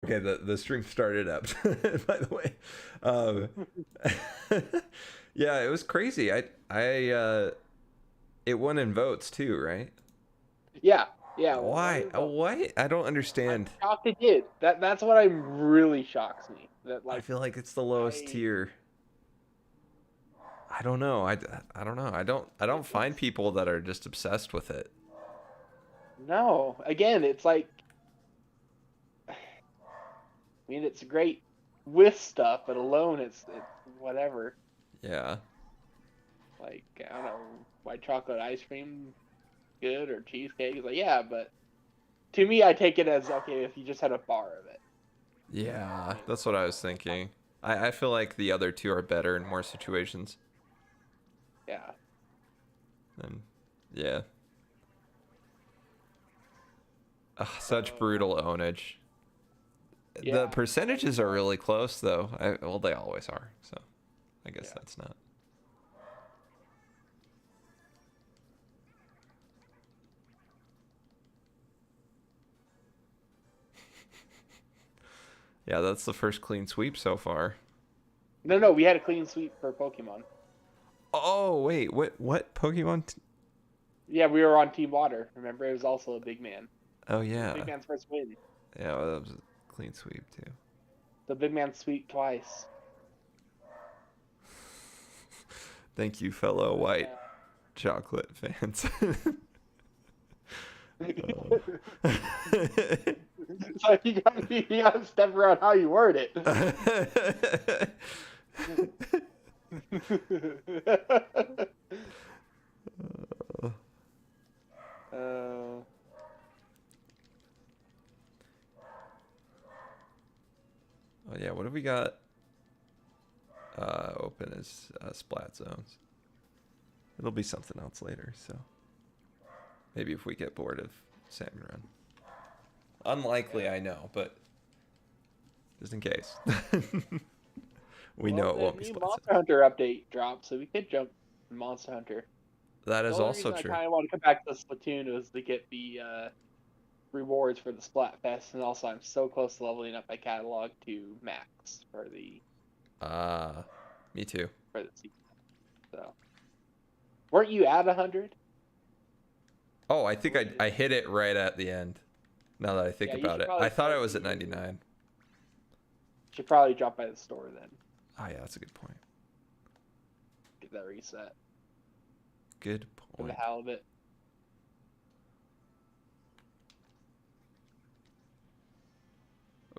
Okay, the stream started up, by the way. Um, yeah, it was crazy. It won in votes too, right? Yeah, yeah. One Why? of the Why? I don't I'm understand. shocked it did. That's what really shocks me. That I like feel like it's the lowest I tier. I don't know. I don't know. I don't find it's people that are just obsessed with it. no. Again, it's like I mean it's great with stuff, but alone it's whatever. Yeah. Like I don't know, white chocolate ice cream good or cheesecake. It's like yeah, but to me I take it as okay if you just had a bar of it. Yeah, You that's know, what I was thinking. I feel like the other two are better in more situations. yeah. And yeah. Ugh, such So brutal ownage. The yeah, like percentages are really close, though. Well, they always are. So I guess yeah. that's not. Yeah, that's the first clean sweep so far. No, no, we had a clean sweep for Pokemon. Oh wait, what Pokemon? Yeah, we were on Team Water. Remember, it was also a big man. Oh It was Big yeah, Man's first win. yeah, well, that was a clean sweep too. The Big Man sweep twice. Thank you, fellow But white chocolate fans. so you gotta step around how you word it. uh, Oh yeah, what have we got open as splat zones? It'll be something else later, so maybe if we get bored of Salmon Run. Unlikely, I know, but just in case. We know well, it the won't be new splat Monster zones. Hunter update dropped, so we could jump to Monster Hunter. That The is only also reason I true. kind of want to come back to Splatoon was to get the rewards for the Splatfest, and also I'm so close to leveling up my catalog to max Uh, me too. for the season. So, weren't you at 100? Oh, I think I hit it right at the end. Now that I think Yeah, you about should it, probably I thought I start was at the. 99. Should probably drop by the store then. Oh yeah, that's a good point. Get that reset Good for the point. hell of it.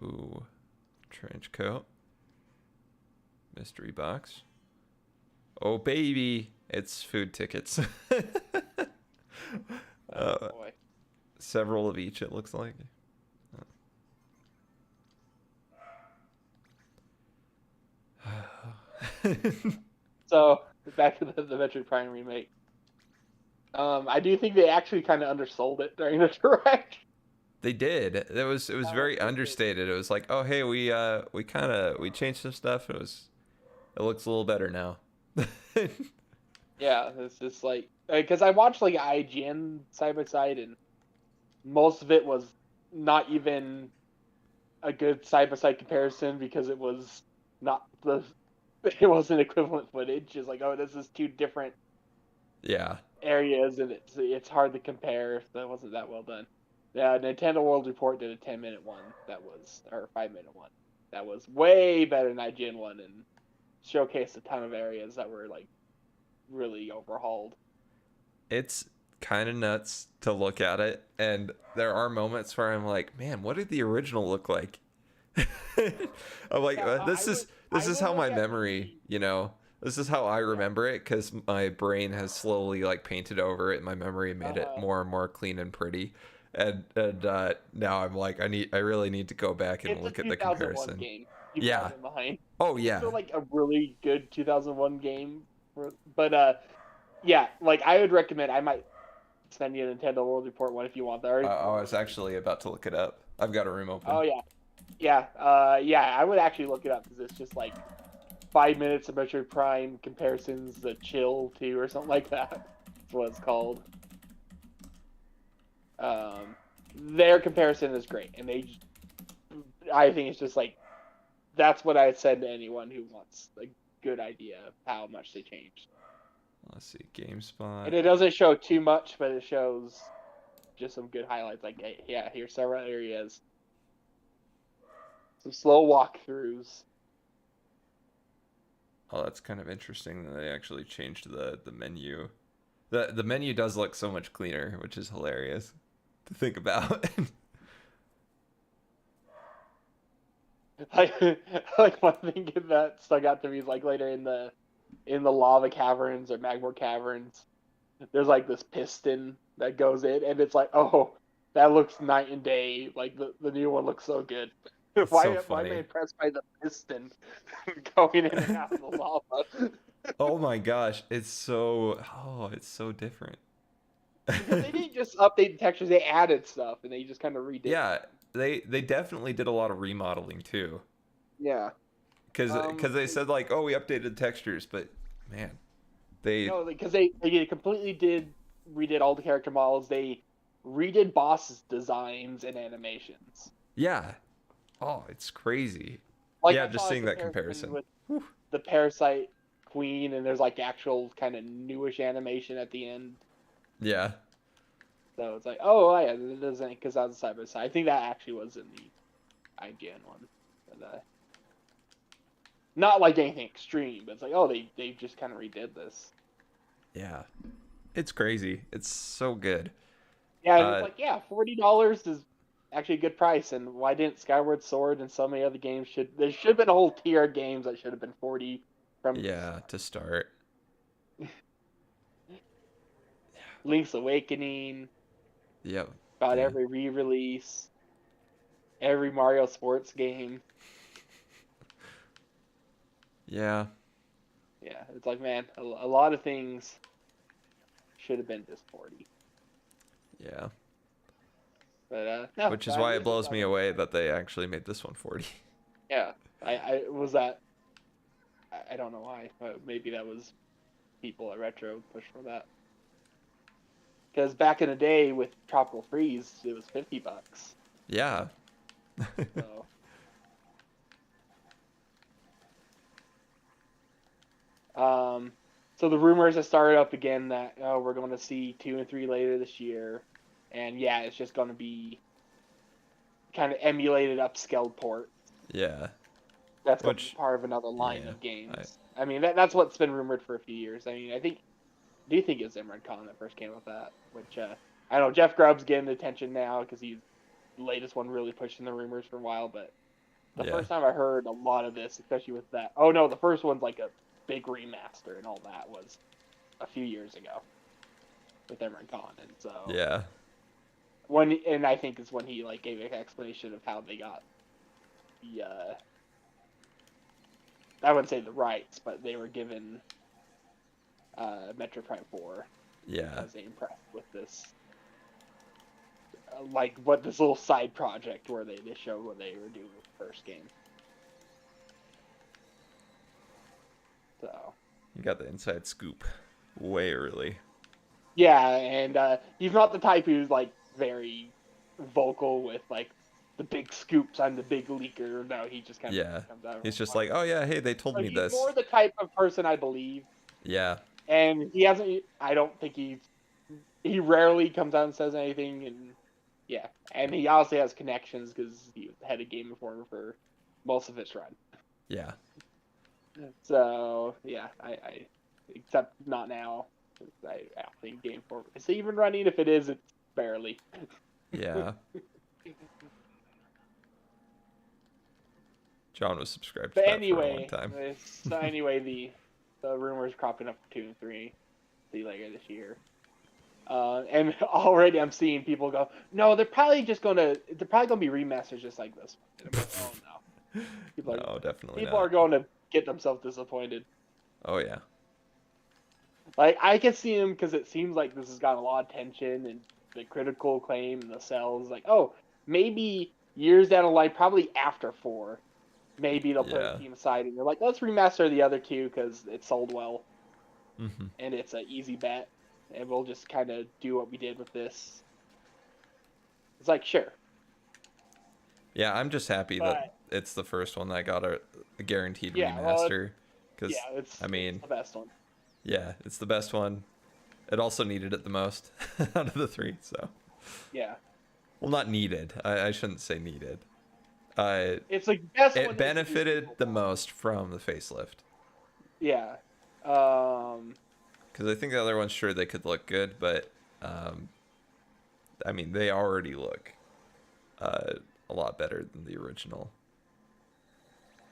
Ooh, trench coat, mystery box. Oh baby, it's food tickets. Oh uh, boy. several of each. It looks like. So back to the Metroid Prime remake. I do think they actually kind of undersold it during the direct. They did. It was very They did. understated. It was like, oh hey, we changed some stuff. It looks a little better now. Yeah, it's just like because I watched like IGN side by side, and most of it was not even a good side by side comparison because it was not the it wasn't equivalent footage. It's like, oh, this is two different Yeah, areas, and it's hard to compare. That wasn't that well done. Yeah, Nintendo World Report did a 10-minute one that was or 5-minute one that was way better than IGN one and showcased a ton of areas that were like really overhauled. it's kind of nuts to look at it, and there are moments where I'm like, man, what did the original look like? I'm like, Yeah, this I is would how look my at memory, this is how I yeah. remember it because my brain has slowly like painted over it, and my memory made it Uh, more and more clean and pretty. And now I'm like, I really need to go back and it's a look at the 2001 comparison. game. Keep that Yeah. in mind. Oh It's yeah. still like a really good 2001 game, but yeah, like I would recommend. I might send you a Nintendo World Report one if you want that. Or, I was actually about to look it up. I've got a room open. oh yeah, yeah, yeah. I would actually look it up because it's just like 5 minutes of Metroid Prime comparisons, the Chill 2 or something like that. That's what it's called. Their comparison is great, and they I think it's just like that's what I said to anyone who wants a good idea of how much they changed. Let's see, GameSpot. And it doesn't show too much, but it shows just some good highlights. Like, hey, yeah, here's several areas. Some slow walkthroughs. Oh, that's kind of interesting that they actually changed the menu. The menu does look so much cleaner, which is hilarious to think about. Like one thing that stuck out to me is like later in the lava caverns or magma caverns, there's like this piston that goes in, and it's like, oh, that looks night and day. Like the new one looks so good. It's Why so am I funny. impressed by the piston going in and out of the lava? Oh my gosh, it's so different. Because they didn't just update the textures; they added stuff, and they just kind of redid. Yeah, they definitely did a lot of remodeling too. Yeah. Because they said like, oh, we updated textures, but man, they No, because they completely redid all the character models. They redid boss designs and animations. yeah. Oh, it's crazy. Like Yeah, I just saw a seeing that comparison. with Whew. the Parasite Queen, and there's like actual kind of newish animation at the end. Yeah. So it's like, oh yeah, it doesn't, because that was side by side. I think that actually was in the IGN one. But, not like anything extreme, but it's like, oh, they just kind of redid this. Yeah. It's crazy. It's so good. Yeah, and it's like, yeah, $40 is actually a good price. And why didn't Skyward Sword and so many other games there should have been a whole tier of games that should have been 40 from Yeah, to start. Link's Awakening, Yep. about Yeah. every re-release, every Mario sports game. Yeah. Yeah, it's like, man, a lot of things should have been just 40. Yeah. But no, Which is why it blows me away that they actually made this one 40. Yeah, I was that. I don't know why. But maybe that was people at Retro push for that. Because back in the day with Tropical Freeze, it was $50. Yeah. So. So the rumors have started up again that we're going to see 2 and 3 later this year, and yeah, it's just going to be kind of emulated upscaled port. Yeah. That's going to be part of another line of games. I mean, that's what's been rumored for a few years. I mean, do you think it was Imran Khan that first came with that? Which I know Jeff Grubb's getting attention now because he's the latest one really pushing the rumors for a while. But the first time I heard a lot of this, especially with that, oh no, the first one's like a big remaster and all that was a few years ago with Imran Khan, and so yeah. And I think is when he like gave an explanation of how they got the I wouldn't say the rights, but they were given Metroid Prime 4. Yeah. I was impressed with this, like what this little side project where they showed what they were doing with the first game. So. You got the inside scoop way early. Yeah, and he's not the type who's like very vocal with like the big scoops. I'm the big leaker. No, he just kind of comes out. He's just like, oh yeah, hey, they told me this. He's more the type of person I believe. Yeah. And he hasn't. I don't think he rarely comes out and says anything. And yeah, and he obviously has connections because he was the head of Game Informer for most of its run. Yeah. So yeah, I except not now. I don't think Game Informer is even running. If it is, it's barely. Yeah. John was subscribed to But that anyway, for a long time. So anyway, the rumors cropping up for 2 and 3, see later this year. And already I'm seeing people go, no, they're probably gonna be remasters just like this one. Like, oh no. Definitely people not. are going to get themselves disappointed. Oh yeah. Like I can see them because it seems like this has got a lot of tension and the critical acclaim and the sales. Like, oh, maybe years down the line, probably after 4, maybe they'll put a team aside and they're like, let's remaster the other 2 because it sold well, and it's an easy bet, and we'll just kind of do what we did with this. It's like, sure. Yeah, I'm just happy that But it's the first one that got a guaranteed yeah, well, remaster. yeah, Because, I it's mean, the best one. yeah, it's the best one. It also needed it the most out of the three, so. Yeah, Well, not needed. I shouldn't say needed. Uh, it's the best it one to introduce benefited people the back. most from the facelift. Yeah. Um, Because I think the other ones, sure, they could look good, but, um, I mean, they already look uh, a lot better than the original.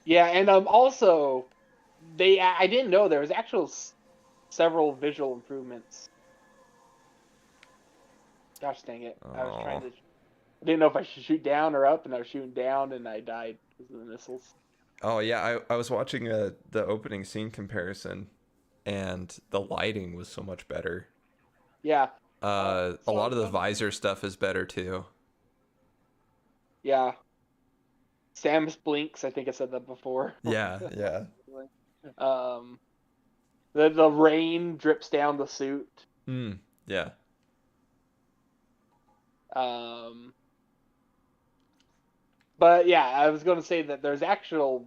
yeah, and also I didn't know there was actual several visual improvements. Gosh dang it! I was trying Oh. to. I didn't know if I should shoot down or up, and I was shooting down, and I died because of the missiles. Oh, yeah, I was watching the opening scene comparison, and the lighting was so much better. Yeah. A lot So of the visor stuff is better too. yeah, Sam's blinks. I think I said that before. Yeah, yeah. um, the rain drips down the suit. Yeah. Um, but yeah, I was going to say that there's actual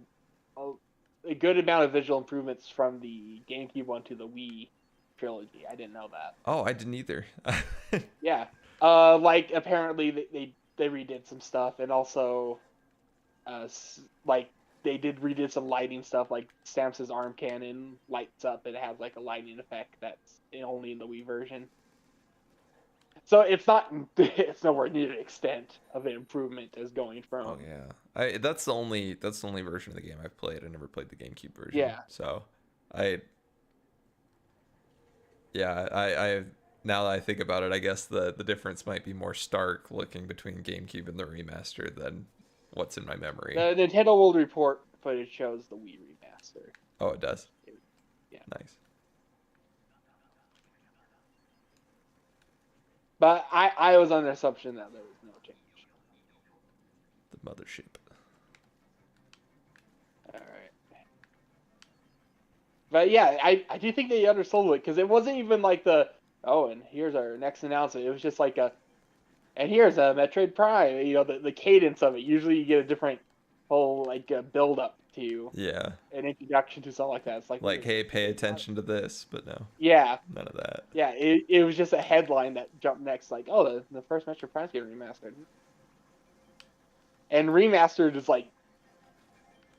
a good amount of visual improvements from the GameCube one to the Wii trilogy. I didn't know that. Oh, I didn't either. Yeah. Like apparently they redid some stuff, and also like they redid some lighting stuff. Like Samus's arm cannon lights up and it has like a lighting effect that's only in the Wii version. So it's not it's nowhere near the extent of an improvement as going Oh from yeah. I that's the only version of the game I've played. I never played the GameCube version. yeah. So, I yeah, I now that I think about it, I guess the difference might be more stark looking between GameCube and the remaster than what's in my memory. The Nintendo World Report footage shows the Wii remaster. Oh, it does. Yeah. Nice. But I was under the assumption that there was no change. The mothership. All right. But yeah, I do think they undersold it because it wasn't even like the oh, and here's our next announcement. It was just like a and here's a Metroid Prime. You know, the cadence of it. Usually you get a different whole like build up to Yeah. an introduction to something like that. It's like Like, wait, hey, pay attention to this, but no, yeah, none of that. yeah. It was just a headline that jumped next, like oh the first Metroid Prime's getting remastered, and remastered is like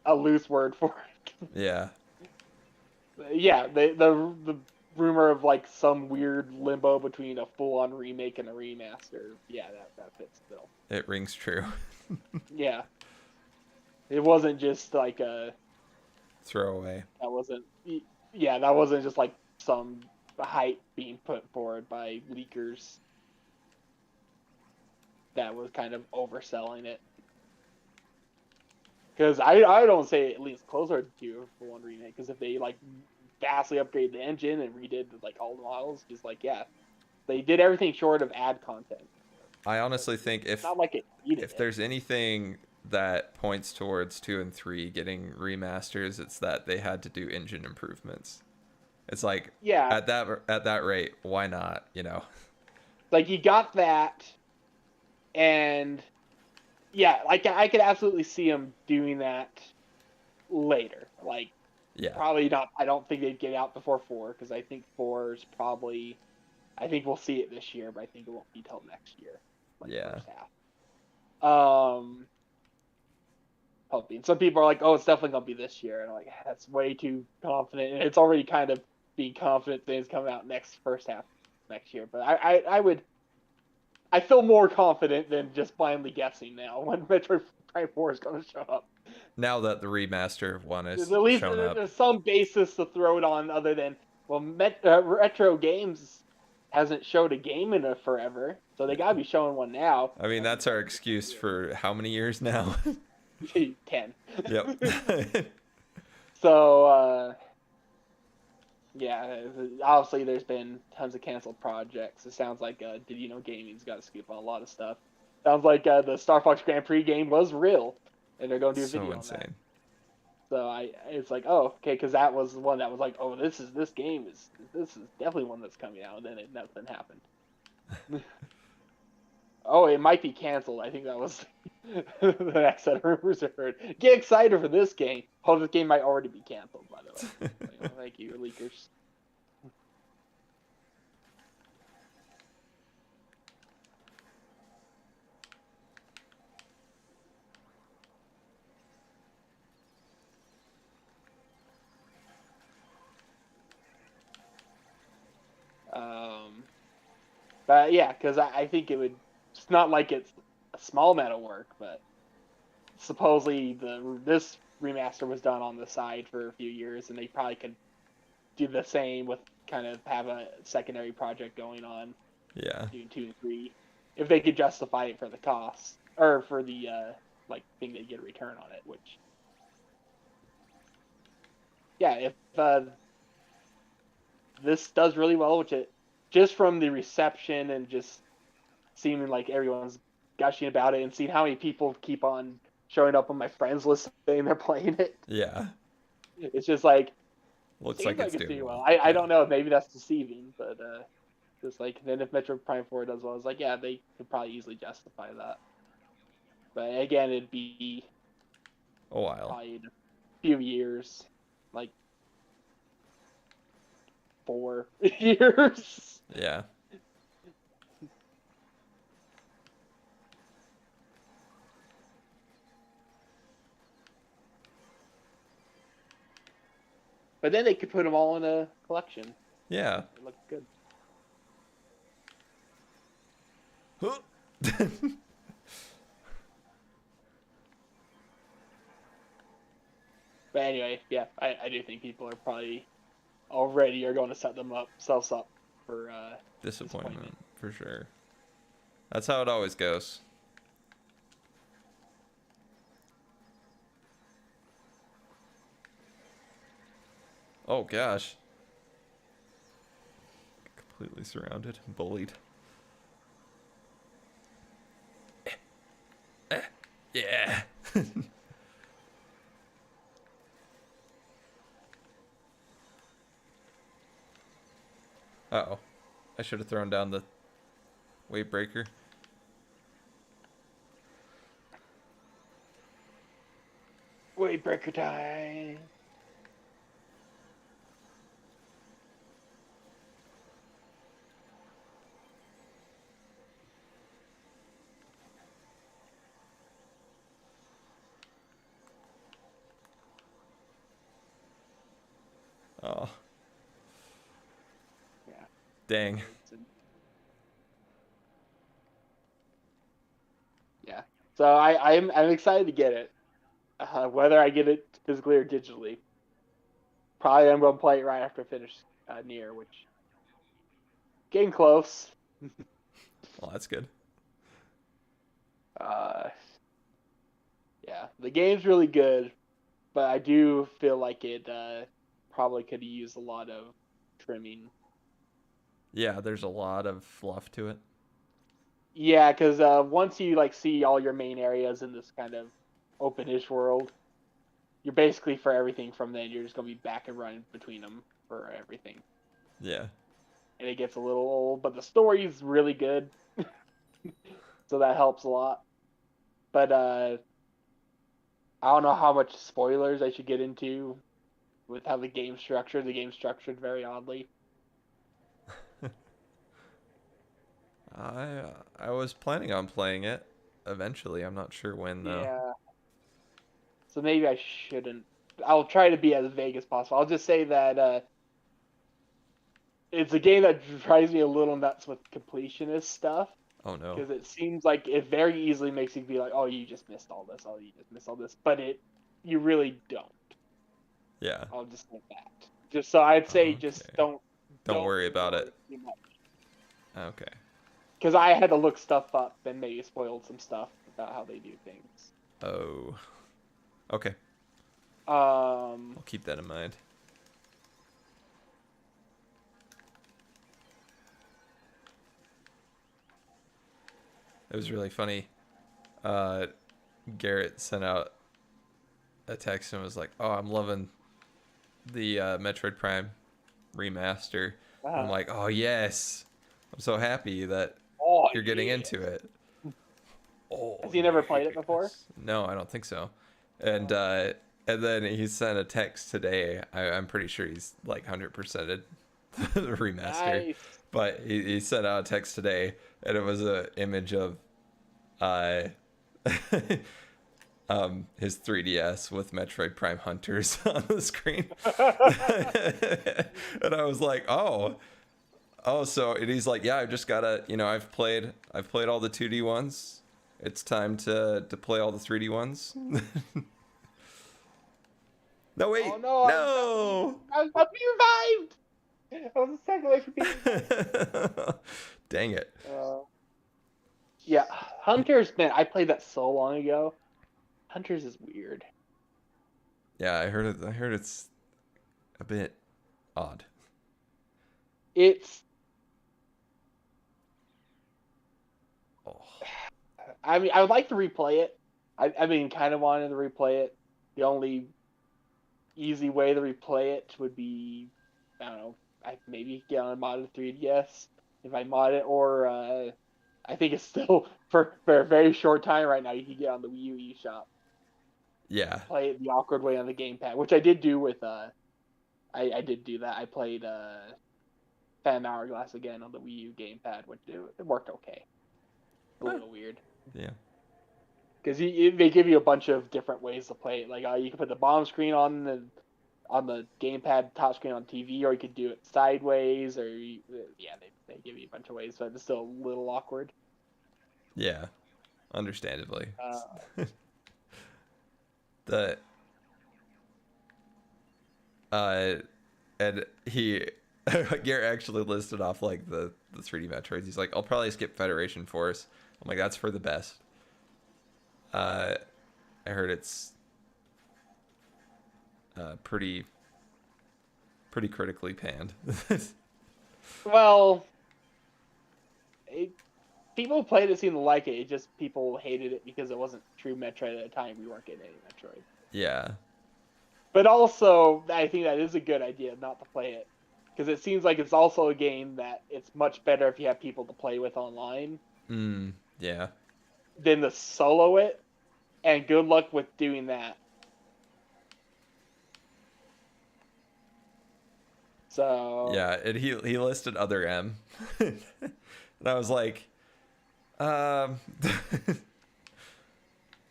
a loose word for it. Yeah. Yeah, the rumor of like some weird limbo between a full on remake and a remaster. Yeah, that fits the bill. It rings true. Yeah, it wasn't just like a Throwaway. that wasn't yeah that wasn't just like some hype being put forward by leakers that was kind of overselling it. Because I don't say it leans closer to a full on remake. Because if they like vastly upgrade the engine and redid like all the models, just like yeah, they did everything short of add content. I honestly think It's not like it needed if it. there's anything that points towards 2 and 3 getting remasters, it's that they had to do engine improvements. It's like Yeah, at that rate, why not, you know? like you got that, and yeah, like I could absolutely see them doing that later. Like Yeah. probably not. I don't think they'd get out before 4 because I think 4 is probably. I think we'll see it this year, but I think it won't be till next year, like Yeah. first half. Hoping. Some people are like, "Oh, it's definitely gonna be this year," and I'm like, "That's way too confident." And it's already kind of being confident things coming out next first half next year. But I would. I feel more confident than just blindly guessing now when Metroid Prime 4 is going to show up. Now that the remaster of 1 There's has at least shown up. there's some basis to throw it on other than well, Retro Games hasn't showed a game in a forever, so they gotta be showing one now. I mean, that's our excuse for how many years now? 10. Yep. So yeah, obviously there's been tons of canceled projects. It sounds like Did You Know Gaming's got a scoop on a lot of stuff. Sounds like the Star Fox Grand Prix game was real, and they're going to do a So video on that. insane. So it's like, oh, okay, because that was the one that was like, oh, this is definitely one that's coming out, and then nothing happened. Oh, it might be canceled. I think that was the next set of rumors I heard. Get excited for this game. Oh, this game might already be canceled, by the way. Like, oh, thank you, leakers. But yeah, because I think it would. It's not like it's a small amount of work, but supposedly this remaster was done on the side for a few years, and they probably could do the same with kind of have a secondary project going on, Yeah. doing 2 and 3, if they could justify it for the cost or for the like thing they get a return on it. Which yeah, if this does really well, which it just from the reception and just seeming like everyone's gushing about it and seeing how many people keep on showing up on my friends list saying they're playing it. Yeah. It's just like Looks seems like like it's it's doing doing well. well. I Yeah. don't know, maybe that's deceiving, but just like then if Metro Prime 4 does well, it's like yeah, they could probably easily justify that. But again, it'd be A while. probably in a few years, like 4 years. Yeah. But then they could put them all in a collection. Yeah. It look good. But anyway, yeah, I do think people are probably already are going to set themselves up for Disappointment for sure. That's how it always goes. Oh gosh. Completely surrounded, bullied. Yeah. Uh-oh. I should have thrown down the wave breaker. Wave breaker time. Oh, Yeah. dang. Yeah. So I'm excited to get it. Whether I get it physically or digitally, probably I'm gonna play it right after I finish Nier, which getting close. Well, that's good. Uh, yeah, the game's really good, but I do feel like it probably could use a lot of trimming. Yeah, there's a lot of fluff to it. Yeah, because once you like see all your main areas in this kind of open-ish world, you're basically for everything from then. You're just gonna be back and running between them for everything, Yeah. and it gets a little old. But the story's really good, so that helps a lot. But I don't know how much spoilers I should get into with how the game's structured. The game's structured very oddly. I was planning on playing it eventually. I'm not sure when though. Yeah. So maybe I shouldn't. I'll try to be as vague as possible. I'll just say that it's a game that drives me a little nuts with completionist stuff Oh no. because it seems like it very easily makes you be like, "Oh, you just missed all this. Oh, you just missed all this," but you really don't. Yeah. I'll just say that. Just so I'd say, just Okay. don't Don't worry about worry it. too much. Okay. Because I had to look stuff up and maybe spoiled some stuff about how they do things. Oh. Okay. Um, I'll keep that in mind. It was really funny. Uh, Garrett sent out a text and was like, "Oh, I'm loving the Metroid Prime remaster." And I'm like, "Oh yes, I'm so happy that oh you're getting yeah. into it." Has he never played it before? No, I don't think so. And then he sent a text today. I'm pretty sure he's like 100%ed the remaster. Nice. But he sent out a text today, and it was an image of uh, his 3DS with Metroid Prime Hunters on the screen. And I was like, so and he's like, yeah, I've just gotta, I've played all the 2D ones. It's time to play all the 3D ones. No, wait. Oh no! No. I was about to be revived. I was a second away from being revived. Dang it. Yeah, Hunters, man, I played that so long ago. Hunters is weird. Yeah, I heard it. I heard it's a bit odd. It's. Oh. I mean, I would like to replay it. I mean, kind of wanted to replay it. The only easy way to replay it would be, I don't know, I maybe get on a modded 3DS if I mod it, or I think it's still for a very short time right now. You can get on the Wii U eShop. Yeah. Play it the awkward way on the gamepad, which I did do with I did do that. I played Phantom Hourglass again on the Wii U gamepad, which it worked okay. A little weird. Yeah. Because they give you a bunch of different ways to play it. Like you can put the bottom screen on the gamepad, top screen on TV, or you could do it sideways, or they give you a bunch of ways, but it's still a little awkward. Yeah. Understandably. And Garrett actually listed off like the 3D Metroids. He's like, I'll probably skip Federation Force. I'm like, that's for the best. I heard it's pretty critically panned. Well, people who played it seemed to like it. It just people hated it because it wasn't true Metroid at the time. We weren't getting any Metroid. Yeah. But also, I think that is a good idea not to play it, because it seems like it's also a game that it's much better if you have people to play with online. Yeah. Than to solo it, and good luck with doing that. So yeah, and he listed Other M, and I was like,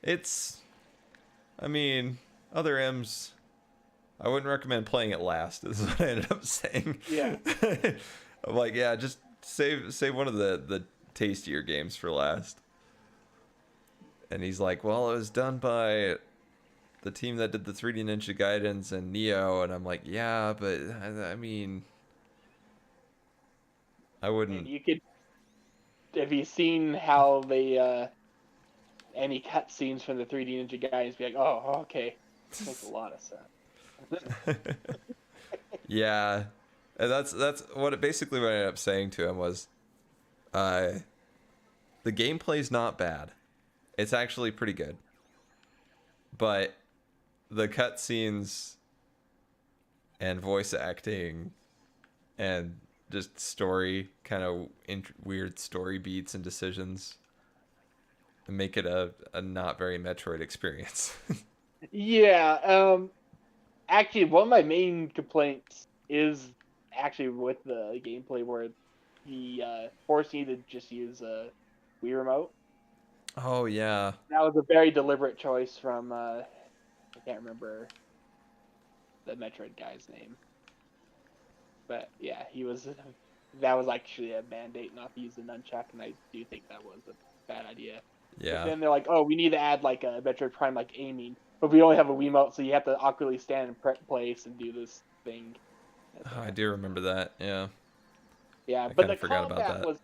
it's, I mean, Other M's. I wouldn't recommend playing it last. Is what I ended up saying. Yeah. I'm like, yeah, just save one of the tastier games for last. And he's like, well, it was done by the team that did the 3D Ninja Gaidens and Neo, and I'm like, yeah, but I mean, I wouldn't. And you could, have you seen how they any cutscenes from the 3D Ninja Gaidens be like, oh, okay, makes a lot of sense. Yeah, and that's what I ended up saying to him was, the gameplay's not bad. It's actually pretty good. But the cutscenes and voice acting and just story, kind of weird story beats and decisions make it a not very Metroid experience. Yeah, actually, one of my main complaints is actually with the gameplay, where he forced you to just use a Wii remote. Oh yeah, that was a very deliberate choice from I can't remember the Metroid guy's name, but yeah, that was actually a mandate not to use the nunchuck, and I do think that was a bad idea. Yeah. But then they're like, oh, we need to add like a Metroid Prime like aiming, but we only have a Wiimote, so you have to awkwardly stand in place and do this thing. Oh, I do remember that. Yeah. Yeah, I but the forgot about combat that. was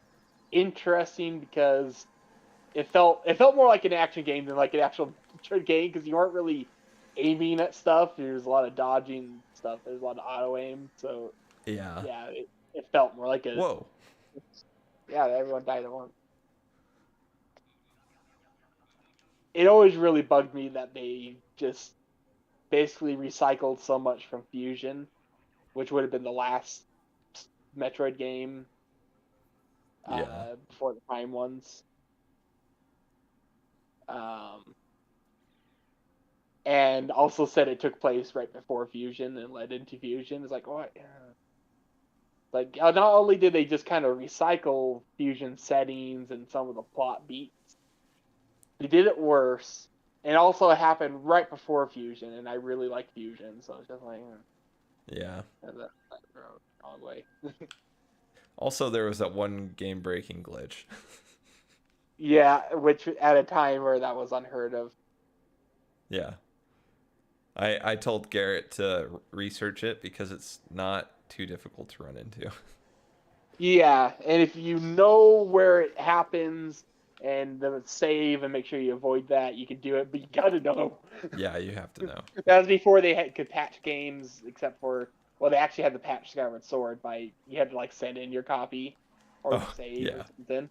interesting because it felt more like an action game than like an actual game, because you weren't really aiming at stuff. There's a lot of dodging stuff. There's a lot of auto aim. So yeah, it felt more like a. Whoa. Yeah, everyone died at once. It always really bugged me that they just basically recycled so much from Fusion, which would have been the last Metroid game before the Prime ones. Um, and also said it took place right before Fusion and led into Fusion. It's like, what? Like, not only did they just kind of recycle Fusion settings and some of the plot beats, they did it worse. And also, it happened right before Fusion, and I really like Fusion, so it's just like, Yeah. that wrong way. Also, there was that one game-breaking glitch. Yeah, which at a time where that was unheard of. Yeah. I told Garrett to research it because it's not too difficult to run into. Yeah, and if you know where it happens and the save and make sure you avoid that, you can do it, but you gotta know. Yeah, you have to know. That was before they could patch games, except for, well, they actually had the patch Skyward Sword by you had to like send in your copy or Oh, save or yeah. something.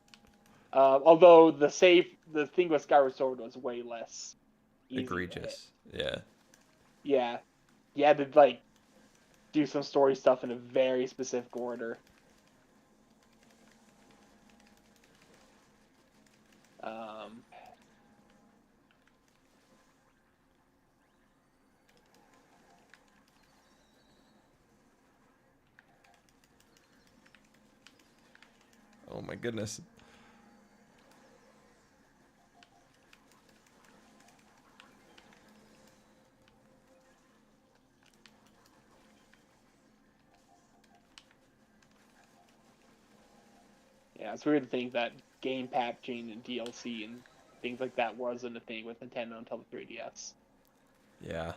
Although the thing with Skyward Sword was way less easy to hit. Egregious. Yeah. Yeah, you had to like do some story stuff in a very specific order. Um, Oh my goodness. yeah, it's weird to think that game patching and DLC and things like that wasn't a thing with Nintendo until the 3DS. Yeah.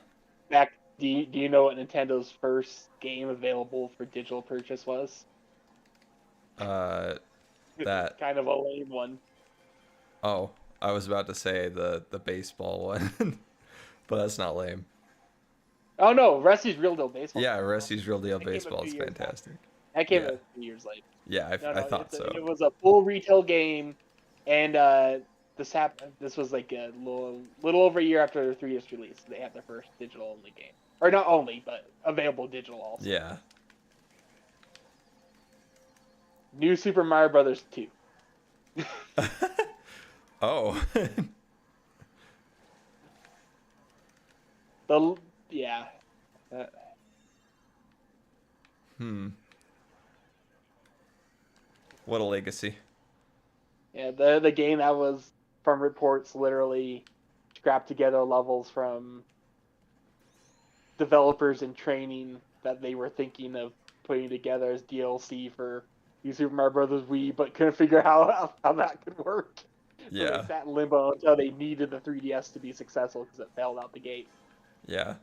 Back, do you know what Nintendo's first game available for digital purchase was? Uh, that. Kind of a lame one. Oh, I was about to say the baseball one, but that's not lame. Oh no, Rusty's Real Deal Baseball. Yeah, Rusty's Real Deal That came a Baseball few is years after. fantastic. That came Yeah. a few years later. Yeah, No, I thought so. it was a full retail game, and this was like a little over a year after the 3DS release. They had their first digital only game, or not only, but available digital also. Yeah. New Super Mario Brothers 2. Oh. The yeah. Uh, Hmm. What a legacy. Yeah, the game that was, from reports, literally scrapped together levels from developers in training that they were thinking of putting together as DLC for New Super Mario Brothers Wii, but couldn't figure out how that could work. So they Yeah. sat in limbo until they needed the 3DS to be successful because it failed out the gate. Yeah.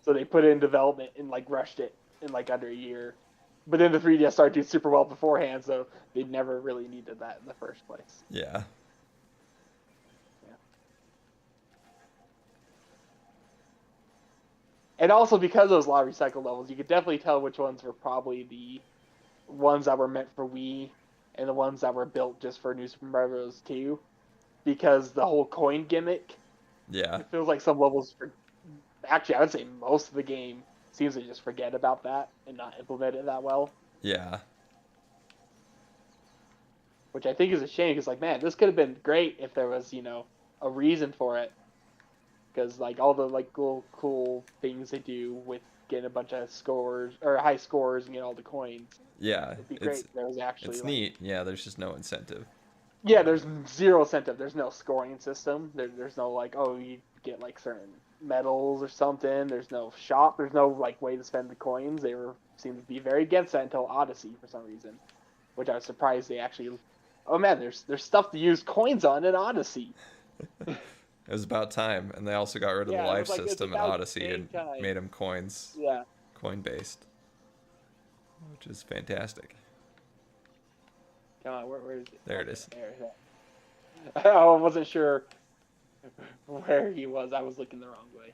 So they put it in development and like rushed it in like under a year. But then the 3DS started doing super well beforehand, so they never really needed that in the first place. Yeah. Yeah. And also because there was a lot of recycled levels, you could definitely tell which ones were probably the ones that were meant for Wii and the ones that were built just for New Super Mario Bros. 2. Because the whole coin gimmick, Yeah. it feels like some levels, actually I would say most of the game seems to just forget about that and not implement it that well. Yeah. Which I think is a shame because, like, man, this could have been great if there was, a reason for it. Because, like, all the like cool things they do with getting a bunch of scores or high scores and getting all the coins, Yeah. it'd be great if there was actually It's like, neat. Yeah, there's just no incentive. yeah, there's zero incentive. There's no scoring system. There's no like, oh, you get like certain medals or something. There's no shop. There's no like way to spend the coins. They seem to be very against that until Odyssey for some reason, which I was surprised they actually. Oh man, there's stuff to use coins on in Odyssey. It was about time, and they also got rid of the Yeah, it life was like, it's system in about Odyssey dang and time. made them coins, Yeah. coin based, which is fantastic. Come on, where is it? There it is. There it is. I wasn't sure where he was. I was looking the wrong way.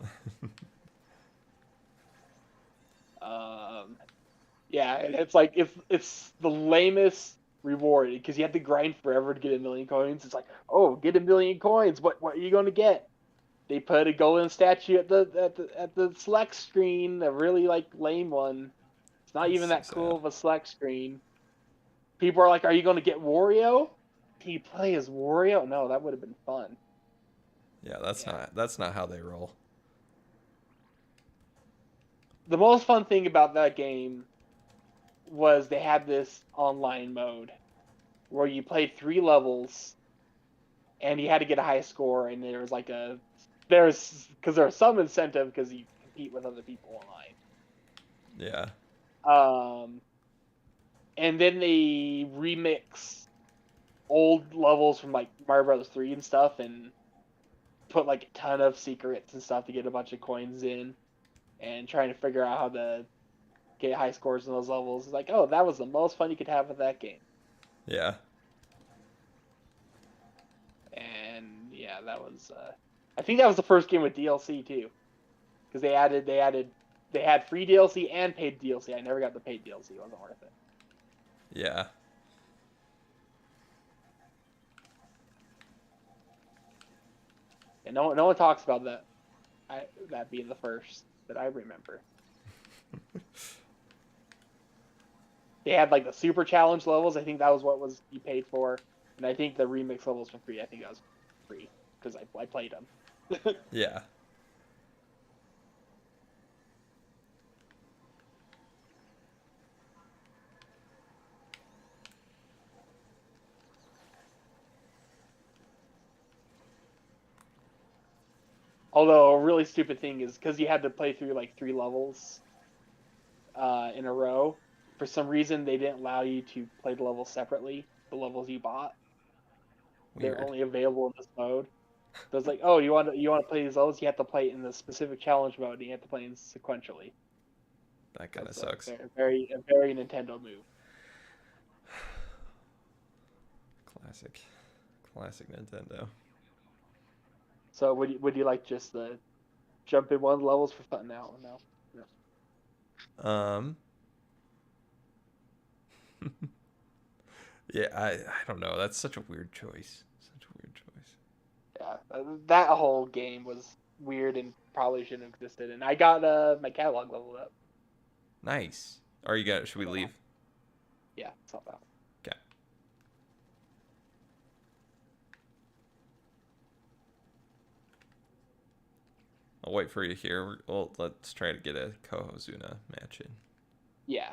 Yeah, and it's like it's the lamest reward because you have to grind forever to get a million coins. It's like, oh, get a million coins. What are you going to get? They put a golden statue at the select screen, a really like lame one. It's not even That's that so cool sad. of a select screen. People are like, are you going to get Wario? Can you play as Wario? No, that would have been fun. Yeah, that's Yeah. not how they roll. The most fun thing about that game was they had this online mode where you played 3 levels and you had to get a high score, and there was like because there's some incentive because you compete with other people online. Yeah. Um, and then they remix old levels from like Mario Brothers 3 and stuff, and put like a ton of secrets and stuff to get a bunch of coins in, and trying to figure out how to get high scores in those levels. It's like, oh, that was the most fun you could have with that game. Yeah. And yeah, that was. I think that was the first game with DLC too, because they had free DLC and paid DLC. I never got the paid DLC; it wasn't worth it. Yeah. And no one talks about that. That being the first that I remember. They had like the super challenge levels. I think that was what was you paid for, and I think the remix levels were free. I think that was free because I played them. Yeah. Although a really stupid thing is because you had to play through like 3 levels in a row. For some reason, they didn't allow you to play the levels separately. The levels you bought, they're Weird. only available in this mode. So it's like, oh, you want to play these levels? You have to play in the specific challenge mode. And you have to play in sequentially. That kind of That's sucks. a very Nintendo move. Classic. Classic Nintendo. So would you like just the jump in one levels for fun now? No. No. Um. Yeah, I don't know. That's such a weird choice. Such a weird choice. Yeah, that whole game was weird and probably shouldn't have existed. And I got my catalog leveled up. Nice. Are you got? Should we So, leave? yeah, it's not bad. Okay. I'll wait for you here. Well, let's try to get a Kohozuna match in. Yeah.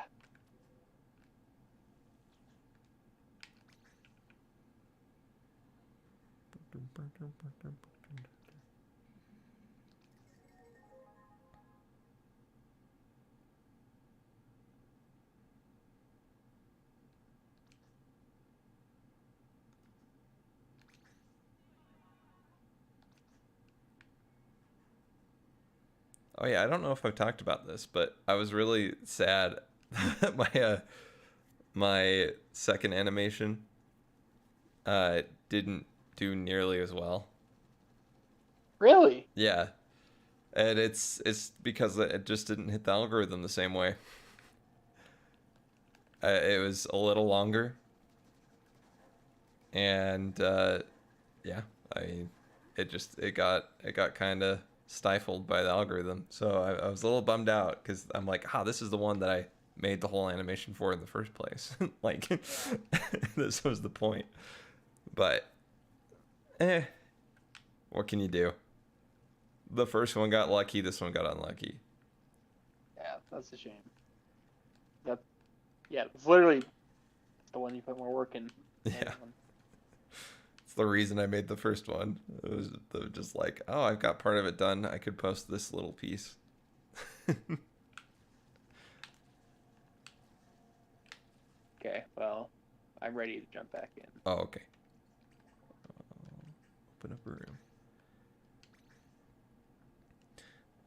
Oh yeah, I don't know if I've talked about this, but I was really sad that my second animation didn't do nearly as well. Really? Yeah, and it's because it just didn't hit the algorithm the same way. It was a little longer, and yeah, I it got kind of stifled by the algorithm. So I was a little bummed out because I'm like, this is the one that I made the whole animation for in the first place. Like, this was the point. But, what can you do? The first one got lucky. This one got unlucky. Yeah, that's a shame. That yeah, it's literally the one you put more work in. Yeah. It's the reason I made the first one. It was just like, oh, I've got part of it done. I could post this little piece. Okay, well, I'm ready to jump back in. Oh, okay. Open up a room.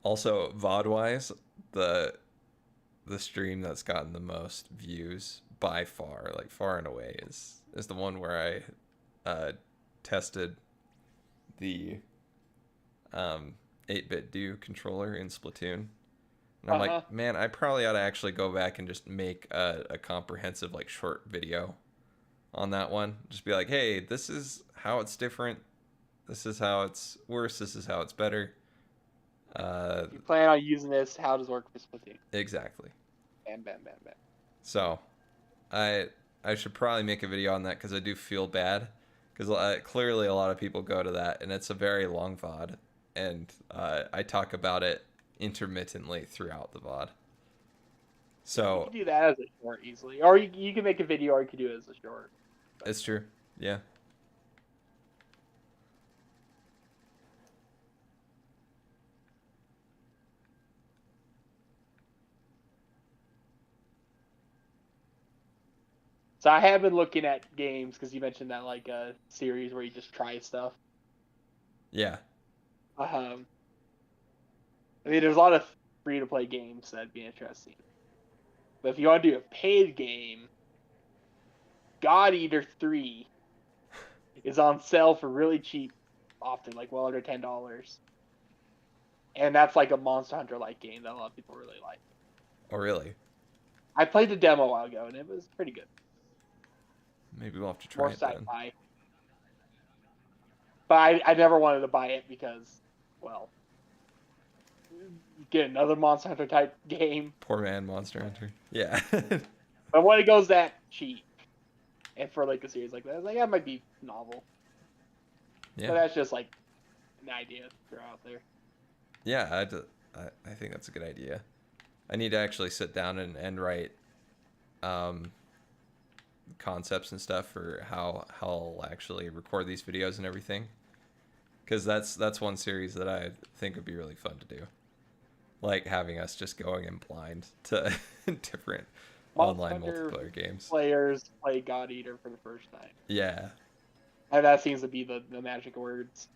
Also, VOD wise, the stream that's gotten the most views by far, like far and away, is the one where I tested the 8-bit do controller in Splatoon. And I'm like, man, I probably ought to actually go back and just make a comprehensive like short video on that one. Just be like, hey, this is how it's different. This is how it's worse. This is how it's better. If you plan on using this, how does it work for Splatoon? Exactly. Bam, bam, bam, bam. So, I should probably make a video on that because I do feel bad because clearly a lot of people go to that, and it's a very long VOD, and I talk about it intermittently throughout the VOD. You So can do that as a short easily, or you can make a video, or you can do it as a short. it's true. Yeah. So I have been looking at games because you mentioned that like a series where you just try stuff. Yeah. I mean, there's a lot of free to play games that'd be interesting. But if you want to do a paid game, God Eater 3 is on sale for really cheap, often like well under $10, and that's like a Monster Hunter like game that a lot of people really like. Oh, really? I played the demo a while ago and it was pretty good. Maybe we'll have to try More it then. sci-fi. But I never wanted to buy it because, well, get another Monster Hunter type game. Poor man, Monster Hunter. Yeah. But when it goes that cheap, and for like a series like that, it's like that might be novel. Yeah. But that's just like an idea to throw out there. Yeah, I think that's a good idea. I need to actually sit down and write concepts and stuff for how I'll actually record these videos and everything. Because that's one series that I think would be really fun to do. Like having us just going in blind to different online multiplayer games. Players play God Eater for the first time. Yeah. And that seems to be the magic words.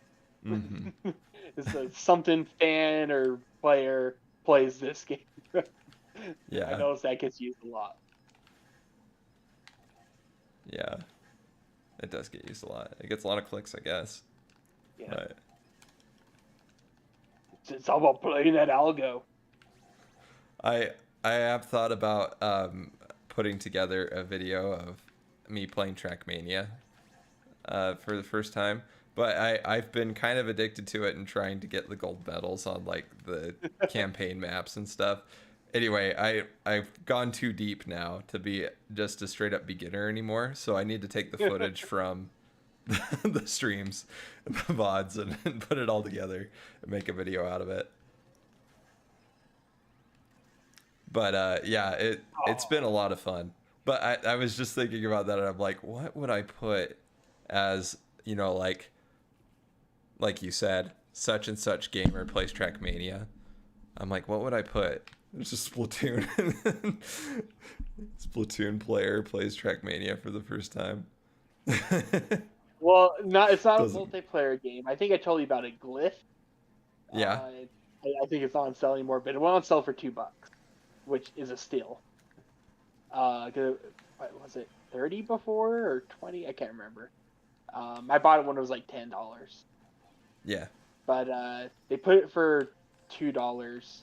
Mm-hmm. It's a something fan or player plays this game. Yeah. I noticed that gets used a lot. Yeah. It does get used a lot. It gets a lot of clicks, I guess. Yeah. But It's all about playing that algo. I have thought about putting together a video of me playing Trackmania for the first time, but I've been kind of addicted to it and trying to get the gold medals on like the campaign maps and stuff. Anyway, I've gone too deep now to be just a straight up beginner anymore, so I need to take the footage from the streams and the VODs and put it all together and make a video out of it. But yeah, it's been a lot of fun. But I was just thinking about that and I'm like, what would I put as, you know, like you said, such and such gamer plays Trackmania. I'm like, what would I put? It's just Splatoon. Splatoon player plays Trackmania for the first time. Well, it's not Doesn't- a multiplayer game. I think I told you about it, Glyph. Yeah. I think it's not on sale anymore, but it went on sale for $2, which is a steal. Was it 30 before or 20? I can't remember. I bought it when it was like $10. Yeah. But they put it for $2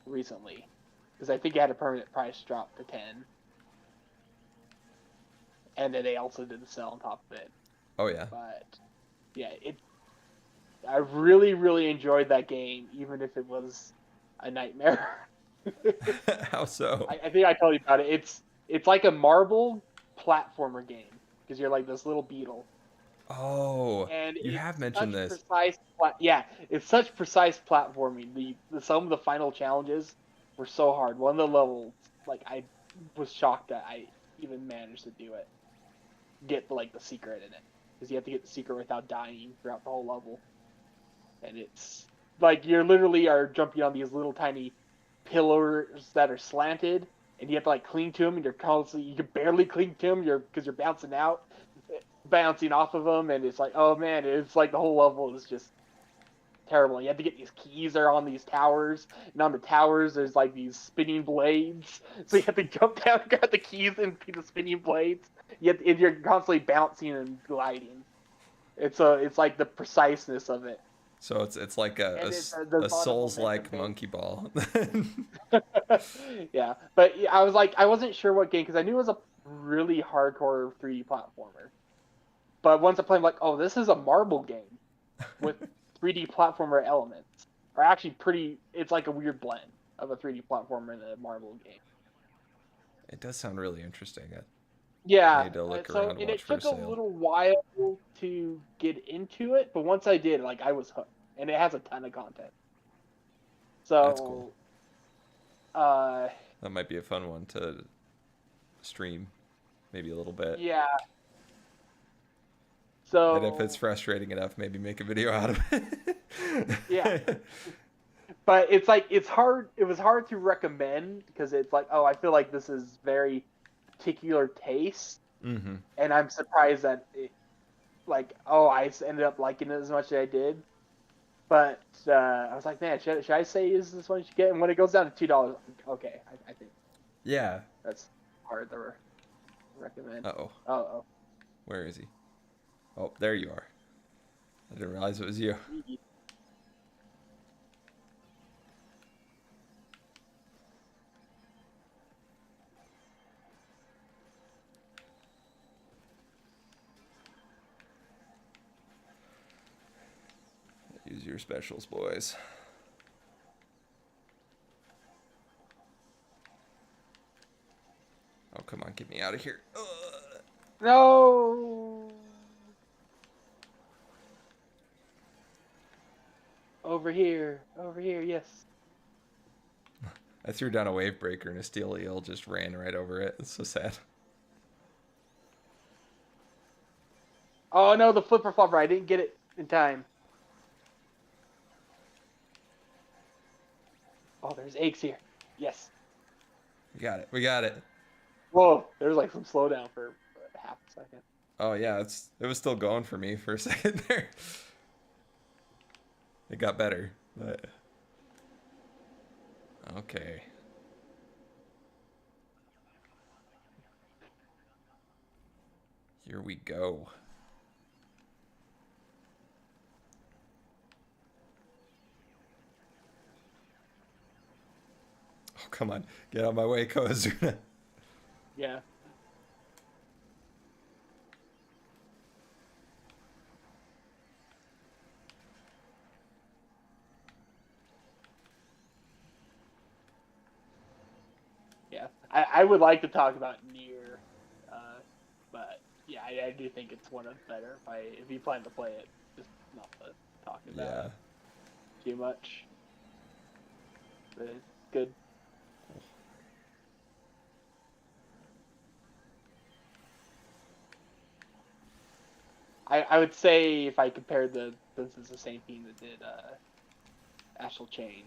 recently because I think it had a permanent price drop to 10, and then they also did the sale on top of it. Oh yeah. But yeah, I really enjoyed that game, even if it was a nightmare. How so? I think I told you about it. It's like a marble platformer game because you're like this little beetle. Oh, And you have mentioned this. It's such precise platforming. Some of the final challenges were so hard. One of the levels, like I was shocked that I even managed to do it. Get like the secret in it, because you have to get the secret without dying throughout the whole level. And it's like you're literally are jumping on these little tiny pillars that are slanted, and you have to like cling to them, and you can barely cling to them, because you're bouncing off of them, and it's like, oh man, it's like the whole level is just terrible. You have to get these keys that are on these towers, and on the towers there's like these spinning blades, so you have to jump down and grab the keys and the spinning blades. You're constantly bouncing and gliding. It's like the preciseness of it. So it's like a there's Souls-like monkey ball. Yeah, but I was like, I wasn't sure what game, because I knew it was a really hardcore 3D platformer. But once I played, I'm like, oh, this is a marble game with 3D platformer elements. Are actually it's like a weird blend of a 3D platformer and a marble game. It does sound really interesting. I Yeah. need to look So around, and watch it for a took a sale. little while to get into it, but once I did, like I was hooked, and it has a ton of content. That's cool. So, uh, That might be a fun one to stream, but a little bit. yeah. And if it's So frustrating enough, maybe make a video out of yeah, it. but it's like it's hard. It was hard to recommend because it's like, oh, I feel like this is very particular taste, Mm-hmm. and I'm surprised that it, like, oh, ended up liking it as much as I did. But I was like, man, should I say is this one you should get? And when it goes down to $2, okay, I think Yeah. that's hard to recommend. Uh-oh. Oh, Where is he? Oh, there you are. I didn't realize it was you. oh. Use your specials, boys. Oh, come on, get me out of here. Ugh. No. Over here, yes. I threw down a wave breaker and a steel eel just ran right over it. It's so sad. Oh no, the flipper flopper. I didn't get it in time. Oh, there's eggs here. Yes. We got it. We got it. Whoa, there's like some slowdown for half a second. Oh yeah, it was still going for me for a second there. It got better, but okay. Here we go. Oh, come on. Get out of my way, Koazuna. Yeah. Yeah. I would like to talk about Nier, but yeah, I do think it's one of the better. If you plan to play it, just not to talk about Yeah. it too much. But it's good. I would say if I compared this is the same team that did Astral Chain.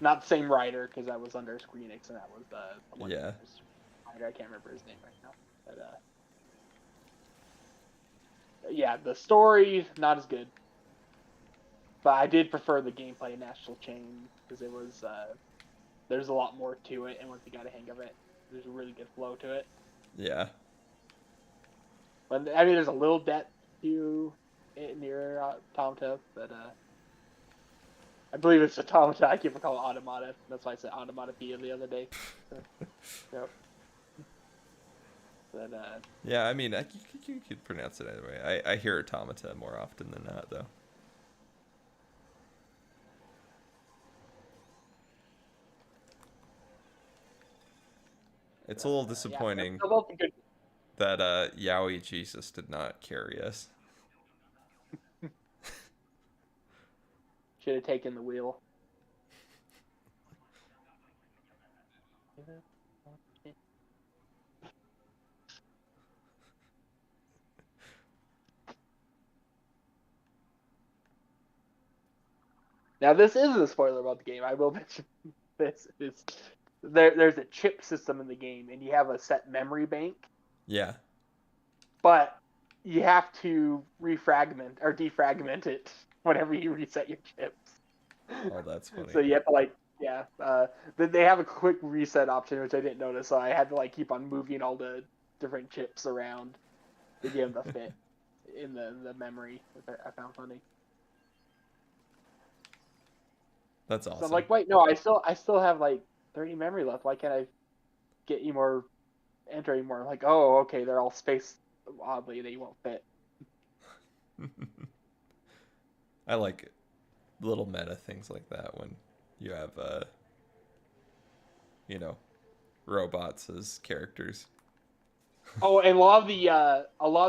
Not the same writer because that was under Squeenix and that was the one. Yeah. Writer, I can't remember his name right now. But yeah, the story not as good. But I did prefer the gameplay in Astral Chain because it was there's a lot more to it, and once you got a hang of it, there's a really good flow to it. Yeah. But I mean, there's a little depth to it near Automata, but I believe it's Automata. I keep calling it Automata. That's why I said Automata the other day. Yep. But Yeah, I mean, you could pronounce it either way. I hear automata more often than not, though. It's a little disappointing yeah, that Yaoi Jesus did not carry us. should have taken the wheel. Now this is a spoiler about the game. I will mention this. There's a chip system in the game, and you have a set memory bank. Yeah. But you have to refragment or defragment it whenever you reset your chips. Oh, that's funny. So you have to they have a quick reset option, which I didn't notice. So I had to keep on moving all the different chips around to get them to fit in the memory, which I found funny. That's awesome. So I'm like, wait, no, I still have 30 memory left. Why can't I get any more, enter any more? I'm like, oh, okay, they're all spaced oddly. They won't fit. I like little meta things like that when you have, robots as characters. Oh, and a lot of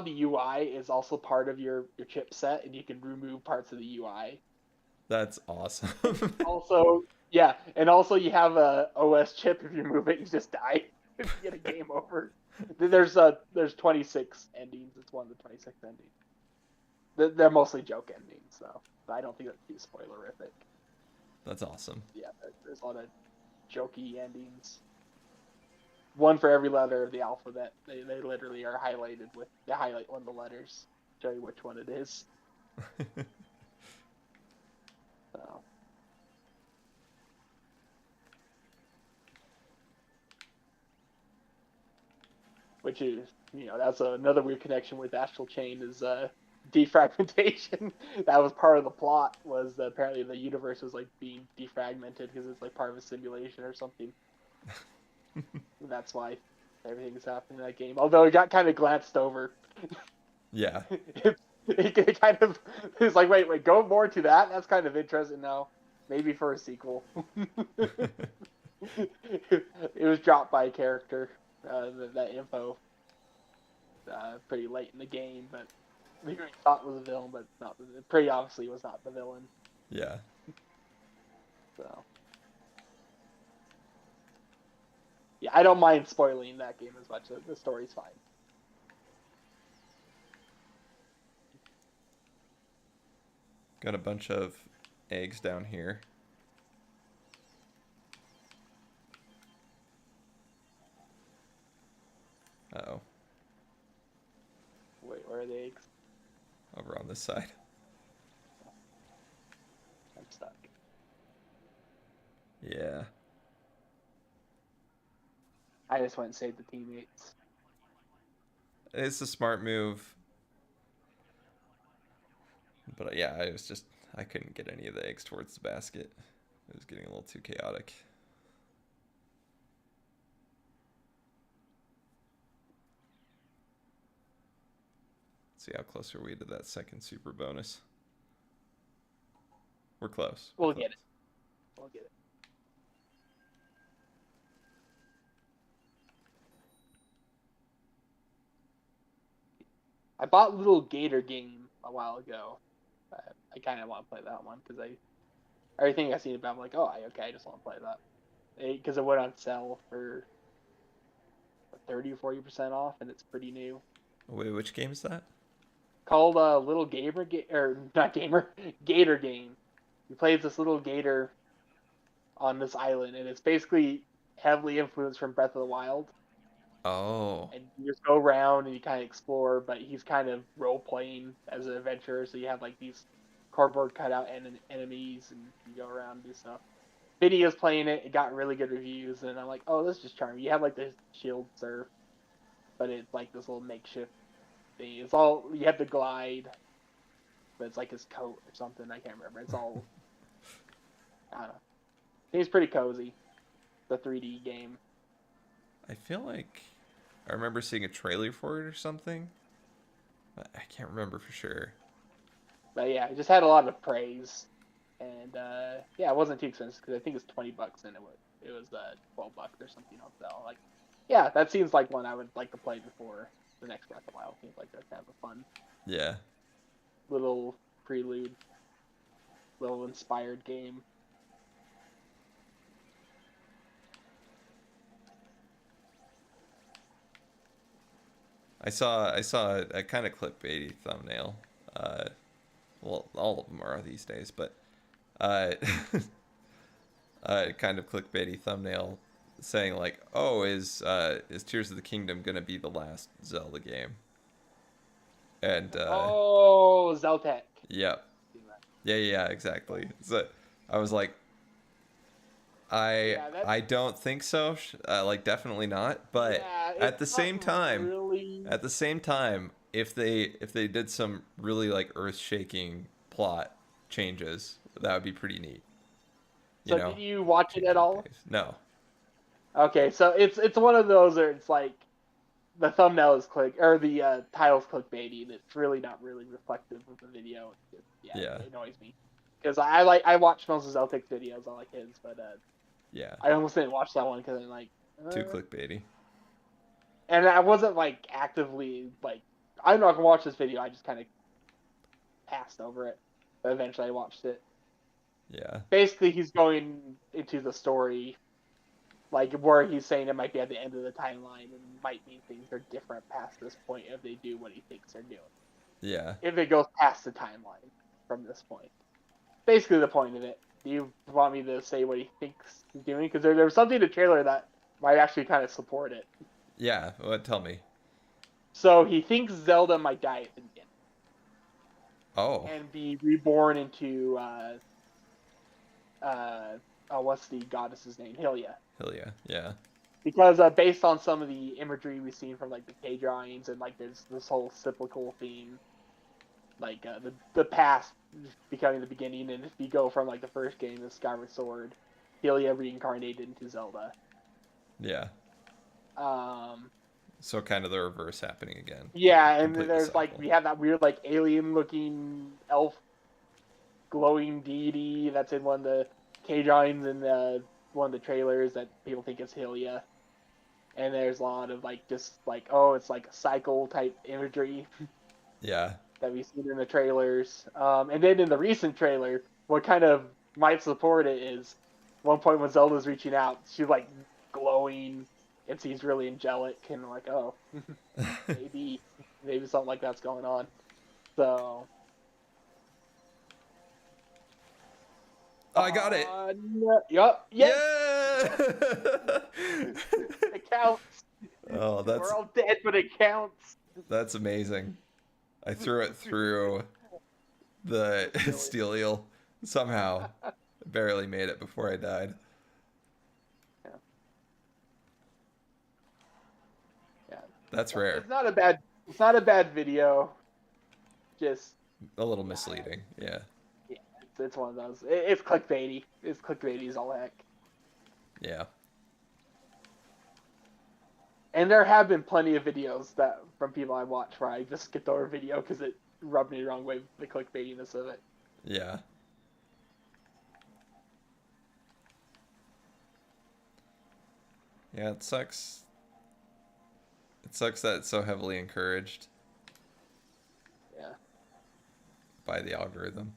the UI is also part of your chipset, and you can remove parts of the UI. That's awesome. And also, yeah, and also you have a OS chip. If you move it, you just die. You get a game over. There's 26 endings. It's one of the 26 endings. They're mostly joke endings, so I don't think that's too spoilerific. That's awesome. Yeah, there's a lot of jokey endings. One for every letter of the alphabet. They literally are highlighted with they highlight one of the letters, show you which one it is. So which is that's another weird connection with Astral Chain is defragmentation. That was part of the plot. Was apparently the universe was like being defragmented because it's like part of a simulation or something. That's why everything is happening in that game. Although it got kind of glanced over. Yeah. It kind of it's like wait, go more to that. That's kind of interesting now. Maybe for a sequel. It was dropped by a character. That info pretty late in the game, but we thought was a villain, but not. Pretty obviously was not the villain. Yeah. So yeah, I don't mind spoiling that game as much. The story's fine. Got a bunch of eggs down here. Uh-oh. Wait, where are the eggs? Over on this side. I'm stuck. Yeah. I just went and saved the teammates. It's a smart move. But yeah, I couldn't get any of the eggs towards the basket. It was getting a little too chaotic. See how close are we to that second super bonus? We're close. We'll get it. We'll get it. I bought Little Gator Game a while ago. I kind of want to play that one because everything I've seen about, I'm like, oh, I just want to play that because it went on sale for 30 or 40% off, and it's pretty new. Wait, which game is that? Called Little Gamer or not Gamer Gator Game. You play as this little gator on this island, and it's basically heavily influenced from Breath of the Wild. Oh. And you just go around and you kind of explore, but he's kind of role playing as an adventurer. So you have like these cardboard cutout enemies, and you go around and do stuff. Video's playing it. It got really good reviews, and I'm like, oh, this is just charming. You have like this shield surf, but it's like this little makeshift thing. It's all you have to glide, but it's like his coat or something. I can't remember. It's all I don't know. Seems pretty cozy. The 3D game. I feel like I remember seeing a trailer for it or something. But I can't remember for sure. But yeah, it just had a lot of praise, and yeah, it wasn't too expensive because I think it's $20 and it was $12 or something on sale. Like, yeah, that seems like one I would like to play before the next Breath of the Wild. Seems like that's kind of a fun Yeah. little prelude, little inspired game. I saw a kind of clickbaity thumbnail. Well, all of them are these days, but uh, kind of clickbaity thumbnail saying like, "Oh, is Tears of the Kingdom gonna be the last Zelda game?" And Oh, Zeltek. yeah, yeah, exactly. So I was like, I don't think so. Like, definitely not. But Yeah, at the it's not same time, really. if they did some really like earth-shaking plot changes, that would be pretty neat. So did you watch it at all? No. Okay, so it's one of those where it's like the thumbnail is click or the title's clickbaity, and it's really not really reflective of the video. Yeah. It annoys me because I watch most of Zeltic's videos. I like his, but Yeah. I almost didn't watch that one because I'm like Too clickbaity. and I wasn't like actively like I'm not gonna watch this video. I just kind of passed over it. But eventually, I watched it. Yeah. Basically, he's going into the story like where he's saying it might be at the end of the timeline and might mean things are different past this point if they do what he thinks they're doing. Yeah. If it goes past the timeline from this point. Basically the point of it. Do you want me to say what he thinks he's doing? Because there was something in the trailer that might actually kind of support it. Yeah. What? Tell me. So he thinks Zelda might die at the beginning Oh. and be reborn into what's the goddess's name? Hylia. Hylia. Yeah. Because based on some of the imagery we've seen from like the cave drawings and like there's this whole cyclical theme, like the past becoming the beginning, and if you go from like the first game, the Skyward Sword, Hylia reincarnated into Zelda. Yeah. So kind of the reverse happening again. Yeah, and Complete then the there's like cycle. we have that weird like alien looking elf glowing deity that's in one of the cave drawings and one of the trailers that people think is Hylia. And there's a lot of like just like it's like a cycle type imagery Yeah. that we've seen in the trailers. And then in the recent trailer, what kind of might support it is one point when Zelda's reaching out, she's like glowing and seems really angelic and like, oh, maybe something like that's going on. So I got it. Yup. Yes. Yeah. It counts. Oh, We're all dead, but it counts. that's amazing. I threw it through the steel eel somehow. Barely made it before I died. Yeah. Yeah. That's rare. It's not a bad video. Just A little misleading. Yeah. yeah, it's one of those. It's clickbaity. It's clickbaity as all heck. Yeah. And there have been plenty of videos that from people I watch where I just skipped over a video because it rubbed me the wrong way with the clickbaitiness of it. Yeah. Yeah, it sucks. It sucks that it's so heavily encouraged Yeah. by the algorithm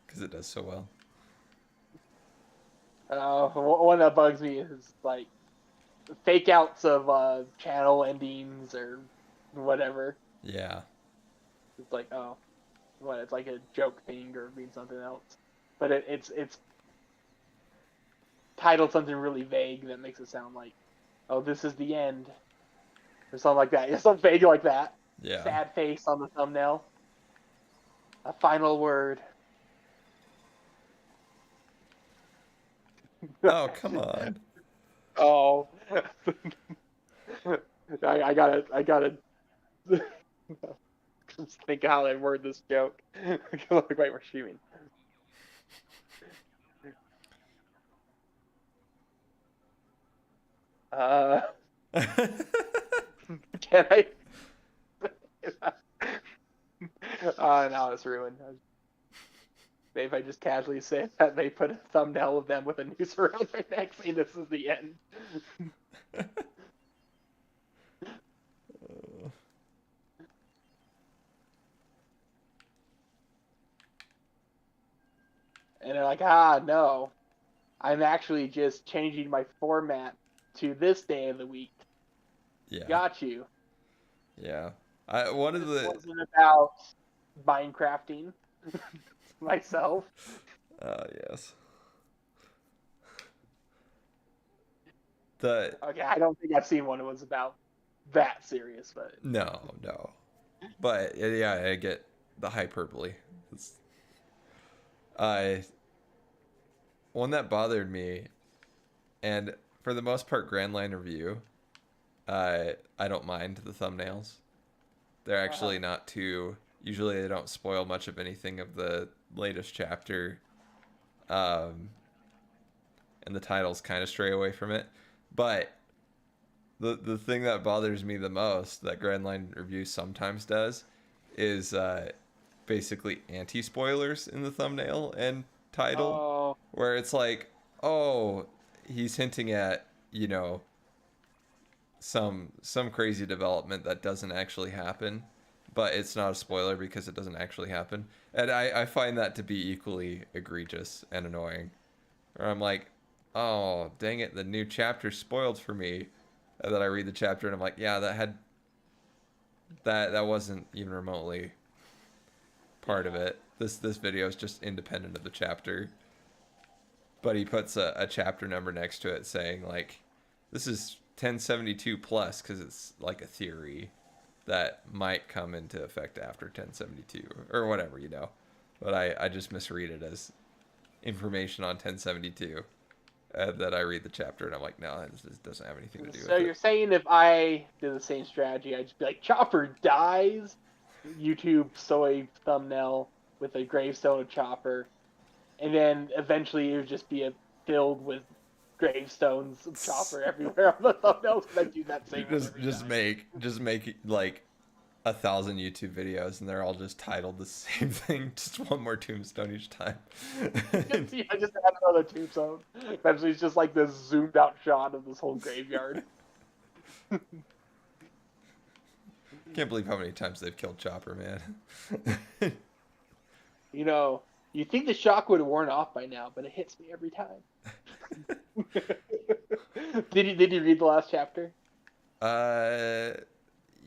because it does so well. One that bugs me is like fake outs of channel endings or whatever. Yeah. It's like, oh, what? It's like a joke thing or means something else, but it's titled something really vague that makes it sound like, oh, this is the end, or something like that. It's something vague like that. Yeah. Sad face on the thumbnail. A final word. Oh, come on. Oh. I gotta just think how I word this joke. Wait, we're streaming. Can I? Now it's ruined. Maybe if I just casually say that they put a thumbnail of them with a noose around their neck saying this is the end. And they're like, no. I'm actually just changing my format to this day of the week. Yeah. Got you. Yeah. One of the wasn't about Minecrafting myself. Yes. The Okay, I don't think I've seen one that was about that serious, but no. But yeah, I get the hyperbole. It's, one that bothered me, and for the most part, Grand Line Review, I don't mind the thumbnails. They're actually not too. Usually, they don't spoil much of anything of the latest chapter, and the titles kind of stray away from it. But the thing that bothers me the most that Grand Line Review sometimes does is basically anti-spoilers in the thumbnail and title, where it's like, oh, he's hinting at, some crazy development that doesn't actually happen, but it's not a spoiler because it doesn't actually happen. And I find that to be equally egregious and annoying. Or I'm like, oh, dang it, the new chapter spoiled for me. And then I read the chapter and I'm like, yeah, that wasn't even remotely part of it. This video is just independent of the chapter. But he puts a chapter number next to it saying like, this is 1072 plus because it's like a theory that might come into effect after 1072 or whatever, you know. But I just misread it as information on 1072. That I read the chapter and I'm like, no, this doesn't have anything to do with it. So you're saying if I did the same strategy, I'd just be like, Chopper dies, YouTube soy thumbnail with a gravestone of Chopper, and then eventually it would just be filled with gravestones of Chopper everywhere on the thumbnails, and I do that same. Just make like 1,000 YouTube videos and they're all just titled the same thing, just one more tombstone each time. Yeah, I just add another tombstone. Eventually, it's just like this zoomed out shot of this whole graveyard. Can't believe how many times they've killed Chopper, man. You know, you think the shock would have worn off by now, but it hits me every time. Did you read the last chapter?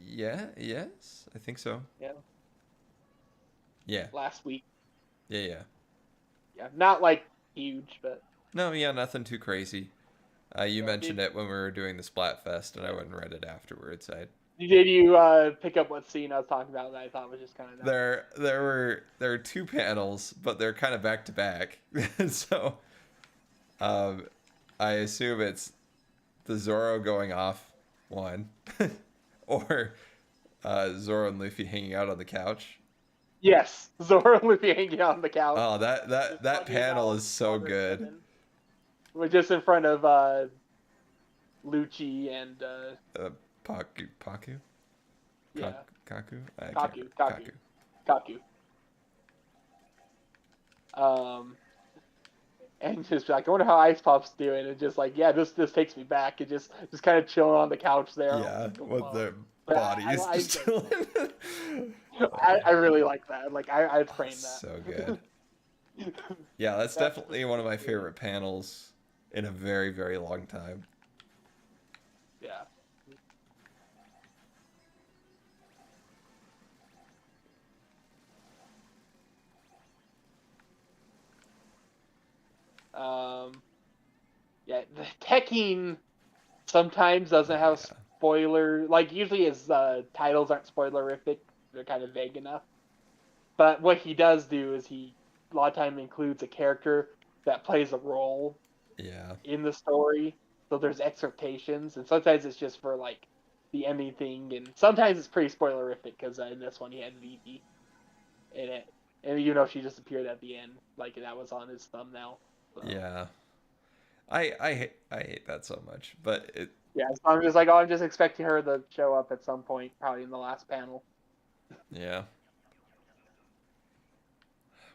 Yeah, yes, I think so. Yeah. Yeah. Last week. Yeah. Yeah, not like huge, but no, yeah, nothing too crazy. You mentioned it when we were doing the Splatfest, and I went and read it afterwards. Did you pick up what scene I was talking about that I thought was just kind of nice? There were two panels, but they're kind of back to back. So, I assume it's the Zoro going off one, or Zoro and Luffy hanging out on the couch. Yes, Zoro and Luffy hanging out on the couch. Oh, that panel is so good. We're just in front of Lucci and Paku? Yeah. Kaku? Kaku. And just like, I wonder how Ice Pop's doing, and just like, yeah, this takes me back. It just kind of chilling on the couch there. Yeah, with their bodies just chilling. I really like that. Like, I'd frame that. So good. Yeah, that's definitely one of my favorite panels in a very, very long time. Yeah. Yeah, the Tekken sometimes doesn't have spoiler. Like, usually his titles aren't spoilerific. They're kind of vague enough. But what he does do is a lot of time includes a character that plays a role in the story. So there's expectations, and sometimes it's just for like the ending thing, and sometimes it's pretty spoilerific because in this one he had Vivi in it, and you know she just appeared at the end, like that was on his thumbnail. So. Yeah, I hate that so much, but it. Yeah, so I'm just like, I'm just expecting her to show up at some point, probably in the last panel. Yeah.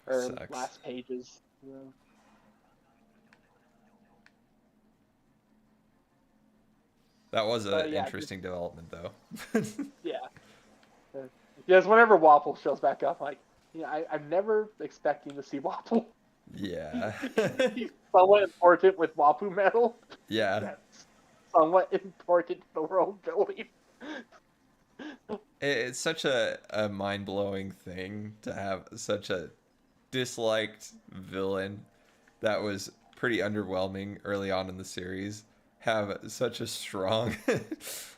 Or last pages. Yeah. That was an interesting development, though. Yeah. Yes, whenever Wapol shows back up, like, I'm never expecting to see Wapol. Yeah. He's somewhat important with Wapu Metal. Yeah. That's somewhat important to the world building. It's such a mind-blowing thing to have such a disliked villain that was pretty underwhelming early on in the series have such a strong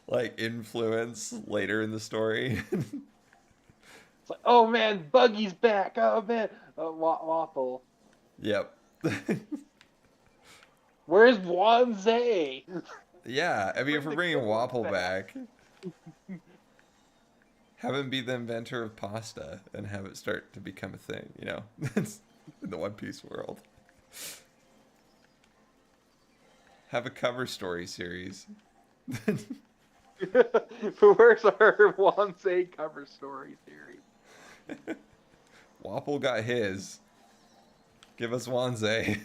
like influence later in the story. It's like, oh man, Buggy's back. Oh man, Wapol. Yep. Where's Wanzai? Yeah, I mean, if we're bringing Wapol back, have him be the inventor of pasta and have it start to become a thing, you know, in the One Piece world. Have a cover story series. Where's our Wanzai cover story series? Wapol got his. Give us Wanzai.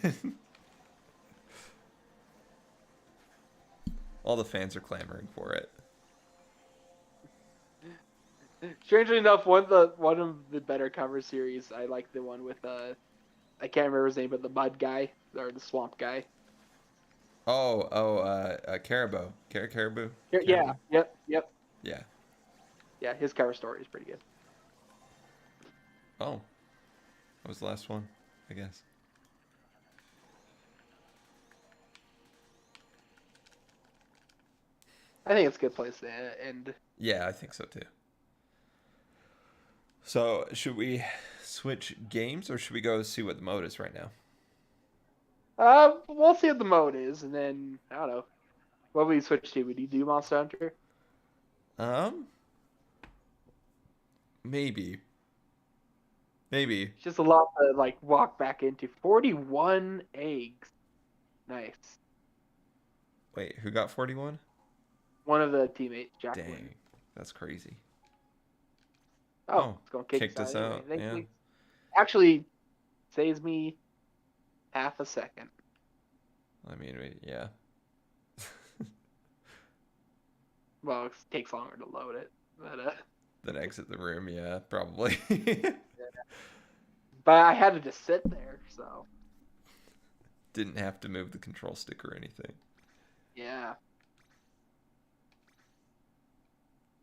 All the fans are clamoring for it. Strangely enough, one of the better cover series, I like the one with I can't remember his name, but the mud guy or the swamp guy. Caribou. Caribou? Yeah, Caribou? yep. Yeah. Yeah, his cover story is pretty good. Oh, that was the last one, I guess. I think it's a good place to end. Yeah, I think so too. So, should we switch games or should we go see what the mode is right now? We'll see what the mode is, and then I don't know. What would we switch to? Would you do Monster Hunter? Um, maybe. Maybe. It's just a lot to like walk back into. 41 eggs. Nice. Wait, who got 41? One of the teammates, Jacqueline. Dang, that's crazy. Oh, it's going to kick kicked us out. Anyway. Yeah. Actually, saves me half a second. I mean, yeah. Well, it takes longer to load it, but Then exit the room, yeah, probably. but I had to just sit there, so Didn't have to move the control stick or anything. yeah.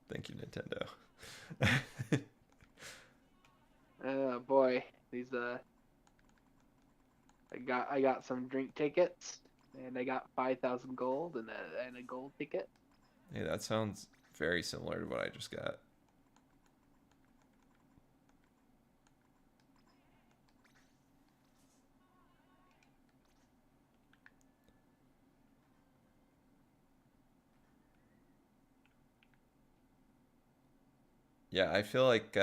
Thank you, Nintendo. Oh boy, these I got some drink tickets, and I got 5,000 gold and a gold ticket. Hey, that sounds very similar to what I just got. Yeah, I feel like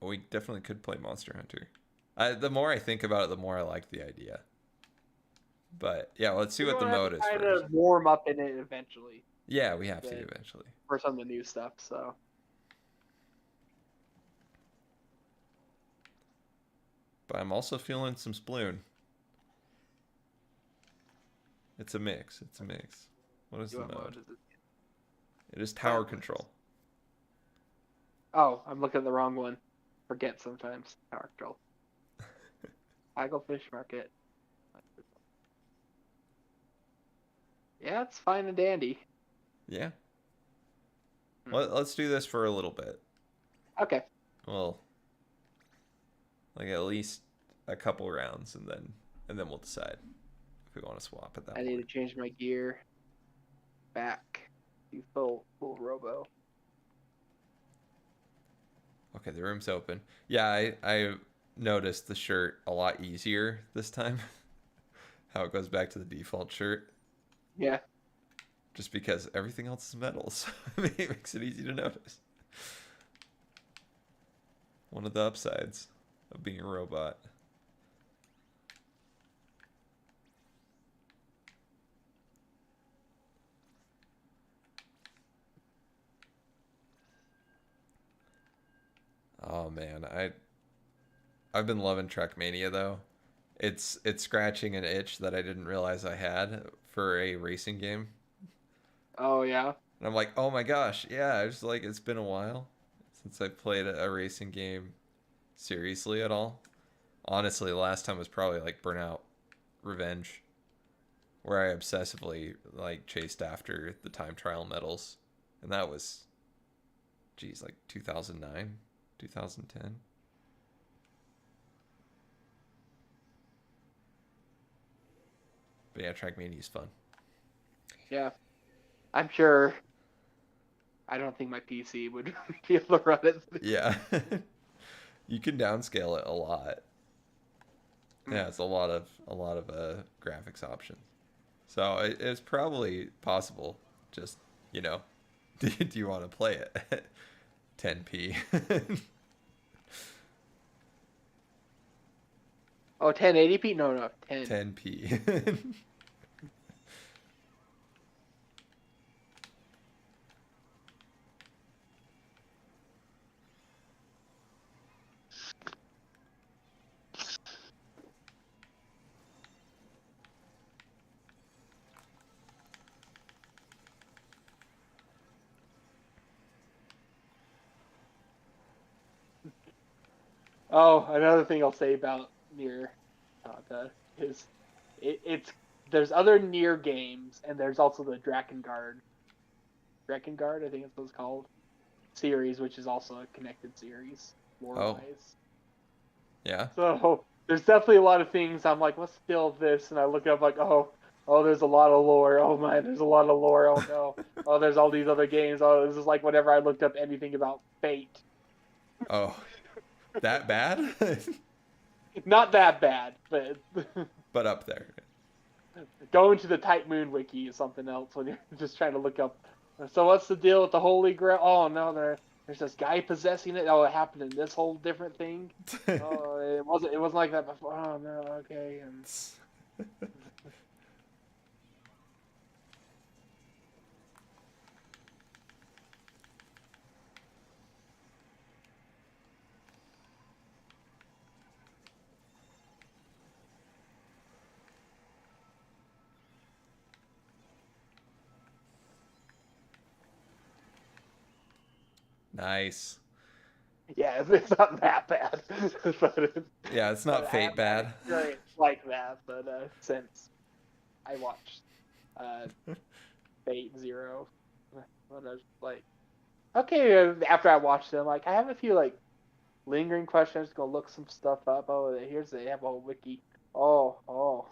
we definitely could play Monster Hunter. The more I think about it, the more I like the idea. But yeah, let's see what the mode is kind first. of warm up in it eventually. Yeah, we have to eventually. For some of the new stuff, so. But I'm also feeling some Sploon. It's a mix. It's a mix. What is the mode? It is tower control. Oh, I'm looking at the wrong one. Forget sometimes. Tower control. Hagglefish Market. Yeah, it's fine and dandy. Yeah. Let's do this for a little bit. Okay. Well, like at least a couple rounds, and then we'll decide if we want to swap at that point. I need to change my gear back to full robo. Okay, the room's open. Yeah, I noticed the shirt a lot easier this time. How it goes back to the default shirt. Yeah. Just because everything else is metal, so it makes it easy to notice. One of the upsides of being a robot. Oh man, I've been loving Trackmania though. It's scratching an itch that I didn't realize I had for a racing game. Oh yeah. And I'm like, oh my gosh, yeah. I just like it's been a while since I played a racing game seriously at all. Honestly, the last time was probably like Burnout Revenge, where I obsessively like chased after the time trial medals, and that was, geez, like 2009, 2010. But yeah, Trackmania is fun. Yeah. I'm sure. I don't think my PC would be able to run it. Yeah. You can downscale it a lot. Yeah, it's a lot of graphics options. So it's probably possible. Just, do you want to play it at 10p? Oh, 1080p? No, 10. 10p. Oh, another thing I'll say about Nier Automata is it's there's other Nier games, and there's also the Drakengard, I think it's what it's called, series, which is also a connected series, Oh, lore-wise. yeah. So there's definitely a lot of things I'm like, what's the deal with this? And I look up like, oh, there's a lot of lore. Oh man, there's a lot of lore. Oh no. Oh, there's all these other games. Oh, this is like whenever I looked up anything about Fate. Oh, that bad? Not that bad, but But up there. going to the Type Moon wiki is something else when you're just trying to look up. So what's the deal with the Holy Grail? Oh no, there's this guy possessing it. Oh, it happened in this whole different thing. Oh, it wasn't like that before. Oh no, okay. And Nice. yeah, it's not that bad, but Yeah, it's but not I Fate haven't had bad. experience like that. But since I watched uh, Fate Zero, when I was like, okay, after I watched them, like I have a few like lingering questions. Go look some stuff up. Oh, they have a whole wiki. Oh, oh,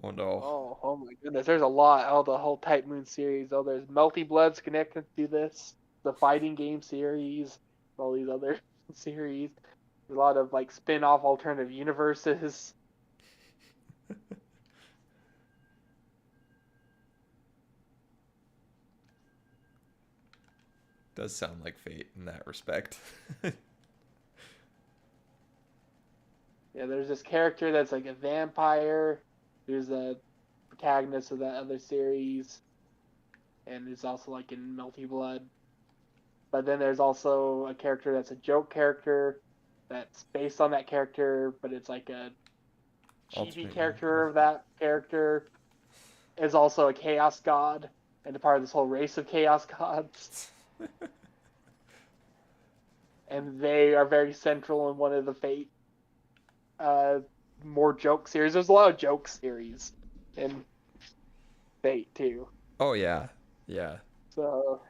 Oh no. oh my goodness. There's a lot. Oh, the whole Type Moon series. Oh, there's Melty Bloods connected to this. The fighting game series. All these other series. There's a lot of like spin-off alternative universes. Does sound like Fate in that respect. Yeah, there's this character that's like a vampire. Who's a protagonist of that other series, and is also like in Melty Blood. But then there's also a character that's a joke character that's based on that character, but it's like a chibi Alternate character universe. of that character is also a chaos god and a part of this whole race of chaos gods. And they are very central in one of the Fate uh, more joke series. There's a lot of joke series in Fate too. Oh yeah. Yeah. So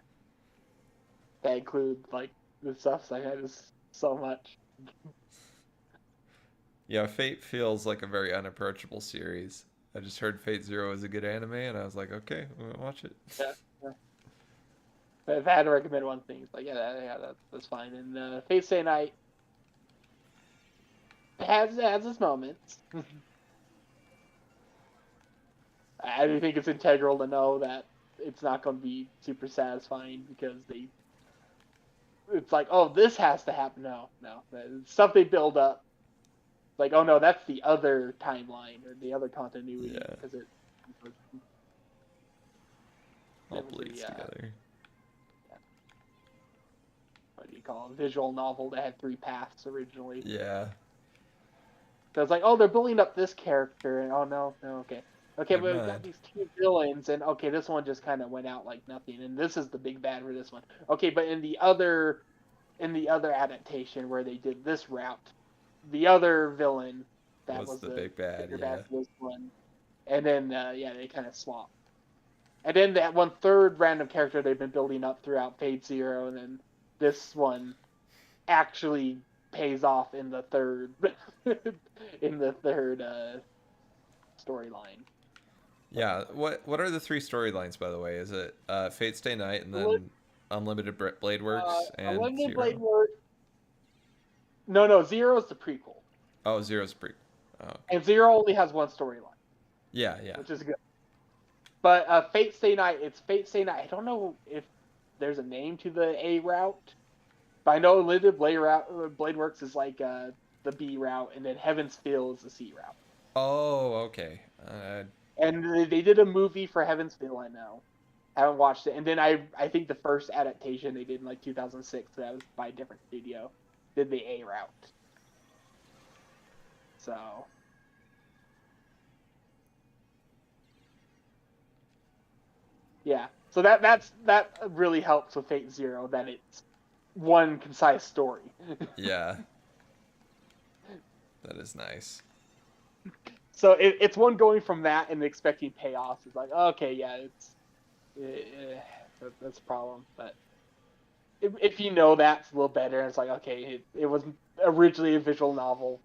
that include like the stuff I had is so much. Yeah, Fate feels like a very unapproachable series. I just heard Fate Zero is a good anime, and I was like, okay, I'm gonna watch it. Yeah. But if I had to recommend one thing, it's like that's fine. And Fate Stay Night has its moments. I do think it's integral to know that it's not going to be super satisfying because it's like, oh, this has to happen. No, it's stuff they build up. Like, oh no, that's the other timeline or the other continuity Yeah, because all it was bleeds a together. what do you call it, a visual novel that had 3 paths originally. Yeah, So it's like, oh, they're building up this character, and oh no, okay, never but we've got mind. these 2 villains, and okay, this one just kind of went out like nothing, and this is the big bad for this one. Okay, but in the other adaptation where they did this route, the other villain that What's was the the big bad? bigger Yeah. bad for this one, and then they kind of swapped, and then that one third random character they've been building up throughout Fate Zero, and then this one actually pays off in the third in the third storyline. Yeah. What are the three storylines, by the way? Is it Fate Stay Night and Unlimited then Unlimited Blade Works and Blade Zero? Work. No, Zero is the prequel, Oh, Zero's prequel. Oh, okay. and Zero only has one storyline, Yeah, yeah. which is good. But Fate Stay Night, it's Fate Stay Night. I don't know if there's a name to the A route, but I know Unlimited Blade Works is like the B route, and then Heaven's Feel is the C route. Oh, okay. And they did a movie for Heaven's Feel. I know. I haven't watched it. And then I think the first adaptation they did in like 2006, that was by a different studio, did the A route. So yeah, so that really helps with Fate Zero that it's one concise story. Yeah. That is nice. So it's one going from that and expecting payoffs. It's like, okay, yeah, that's a problem. But if you know that's a little better, it's like, okay, it was originally a visual novel,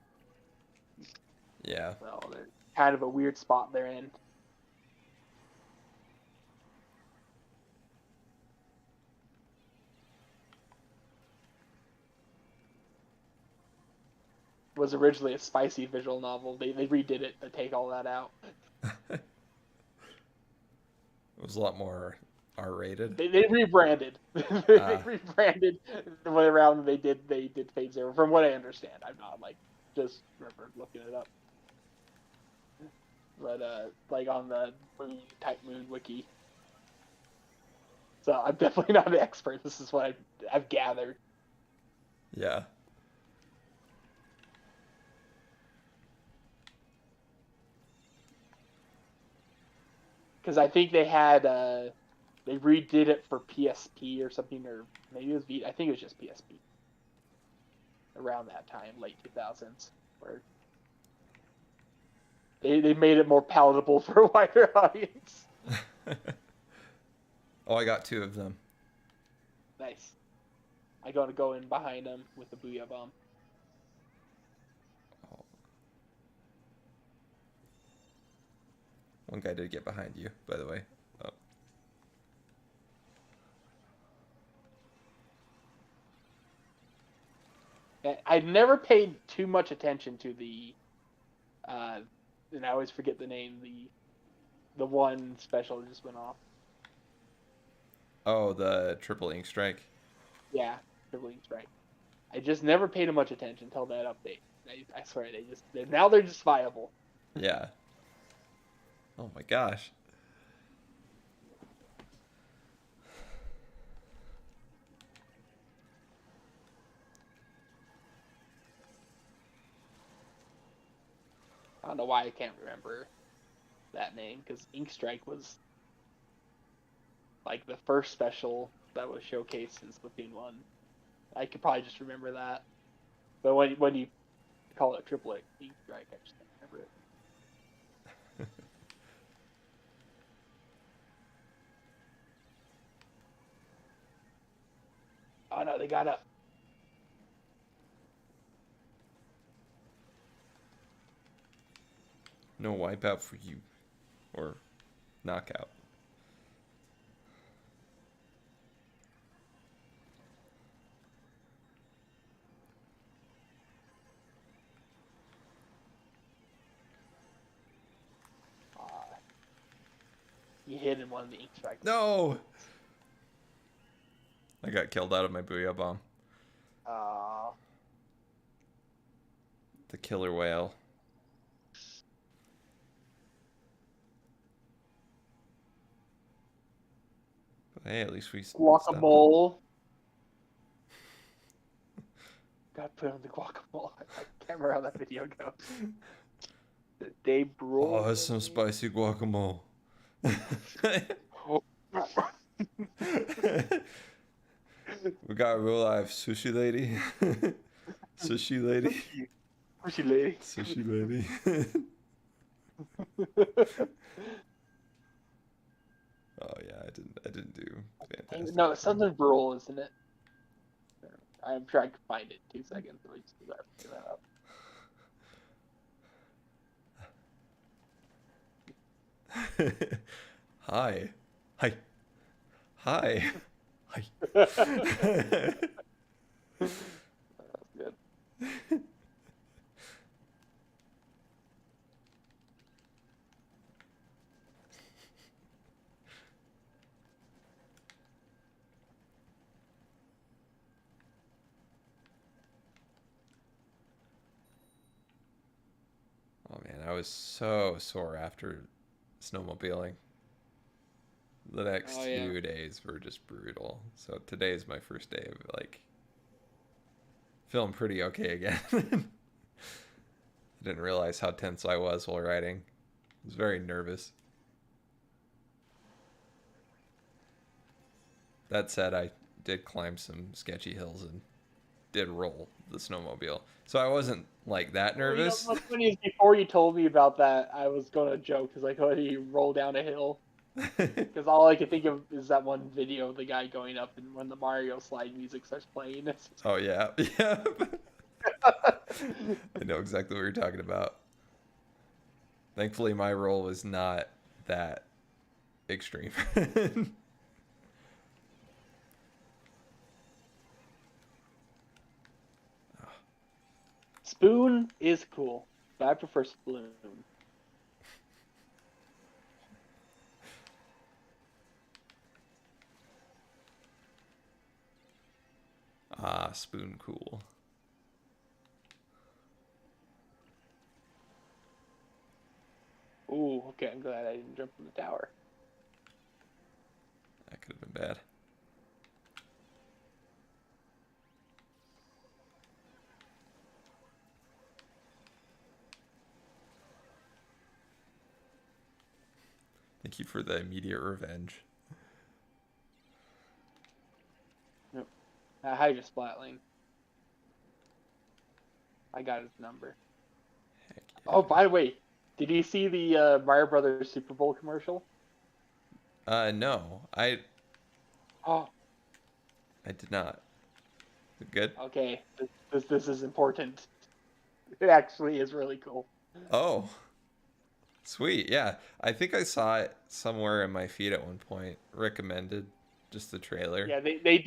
Yeah. so they're kind of a weird spot they're in. It was originally a spicy visual novel. They redid it to take all that out. It was a lot more R-rated. They rebranded. They rebranded the way around they did Fate Zero. From what I understand, I'm not like just remember looking it up. But like on the Moon wiki. So I'm definitely not an expert. This is what I've gathered. Yeah. Because I think they had they redid it for PSP or something, or maybe it was Vita. I think it was just PSP around that time, late 2000s, where they made it more palatable for a wider audience. Oh, I got 2 of them. Nice. I gotta go in behind them with the Booyah Bomb. Oh. One guy did get behind you, by the way. Oh. I never paid too much attention to the, and I always forget the name. The one special that just went off. Oh, the triple ink strike. Yeah, Triple Ink Strike. I just never paid much attention until that update. I swear now they're just viable. Yeah. Oh my gosh. I don't know why I can't remember that name because Ink Strike was like the first special that was showcased in Splatoon 1. I could probably just remember that. But when you call it Triple Ink Strike, I just can't remember it. Oh no, they got up. No wipeout for you. Or knockout. You hit in one of the Ink Strikes. No! I got killed out of my Booyah Bomb. The killer whale. But hey, at least we Guacamole. Got put on the guacamole. I can't remember how that video goes. They bro. Oh, that's some spicy guacamole. We got a real life sushi lady. Sushi lady. Sushi lady. Sushi lady. Oh yeah, I didn't do fantastic. No, it's something Brule, isn't it? I'm sure I can find it in 2 seconds. Let me just do that up. Hi. Hi. Hi. Hi. That's good. Oh man, I was so sore after snowmobiling. The next 2 days were just brutal. So today is my first day of like feeling pretty okay again. I didn't realize how tense I was while riding. I was very nervous. That said, I did climb some sketchy hills and did roll the snowmobile, so I wasn't like that nervous. What's funny is before you told me about that, I was going to joke because like, oh, you roll down a hill. Because all I can think of is that one video of the guy going up, and when the Mario slide music starts playing. Oh yeah, yeah. I know exactly what you're talking about. Thankfully, my roll was not that extreme. Spoon is cool, but I prefer Sploon. Ah, Spoon cool. Ooh, okay, I'm glad I didn't jump from the tower. That could have been bad. Thank you for the immediate revenge. Nope. Hydra Splatling. I got his number. Heck yeah. Oh, by the way, did you see the Mario Brothers Super Bowl commercial? No, I Oh, did not. Is it good? okay. This is important. It actually is really cool. Oh, sweet. Yeah, I think I saw it somewhere in my feed at one point. Recommended, just the trailer. Yeah, they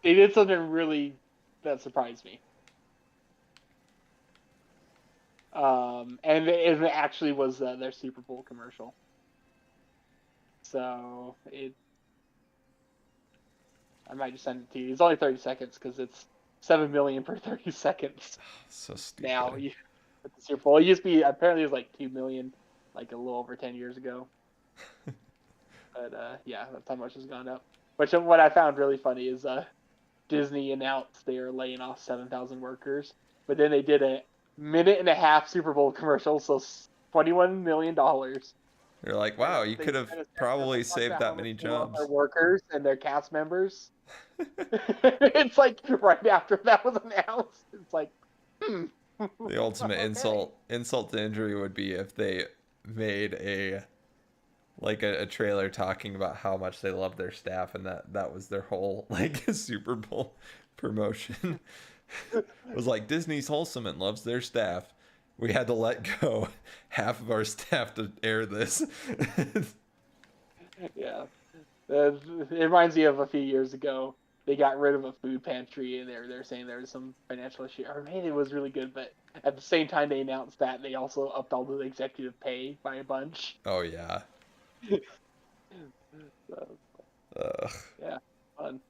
did something really that surprised me. And it actually was their Super Bowl commercial. So I might just send it to you. It's only 30 seconds because it's 7 million per 30 seconds. So stupid. Now you at the Super Bowl. It used to be apparently it was like 2 million, like a little over 10 years ago. But yeah, that's how much has gone up. Which what I found really funny is Disney announced they are laying off 7,000 workers, but then they did a minute and a half Super Bowl commercial, so $21 million. You're like, wow, you could have probably saved that many jobs. Their workers and their cast members. It's like right after that was announced. It's like, The ultimate okay. insult to injury would be if they made a trailer talking about how much they love their staff, and that was their whole like Super Bowl promotion. It was like, Disney's wholesome and loves their staff. We had to let go half of our staff to air this. Yeah. It reminds me of a few years ago. They got rid of a food pantry, and they're saying there was some financial issue. Or maybe it was really good, but at the same time they announced that they also upped all the executive pay by a bunch. Oh yeah. So, Ugh. yeah, fun.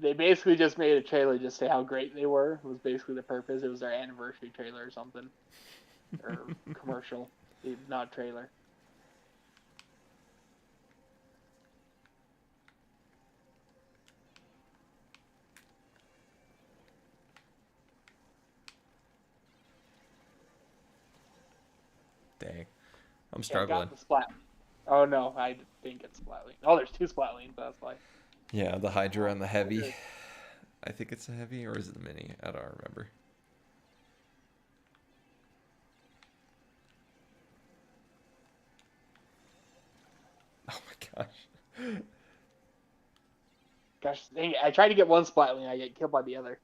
They basically just made a trailer just say how great they were. It was basically the purpose. It was their anniversary trailer or something, or commercial, not trailer. Dang. I'm Yeah, struggling. got the splat. Oh no, I didn't get splatling. Oh, there's two splatling. That's why. Yeah, the Hydra and the heavy. I think it's a heavy, or is it the mini? I don't remember. Oh my gosh. Gosh, dang it. I tried to get one splatling. I get killed by the other.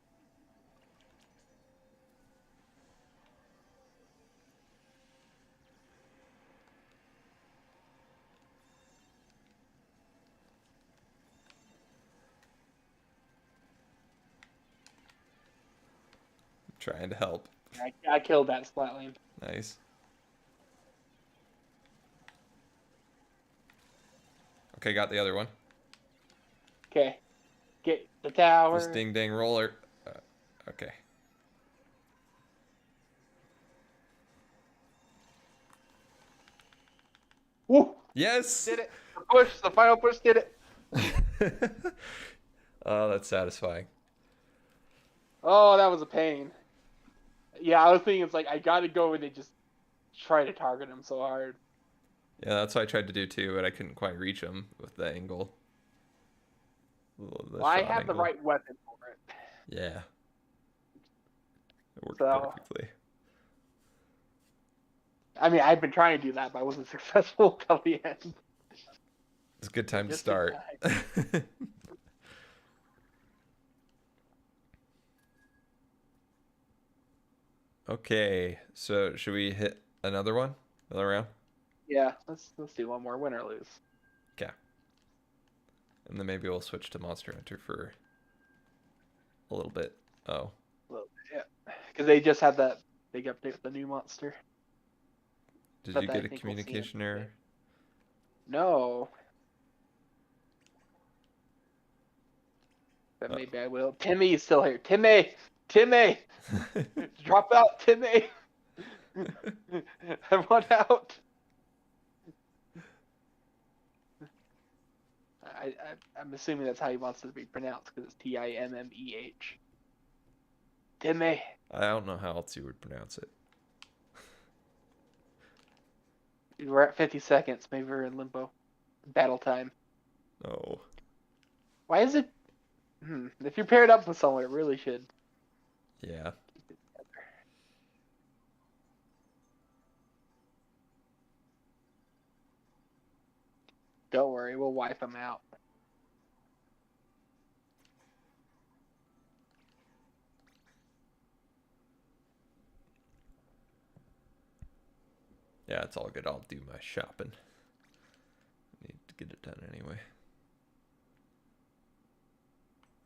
I'm trying to help. I killed that splatling. Nice. Okay, got the other one. Okay, get the tower. Just ding dang roller. Okay. Woo! Yes. Did it. The push. The final push did it. Oh, that's satisfying. Oh, that was a pain. Yeah, I was thinking it's like I gotta go and they just try to target him so hard. Yeah, that's what I tried to do too, but I couldn't quite reach him with the angle, the Well, I shot have the angle. right weapon for it. Yeah, it worked So, perfectly. I mean, I've been trying to do that, but I wasn't successful till the end. It's a good But time to just in start. time. Okay, so should we hit another one? Another round? Yeah, let's do one more, win or lose. Okay. And then maybe we'll switch to Monster Hunter for a little bit. Oh, Well, yeah, because they just had that big update with the new monster. did But you I get a think we'll see in communication error? No, but Uh, maybe I will. Timmy is still here. Timmy, Timmy, drop out, Timmy. I want out. I'm assuming that's how he wants it to be pronounced because it's Timmeh. Timmy. I don't know how else you would pronounce it. We're at 50 seconds. Maybe we're in limbo. Battle time. Oh, Why is it? If you're paired up with someone, it really should. yeah. Don't worry, we'll wipe them out. Yeah, it's all good. I'll do my shopping. Need to get it done anyway.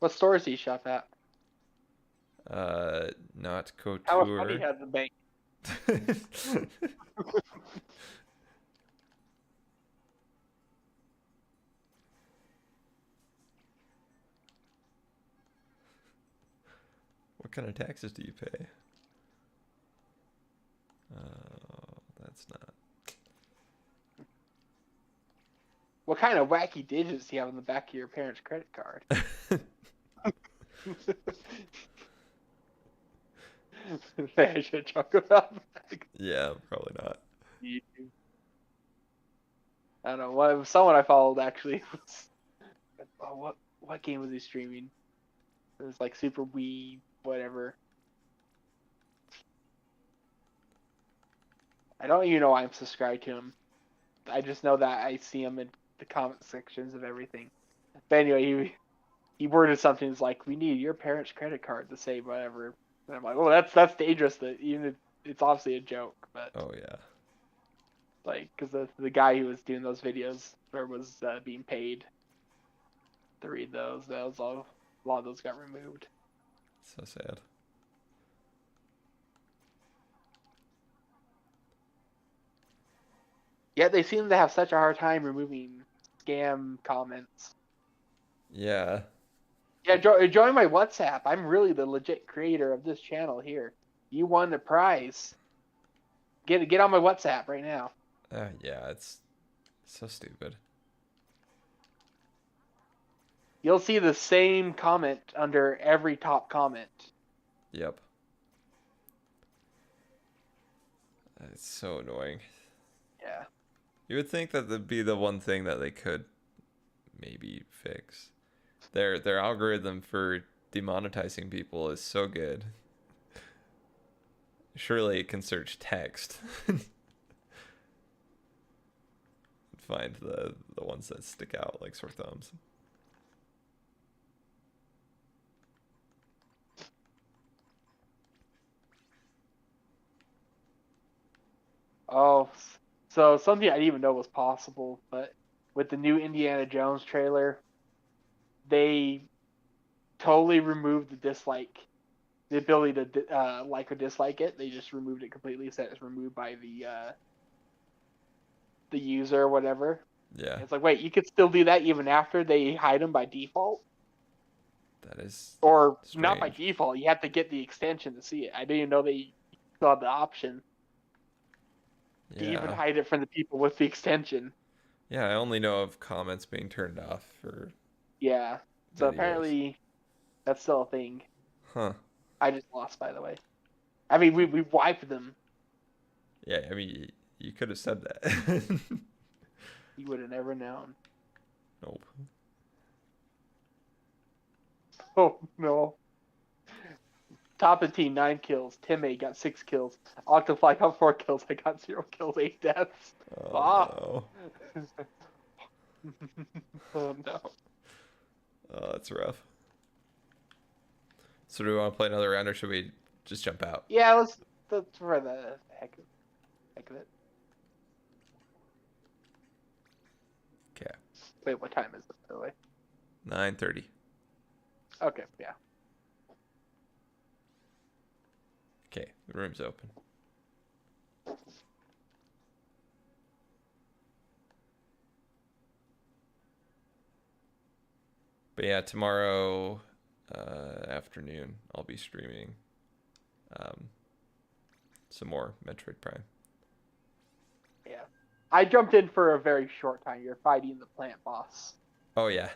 What stores do you shop at? Not How much money Couture. has the bank? What kind of taxes do you pay? That's not. What kind of wacky digits do you have on the back of your parents' credit card? I should talk about that. Yeah, probably not. I don't know. Someone I followed actually was. Oh, what game was he streaming? It was like Super Wii, whatever. I don't even know why I'm subscribed to him. I just know that I see him in the comment sections of everything. But anyway, he worded something that's like, "We need your parents' credit card to say whatever." And I'm like, "Oh, that's dangerous. That even if it's obviously a joke, but Oh yeah. like, because the guy who was doing those videos or was being paid to read those, that was all. A lot of those got removed. So sad. Yet they seem to have such a hard time removing scam comments. Yeah. Yeah, join my WhatsApp. I'm really the legit creator of this channel here. You won the prize. Get on my WhatsApp right now. Yeah, it's so stupid. You'll see the same comment under every top comment. Yep. It's so annoying. Yeah. You would think that that'd be the one thing that they could maybe fix. Their algorithm for demonetizing people is so good. Surely it can search text. Find the ones that stick out like sore thumbs. Oh, so something I didn't even know was possible, but with the new Indiana Jones trailer, they totally removed the ability to like or dislike it. They just removed it completely, so it's removed by the user or whatever. Yeah, It's like, wait, you could still do that even after they hide them by default, that is or not by strange. default. You have to get the extension to see it. I didn't even know they still had the option to even Yeah. hide it from the people with the extension. Yeah, I only know of comments being turned off for Yeah. So Videos. apparently that's still a thing. Huh. I just lost, by the way. I mean, we wiped them. Yeah, I mean, you could have said that. You would have never known. Nope. Oh no. Top of team 9 kills. Tim A got 6 kills. Octofly got 4 kills. I got 0 kills, 8 deaths. Ah. Oh Oh no. no. Oh, that's rough. So do we want to play another round or should we just jump out? Yeah, let's for the heck of it. Okay. Wait, what time is it, by the way? 9:30. Okay, yeah. Okay, the room's open. But yeah, tomorrow afternoon I'll be streaming some more Metroid Prime. Yeah. I jumped in for a very short time. You're fighting the plant boss. Oh yeah,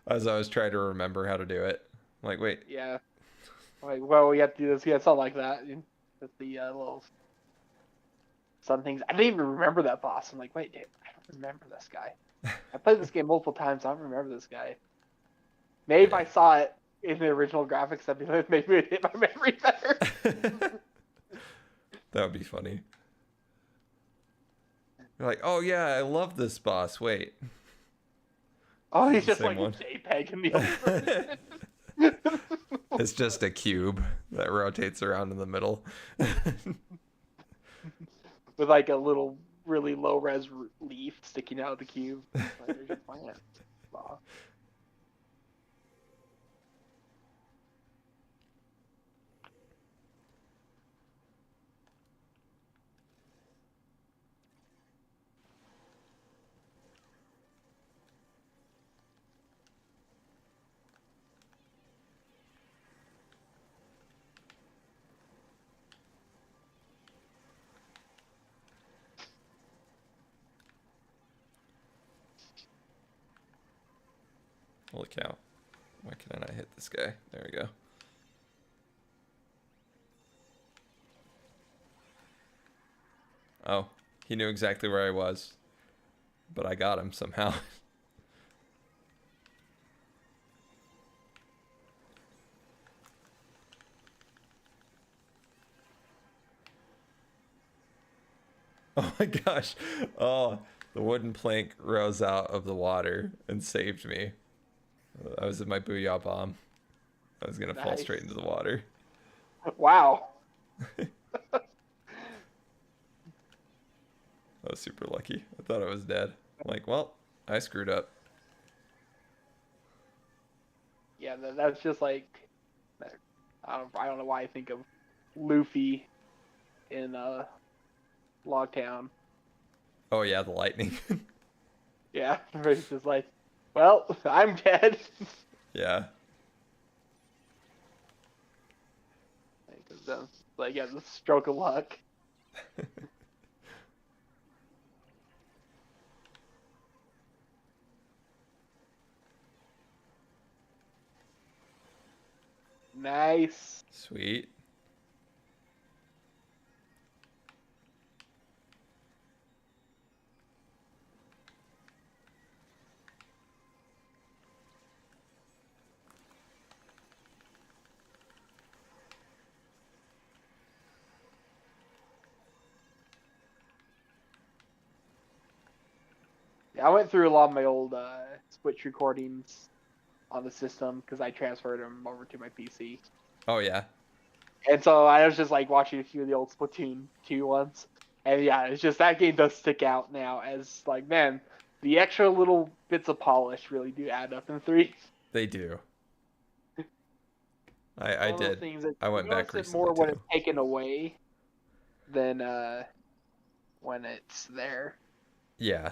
as I was trying to remember how to do it. I'm like, wait. Yeah. Like, well, we have to do this. Yeah, something like that. With the little some things. I didn't even remember that boss. I'm like, wait, dude, I don't remember this guy. I played this game multiple times. I don't remember this guy. Maybe if I saw it in the original graphics, I'd be like, maybe it hit my memory better. That would be funny. You're like, oh yeah, I love this boss. Wait. Oh, he's just Same like one. a JPEG in the old version. It's just a cube that rotates around in the middle. With like a little really low res leaf sticking out of the cube. Like, there's your plant. Aw. Holy cow. Why can I not hit this guy? There we go. Oh, he knew exactly where I was. But I got him somehow. Oh my gosh. Oh, the wooden plank rose out of the water and saved me. I was in my Booyah Bomb. I was going to fall Nice. straight into the water. Wow. I was super lucky. I thought I was dead. I'm like, well, I screwed up. Yeah, that's just like I don't know why I think of Luffy in Logtown. Oh yeah, the lightning. Yeah, where he's just like, well, I'm dead. Yeah. Like, yeah, the stroke of luck. Nice. Sweet. Yeah, I went through a lot of my old Switch recordings on the system because I transferred them over to my PC. Oh yeah. And so I was just like watching a few of the old Splatoon 2 ones. And yeah, it's just that game does stick out now as like, man, the extra little bits of polish really do add up in 3. They do. I One of those did. things that I went you notice back it recently more when too. it's taken away than when it's there. Yeah.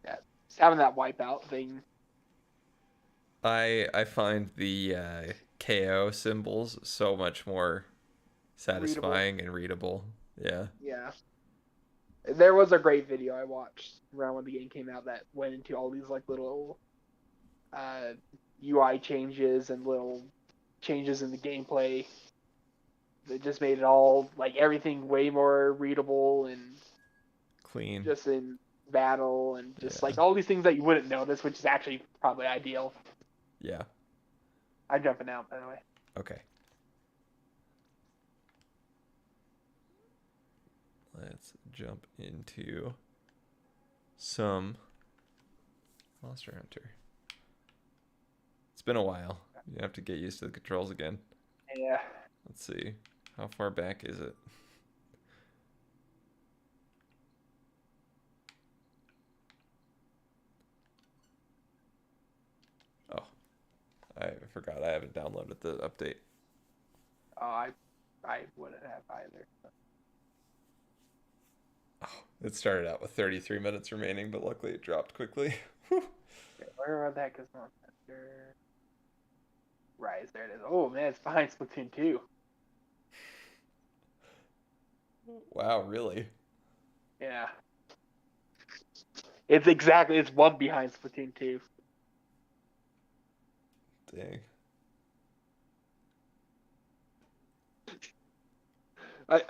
Yeah, just having that wipeout thing. I find the KO symbols so much more satisfying and readable. Yeah. Yeah. There was a great video I watched around when the game came out that went into all these like little UI changes and little changes in the gameplay. That just made it all like everything way more readable and Clean. just in battle and just Yeah. like all these things that you wouldn't notice, which is actually probably ideal. Yeah. I'm jumping out, by the way. Okay. Let's jump into some Monster Hunter. It's been a while. You have to get used to the controls again. Yeah. Let's see. How far back is it? Oh, I forgot. I haven't downloaded the update. Oh, I wouldn't have either. Oh, it started out with 33 minutes remaining, but luckily it dropped quickly. Okay, where are that? Cause Monster Rise. There it is. Oh man, it's behind Splatoon 2. Wow, really? Yeah. It's one behind Splatoon 2. Dang. I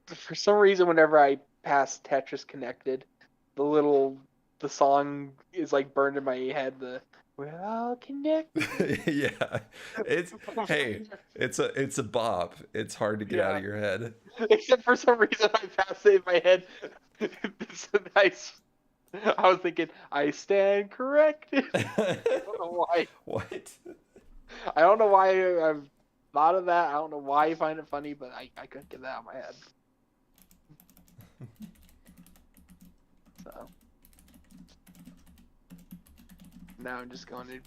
for some reason whenever I pass Tetris Connected, the song is like burned in my head. We're all connected. Yeah. It's hey, it's a bop. It's hard to get out Yeah. of your head. Except for some reason I passed it in my head. I was thinking, I stand corrected. I don't know why. What? I don't know why I've thought of that. I don't know why you find it funny, but I couldn't get that out of my head. So now I'm just going to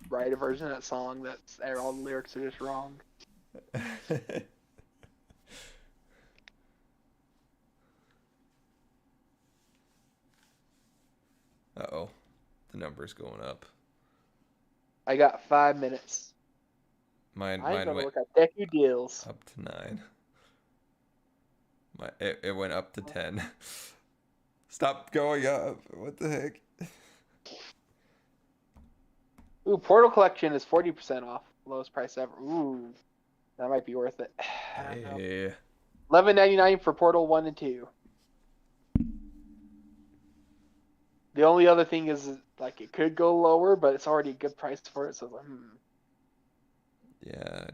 write a version of that song that's all the lyrics are just wrong. Uh-oh. The number's going up. I got 5 minutes. Mine I'm gonna went look at Deku deals. up to 9. It went up to 10. Stop going up. What the heck? Ooh, Portal Collection is 40% off. Lowest price ever. Ooh, that might be worth it. I don't know. Hey. $11.99 for Portal 1 and 2. The only other thing is, like, it could go lower, but it's already a good price for it, so it's like, Yeah.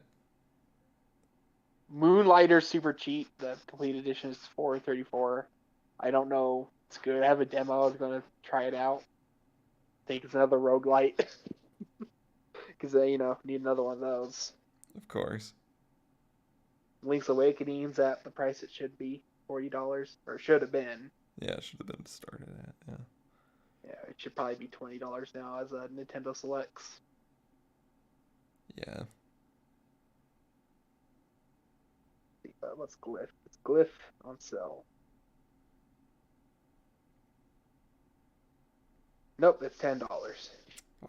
Moonlighter's super cheap. The complete edition is $4.34. I don't know. It's good. I have a demo. I'm gonna try it out. Think it's another roguelite. Because they, need another one of those. Of course. Link's Awakening's at the price it should be, $40, or should have been. Yeah, it should have been started at. Yeah. Yeah, it should probably be $20 now as a Nintendo Selects. Yeah. What's Glyph? It's Glyph on sale. Nope, it's $10.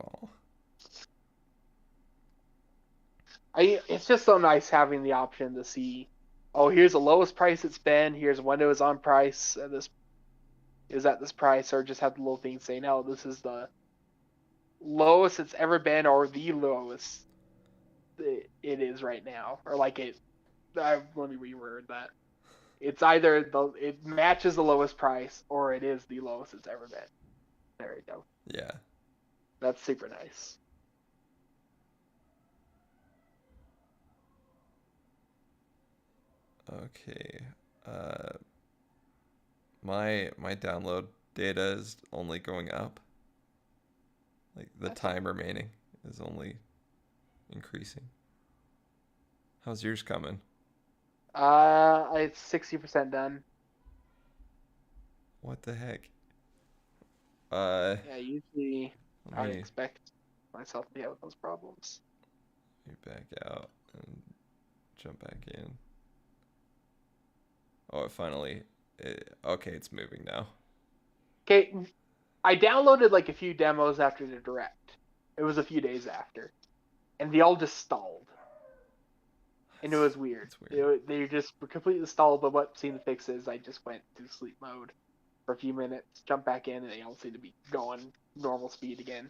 Oh. It's just so nice having the option to see, oh, here's the lowest price it's been. Here's when it was on price. This is at this price, or just have the little thing saying, no, this is the lowest it's ever been, or the lowest it is right now, or like it. Let me reword that. It's either it matches the lowest price, or it is the lowest it's ever been. There you go. Yeah. That's super nice. Okay. My download data is only going up. Like the time remaining is only increasing. How's yours coming? It's 60% done. What the heck? Yeah, usually I Let me expect myself to have those problems. back out and jump back in. Oh, okay, it's moving now. Okay, I downloaded like a few demos after the direct. It was a few days after, and they all just stalled, and it was weird. It's weird. They just were completely stalled. But what seemed to fix is I just went to sleep mode for a few minutes, jumped back in, and they all seemed to be going normal speed again.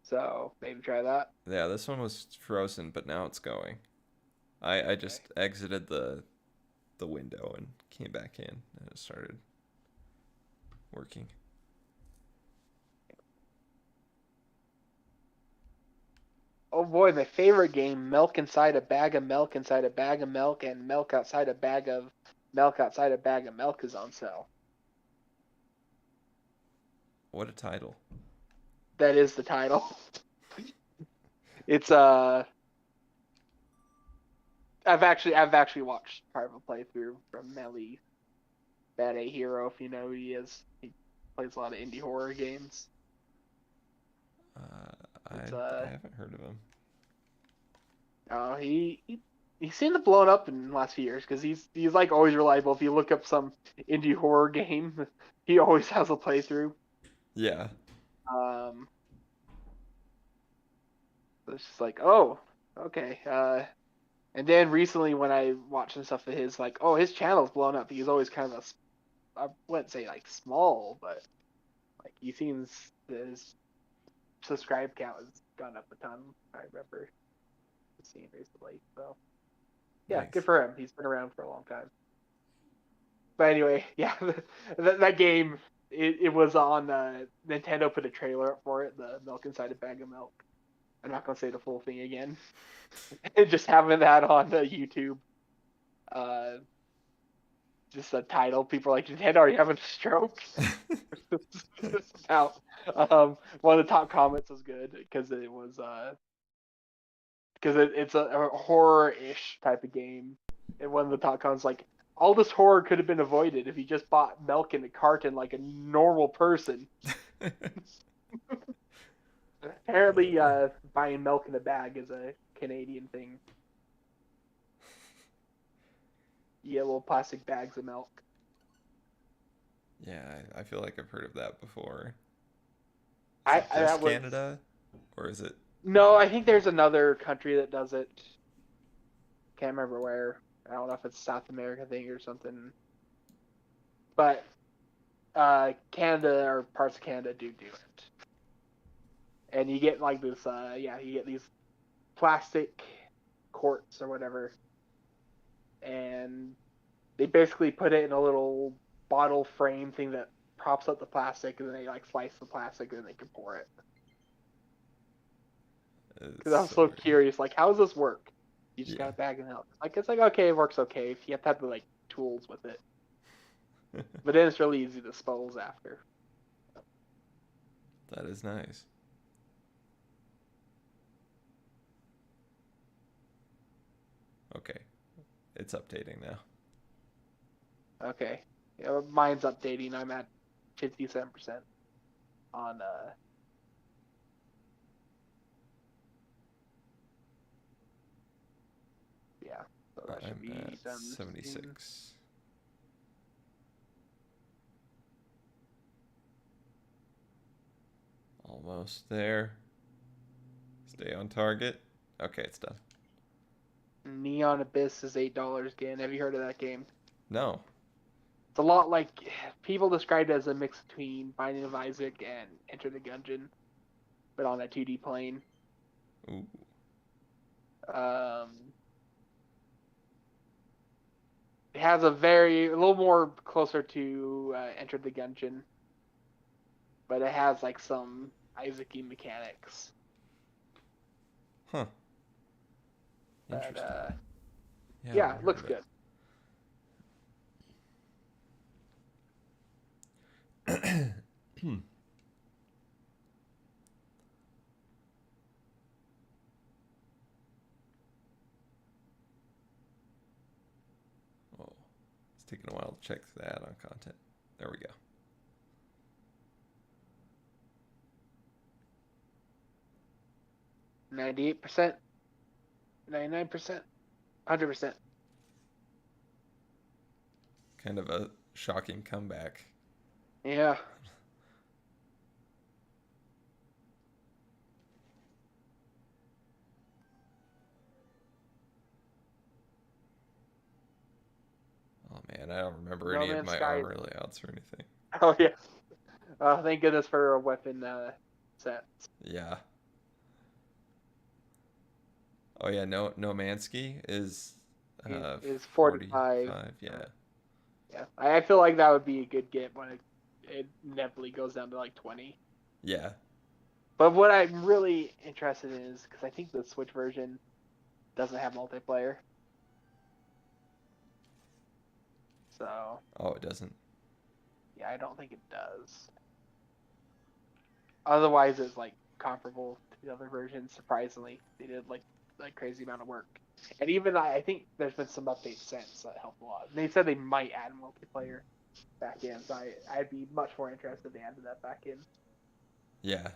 So maybe try that. Yeah, this one was frozen, but now it's going. I Okay. just exited the window and came back in and it started working. Oh boy, my favorite game: milk inside a bag of milk inside a bag of milk, and milk outside a bag of milk outside a bag of milk is on sale. What a title. That is the title. It's I've actually watched part of a playthrough from Melly Bad A Hero, if you know who he is. He plays a lot of indie horror games. I It's I haven't heard of him. he's seen the blown up in the last few years because he's like always reliable. If you look up some indie horror game, he always has a playthrough. Yeah. Um, so it's just like, oh, okay. And then recently when I watched some stuff of his, like, oh, his channel's blown up. He's always kind of I wouldn't say like small, but like he seems his subscribe count has gone up a ton. I remember seeing recently. So yeah, good Nice. for him. He's been around for a long time. But anyway, yeah, that game it was on Nintendo put a trailer up for it, the milk inside a bag of milk. I'm not gonna say the full thing again. Just having that on YouTube, uh, just a title. People are like, Nintendo, are you having a stroke? Out. One of the top comments was good because it was because it's a horror-ish type of game. And one of the top comments like, all this horror could have been avoided if you just bought milk in a carton like a normal person. Apparently, buying milk in a bag is a Canadian thing. You get little plastic bags of milk. Yeah, I feel like I've heard of that before. Is I it that just was Canada? Or is it. no. I think there's another country that does it. Can't remember where. I don't know if it's South America thing or something. But Canada or parts of Canada do it. And you get like this. You get these plastic quarts or whatever, and they basically put it in a little bottle frame thing that props up the plastic, and then they like slice the plastic, and then they can pour it. It's Because I'm so so weird. curious, like, how does this work? You just got Yeah. a bag of milk. Like, it's like okay, it works okay if you have to have the like tools with it, but then it's really easy to dispose after. That is nice. Okay. It's updating now. Okay, yeah, mine's updating. I'm at 57% on yeah, so that should I'm at be done soon. 76. Almost there. Stay on target. Okay, it's done. Neon Abyss is $8 again. Have you heard of that game? No. It's a lot like people describe it as a mix between Binding of Isaac and Enter the Gungeon, but on a 2D plane. Ooh. Um, it has a little more closer to Enter the Gungeon, but it has like some Isaac-y mechanics. Huh. But Interesting. Yeah, I yeah, haven't it heard looks of it. good. Oh, it's taking a while to check the add-on content. There we go. 98%, 99%, 100%. Kind of a shocking comeback. Yeah. Oh man, I don't remember No any of Man's my Sky. armor layouts or anything. Oh yeah. Thank goodness for a weapon set. Yeah. Oh yeah, no Mansky is Is 45. 45. Yeah. Yeah, I feel like that would be a good get when it inevitably goes down to like 20. Yeah. But what I'm really interested in is because I think the Switch version doesn't have multiplayer. So Oh, it doesn't. yeah, I don't think it does. Otherwise, it's like comparable to the other versions. Surprisingly, they did like crazy amount of work. And even I think there's been some updates since that helped a lot. They said they might add multiplayer back in, so I'd be much more interested if they added that back in. Yeah.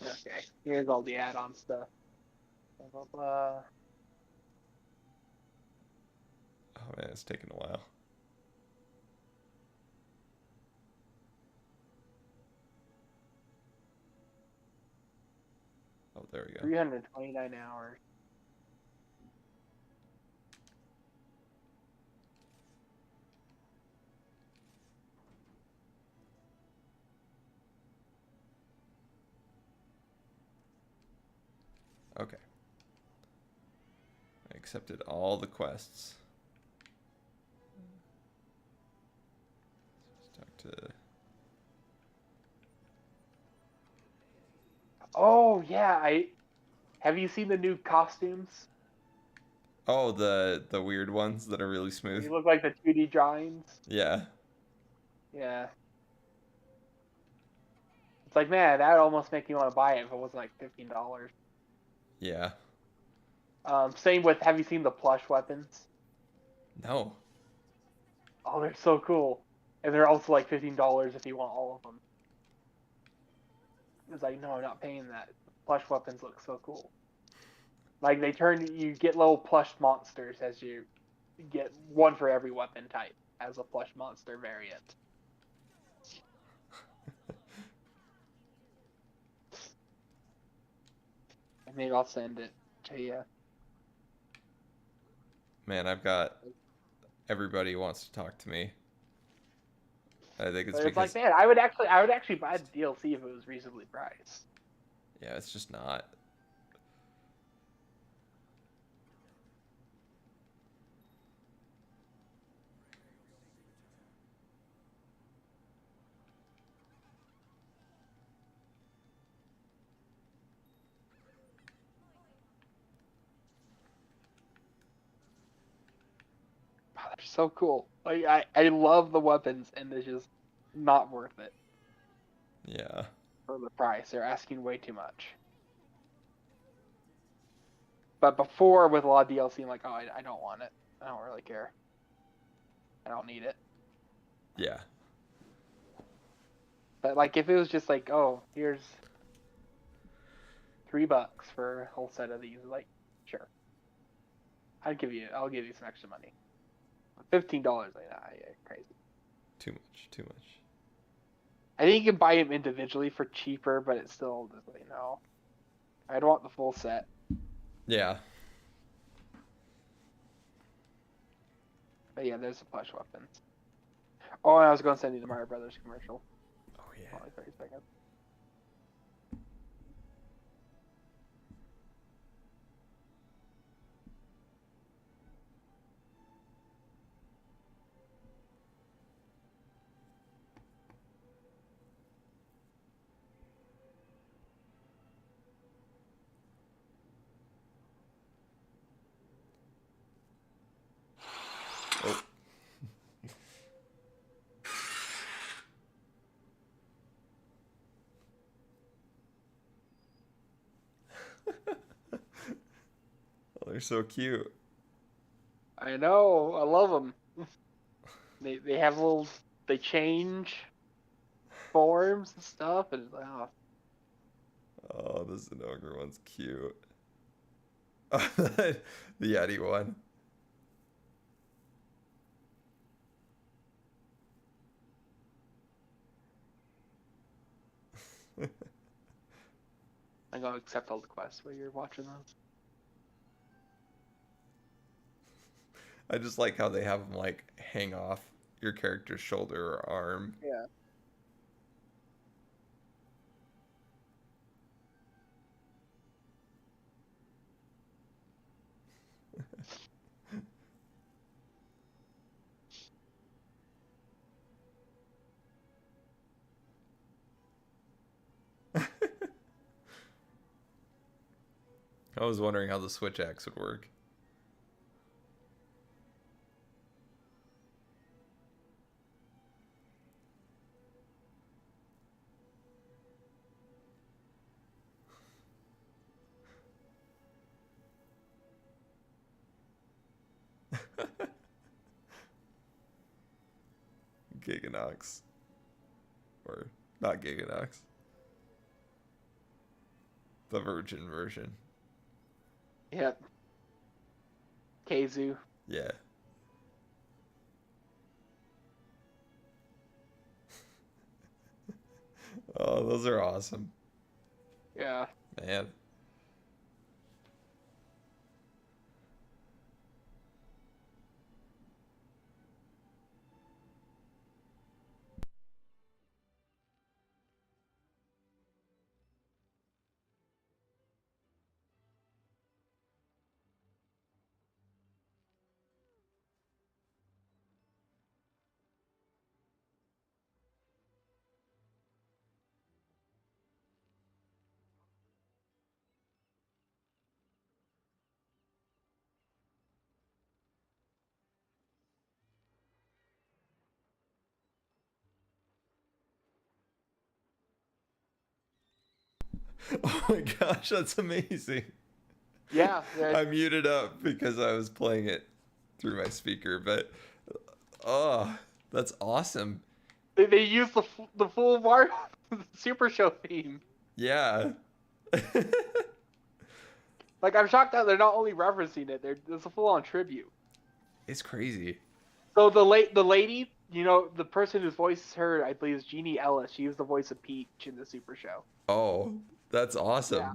Okay, here's all the add-on stuff. Blah, blah, blah. Oh man, it's taking a while. Oh, there we go. 329 hours. Okay. I accepted all the quests. Let's talk to. Oh yeah, I have you seen the new costumes? Oh, the weird ones that are really They smooth. look like the 2D drawings. Yeah. Yeah. It's like, man, that would almost make me want to buy it if it wasn't like $15. Yeah. Same with, have you seen the plush weapons? No. Oh, they're so cool. And they're also like $15 if you want all of them. It's like, no, I'm not paying that. Plush weapons look so cool. Like you get little plush monsters as you get one for every weapon type as a plush monster variant. And maybe I'll send it to you. Man, I've got everybody wants to talk to me. I think it's But it's like, because man, I would actually buy the DLC if it was reasonably priced. yeah, it's just not. Wow, they're so cool. Like I love the weapons, and they're just not worth it Yeah. for the price. They're asking way too much. But before, with a lot of DLC, I'm like, oh, I don't want it. I don't really care. I don't need it. Yeah. But like, if it was just like, oh, here's $3 for a whole set of these, like, sure, I'll give you some extra money. $15, like, nah, yeah, crazy. Too much. Too much. I think you can buy them individually for cheaper, but it's still just like, no, I'd want the full set. Yeah. But yeah, there's the plush weapons. Oh, and I was going to send you the Mario Brothers commercial. Oh yeah. Only 30 seconds. Oh. Oh, they're so cute. I know, I love them. They have they change forms and stuff, and it's like, oh, Oh, this Zinogre one's cute. The Yeti one. I'm gonna accept all the quests while you're watching those. I just like how they have them like hang off your character's shoulder or arm. Yeah. I was wondering how the Switch Axe would work. Giganox. Or not Giganox. The Virgin version. Yep. Keizu. Yeah. Oh, those are awesome. Yeah. Man. Oh my gosh, that's amazing. Yeah. I muted up because I was playing it through my speaker, but oh, that's awesome. They use the full Mario Super Show theme. Yeah. Like, I'm shocked that they're not only referencing it; it's a full on tribute. It's crazy. So the lady, the person whose voice is heard, I believe, is Jeannie Ellis. She was the voice of Peach in the Super Show. Oh, that's awesome. Yeah.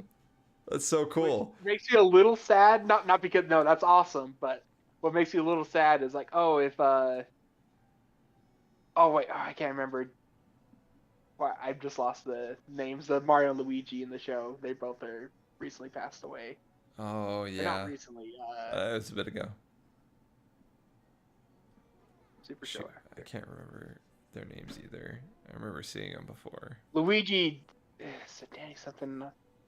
That's so cool. Which makes you a little sad. Not because no, that's awesome. But what makes you a little sad is like, oh, if oh wait, I can't remember. Well, I've just lost the names. The Mario and Luigi in the show, they both are recently passed away. Oh Or yeah. not recently. It was a bit ago. Super Shoot, Show I actor. can't remember their names either. I remember seeing them before. Luigi, Danny something.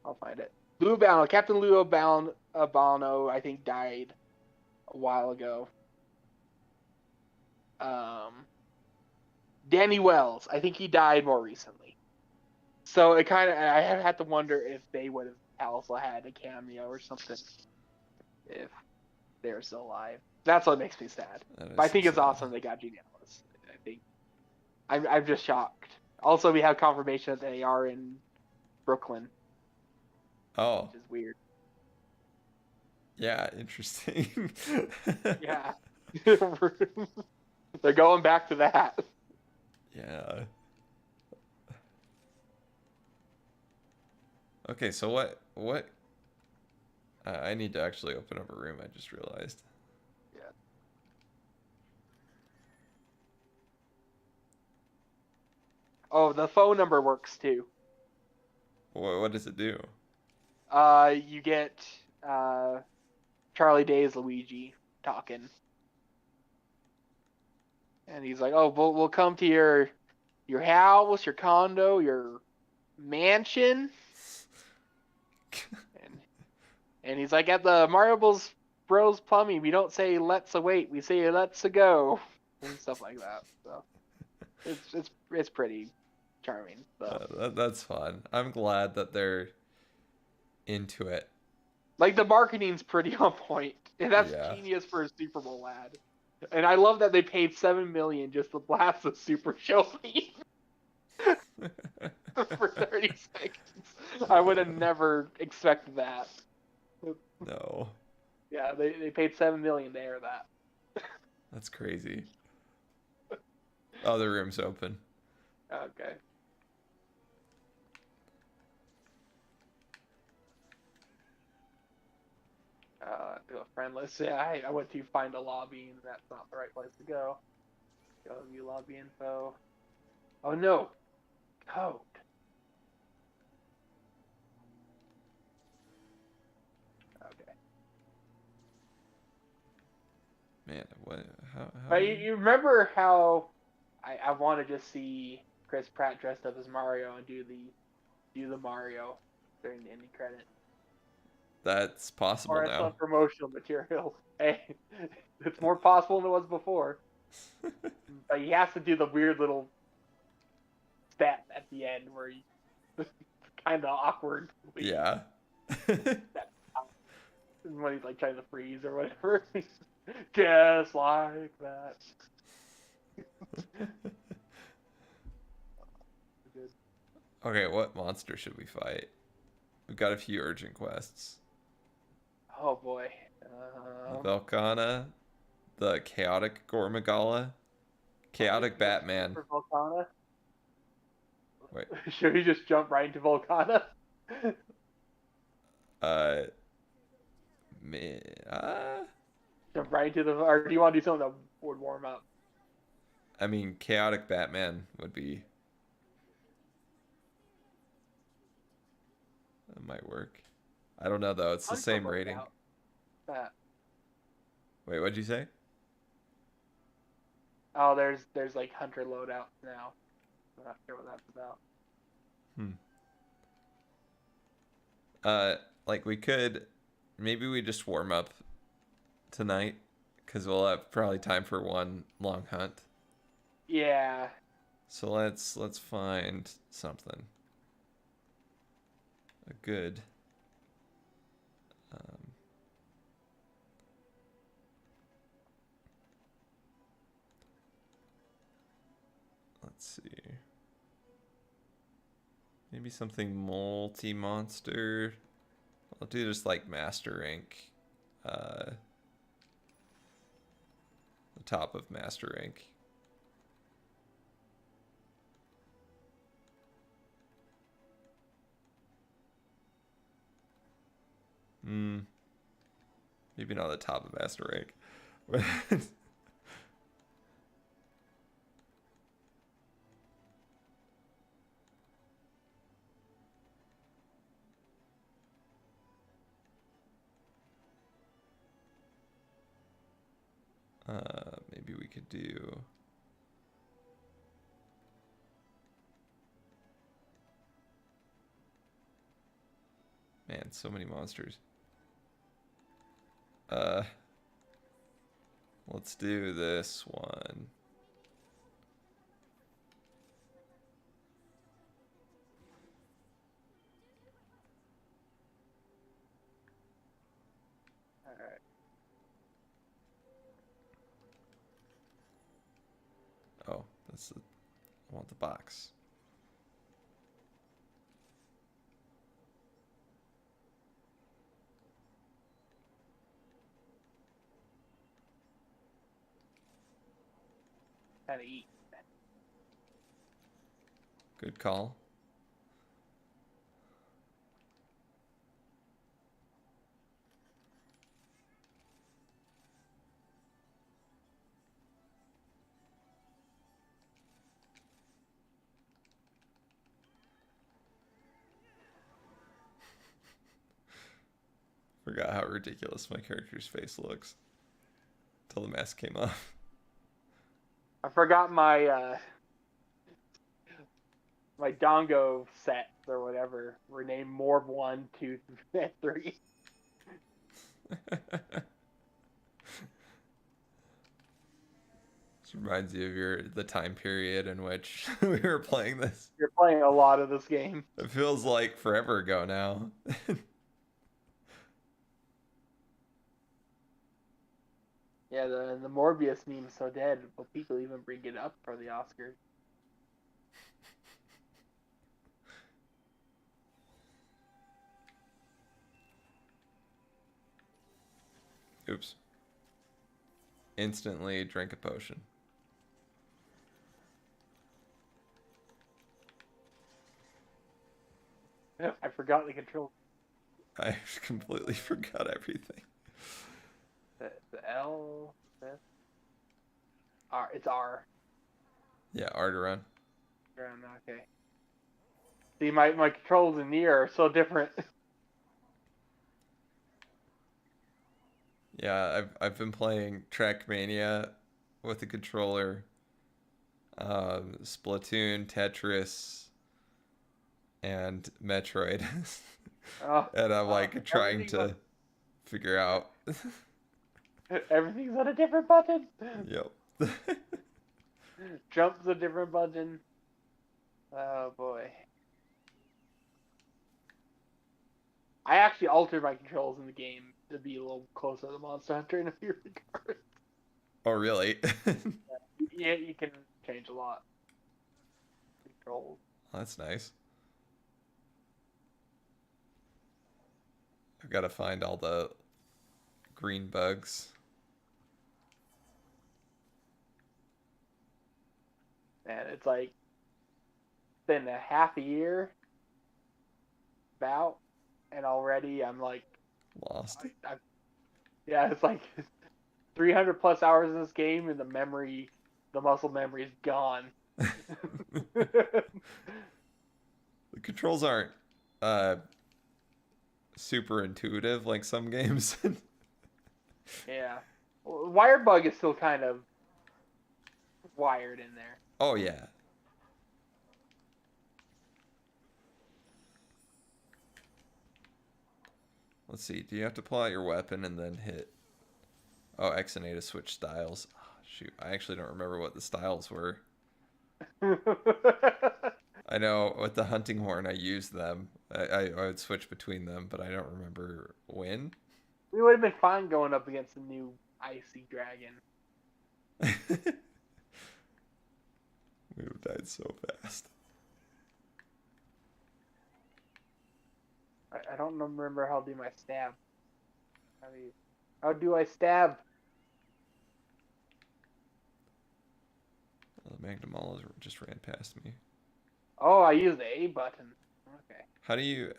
I'll find it. Lou Albano, Captain Lou Albano, I think died a while ago. Danny Wells, I think he died more recently. So it kind of, I have had to wonder if they would have also had a cameo or something if they're still alive. That's what makes me sad. But I think it's awesome they got Gene Ellis. I think I'm just shocked. Also, we have confirmation that they are in Brooklyn. Oh. Which is weird. Yeah, interesting. Yeah. They're going back to that. Yeah. Okay, so what I need to actually open up a room, I just realized. Yeah. Oh, the phone number works too. What does it do? You get Charlie Day's Luigi talking, and he's like, "Oh, we'll come to your house, your condo, your mansion," and he's like, "At the Mario Bros. Plumbing, we don't say let's wait, we say let's go," and stuff like that. So it's pretty charming. So. That's fun. I'm glad that they're into it. Like, the marketing's pretty on point, and that's genius for a Super Bowl ad. And I love that they paid $7 million just to blast the Super Show theme for 30 seconds. I would have never expected that. No. Yeah, they paid $7 million to air that. That's crazy. Oh, the room's open. Okay. Do a friend list. Yeah, I went to find a lobby, and that's not the right place to go. Go view lobby info. Oh no, code. Okay. Man, what? How But do you remember how I want to just see Chris Pratt dressed up as Mario and do the Mario during the ending credit, That's possible or as some now. promotional material. Hey, it's more possible than it was before. But he has to do the weird little step at the end where he kind of awkward Yeah. when he's like trying to freeze or whatever. Just like that. Okay, what monster should we fight? We've got a few urgent quests. Oh boy. The Velkhana, the Chaotic Gormagala, Chaotic Batman. For Volcana? Wait, Should we just jump right into Volcana? uh, me, uh, Jump right into the. Or do you want to do something that would warm up? I mean, Chaotic Batman would be, that might work. I don't know though, it's the Hunter same rating. loadout. That. Wait, what'd you say? Oh, there's like Hunter loadout now. I'm not sure what that's about. Hmm. Uh, like we could, maybe we just warm up tonight, because we'll have probably time for one long hunt. Yeah. So let's find something. A good um, let's see. Maybe something multi-monster. I'll do just like Master Rank. The top of Master Rank. Maybe not the top of Master Rank. Maybe we could do. Man, so many monsters. Let's do this one. All right. Oh, that's the. I want the box. Kind of eat. Good call. Forgot how ridiculous my character's face looks. Till the mask came off. I forgot my Dongo sets or whatever were named Morb 1, 2, and 3. This reminds you of the time period in which we were playing this. You're playing a lot of this game. It feels like forever ago now. Yeah, the Morbius meme is so dead, but people even bring it up for the Oscars. Oops. Instantly drink a potion. I forgot the control. I completely forgot everything. The L, the R. It's R. Yeah, Arteron. Okay. See, my controls in Nier are so different. Yeah, I've been playing Trackmania with the controller, Splatoon, Tetris, and Metroid, Oh, and I'm like trying everything's on to figure out. everything's on a different button. Yep. Jump's a different button. Oh boy. I actually altered my controls in the game to be a little closer to Monster Hunter in a few regards. Oh, really? Yeah, you can change a lot. Controls. That's nice. I've got to find all the green bugs. And it's like been a half a year about, and already I'm like, Lost. yeah, it's like 300 plus hours in this game, and the muscle memory is gone. The controls aren't uh super intuitive like some games. Yeah, Wirebug is still kind of wired in there. Oh yeah. Let's see. Do you have to pull out your weapon and then hit X and A to switch styles? Oh, shoot, I actually don't remember what the styles were. I know with the hunting horn I used them. I would switch between them, but I don't remember when. We would have been fine going up against the new icy dragon. We would have died so fast. I don't remember how to do my stab. How do I stab? The Magnum just ran past me. Oh, I use the A button. Okay. How do you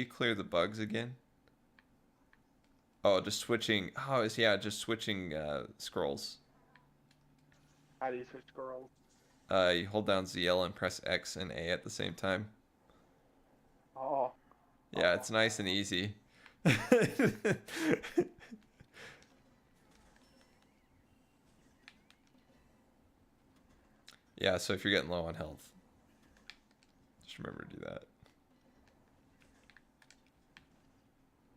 clear the bugs again? Oh, just switching. Oh, yeah, just switching scrolls. How do you switch scrolls? You hold down ZL and press X and A at the same time. Oh. Yeah, it's nice and easy. Yeah, so if you're getting low on health, just remember to do that.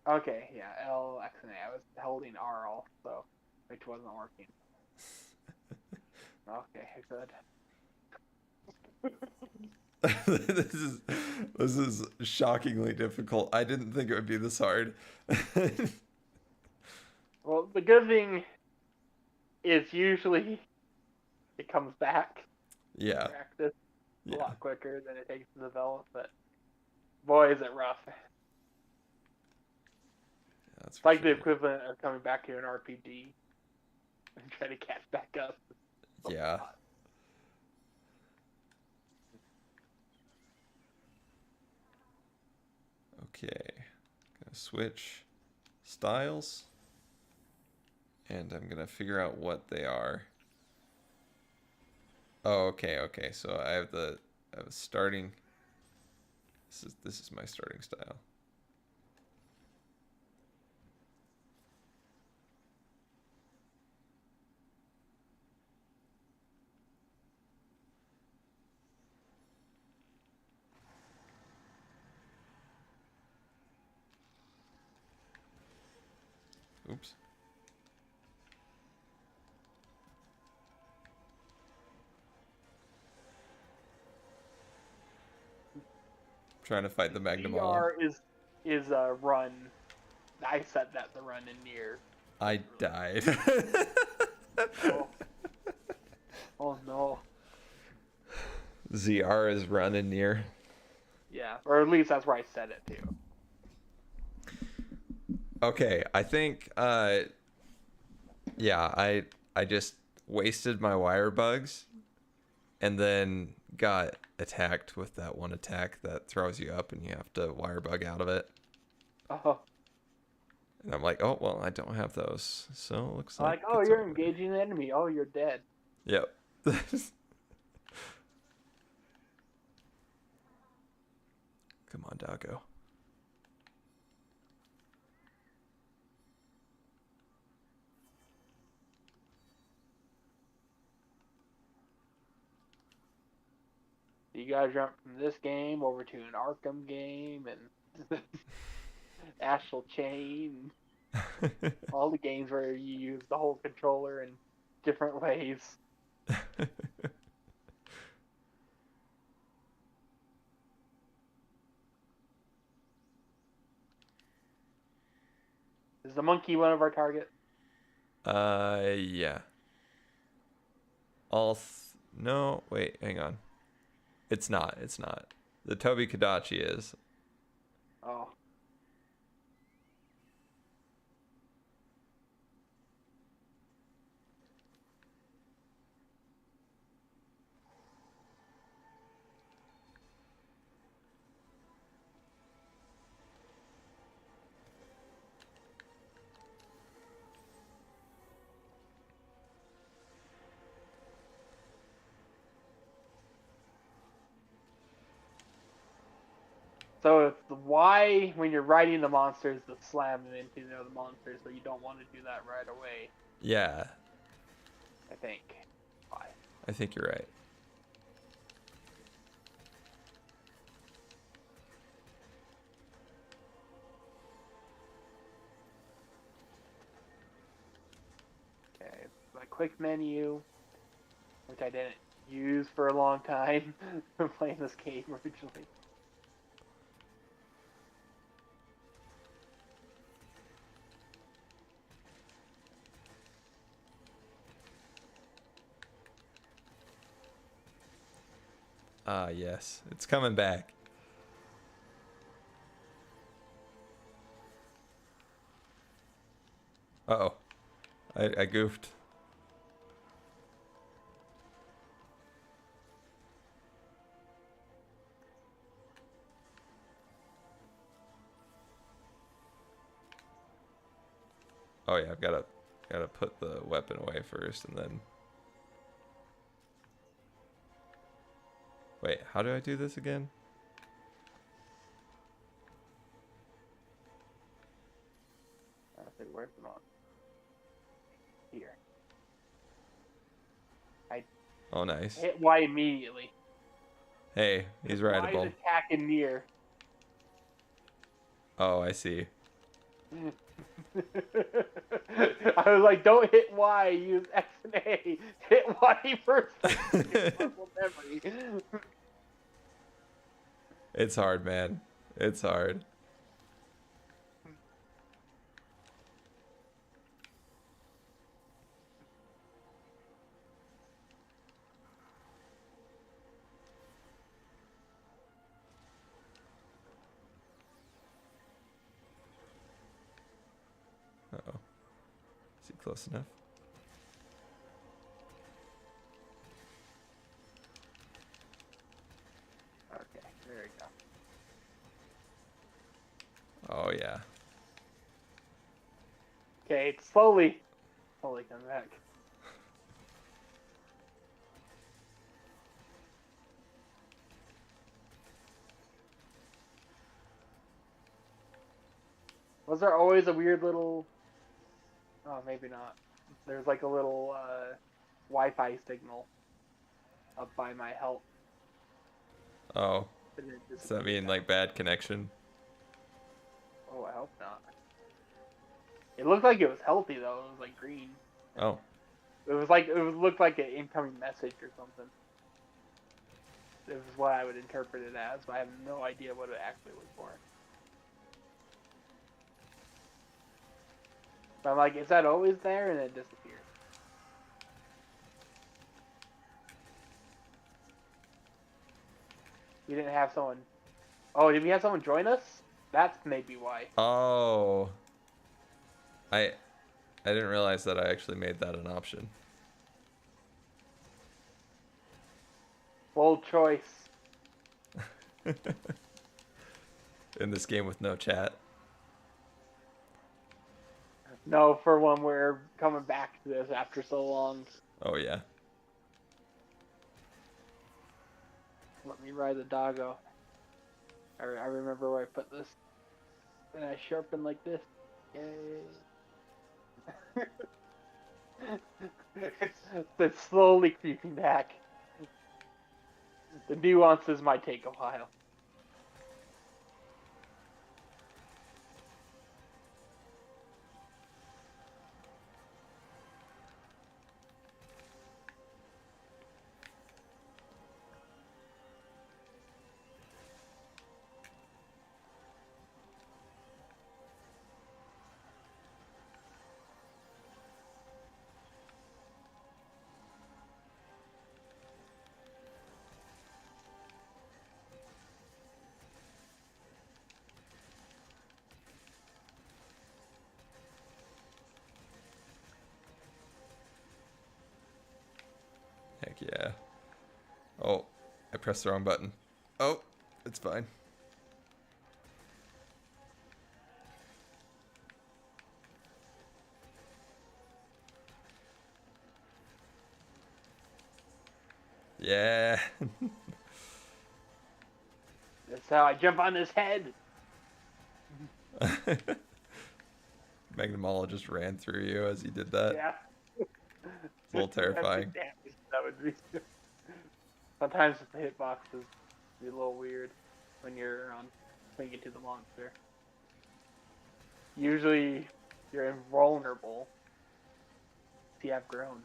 Okay, yeah, L, X, and A. I was holding R also, which wasn't working. Okay, good. This is shockingly difficult. I didn't think it would be this hard. Well, the good thing is usually it comes back. Yeah. Practice a Yeah. lot quicker than it takes to develop, but boy, is it rough. That's It's like the sure. equivalent of coming back to an RPG and trying to catch back up. Yeah. Okay. Gonna switch styles. And I'm gonna figure out what they are. Oh, okay. So I have a starting. This is my starting style. Oops. Trying to fight the Magnum GR is a run. I set that to run in near. I died. Oh. Oh no. ZR is running near. Yeah, or at least that's where I set it to. Okay, I think yeah, I just wasted my wire bugs and then got attacked with that one attack that throws you up and you have to wire bug out of it. Oh. And I'm like, oh well, I don't have those. So it looks Like, like oh, it's you're over. engaging the enemy. Oh, you're dead. Yep. Come on, Doggo. You gotta jump from this game over to an Arkham game and Astral Chain. All the games where you use the whole controller in different ways. Is the monkey one of our targets? Yeah. No, wait, hang on. It's not. It's not. The Toby Kadachi is. Oh. So it's the Y when you're riding the monsters to slam them into the other monsters, but you don't want to do that right away. Yeah, I think. Y. I think you're right. Okay, my quick menu, which I didn't use for a long time playing this game originally. Ah, yes. It's coming back. Uh-oh. I goofed. Oh yeah, I've gotta put the weapon away first and then. Wait, how do I do this again? I think where's the monster? Here. I Oh, nice. hit Y immediately. Hey, he's rideable. Y is attacking near. Oh, I see. I was like, don't hit Y, use X and A. Hit Y first. Muscle memory. It's hard, man. It's hard. Uh-oh. Is he close enough? Okay, there we go. Oh, yeah. Okay, it's slowly coming back. Was there always a weird little... Oh, maybe not. There's like a little Wi-Fi signal up by my health. Oh. But it Does that disappeared mean now. like bad connection? Oh, I hope not. It looked like it was healthy though. It was like green. Oh. It was like looked like an incoming message or something. It was what I would interpret it as, but I have no idea what it actually was for. But I'm like, is that always there? And it disappeared. We didn't have someone. Oh, did we have someone join us? That's maybe why. Oh. I didn't realize that I actually made that an option. Bold choice. In this game with no chat. No, for when we're coming back to this after so long. Oh, yeah. Let me ride the doggo. I remember where I put this. And I sharpen like this. Yay. It's slowly creeping back. The nuances might take a while. Heck yeah. Oh, I pressed the wrong button. Oh, it's fine. Yeah. That's how I jump on his head. Magnamalo just ran through you as he did that. Yeah. It's a little terrifying. Damage that would be. Sometimes the hitboxes be a little weird when you're swinging into the monster. Usually, you're invulnerable. See, I've grown.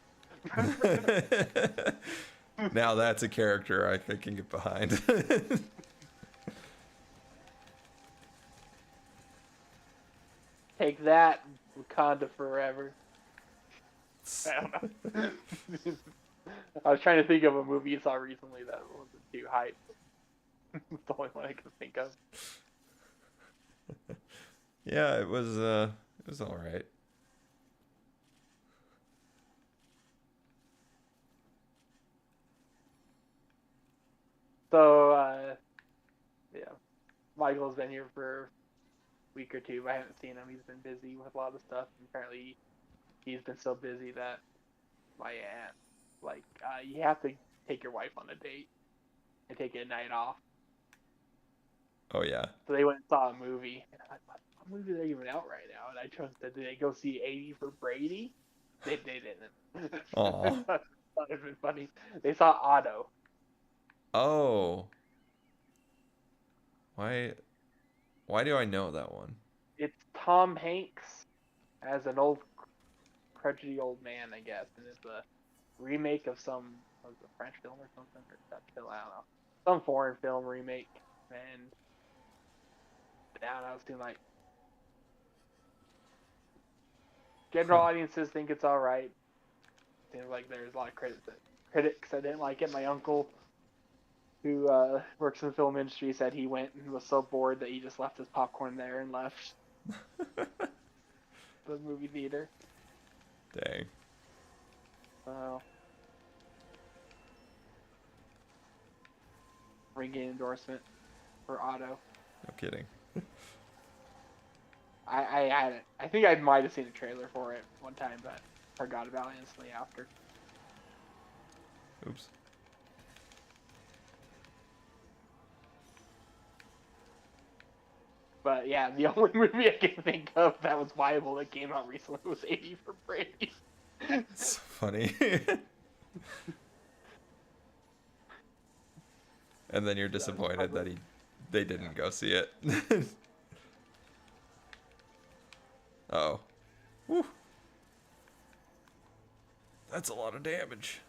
Now that's a character I can get behind. Take that, Wakanda forever. I don't know. I was trying to think of a movie I saw recently that wasn't too hype. It's the only one I can think of. Yeah, it was all right. So, yeah, Michael's been here for a week or two. I haven't seen him. He's been busy with a lot of stuff. And apparently, he's been so busy that my aunt, like, you have to take your wife on a date and take a night off. Oh yeah. So they went and saw a movie. And I thought, what movie are they even out right now? And I trusted, did they go see 80 for Brady? They didn't. Aw. I thought it'd been funny. They saw Otto. Oh. Why do I know that one? It's Tom Hanks as an old, crudgy old man, I guess, and it's a remake of some was it a French film or something, or Dutch film, I don't know, some foreign film remake, and I don't know, it seemed like general audiences think it's all right. Seems like there's a lot of critics that didn't like it. My uncle, who works in the film industry, said he went and was so bored that he just left his popcorn there and left the movie theater. Dang. So, ringing endorsement for Otto. No kidding. I think I might have seen a trailer for it one time, but forgot about it instantly after. Oops. But yeah, the only movie I can think of that was viable that came out recently was 80 for Brady. It's funny. And then you're disappointed that they didn't go see it. Oh. Whew. That's a lot of damage.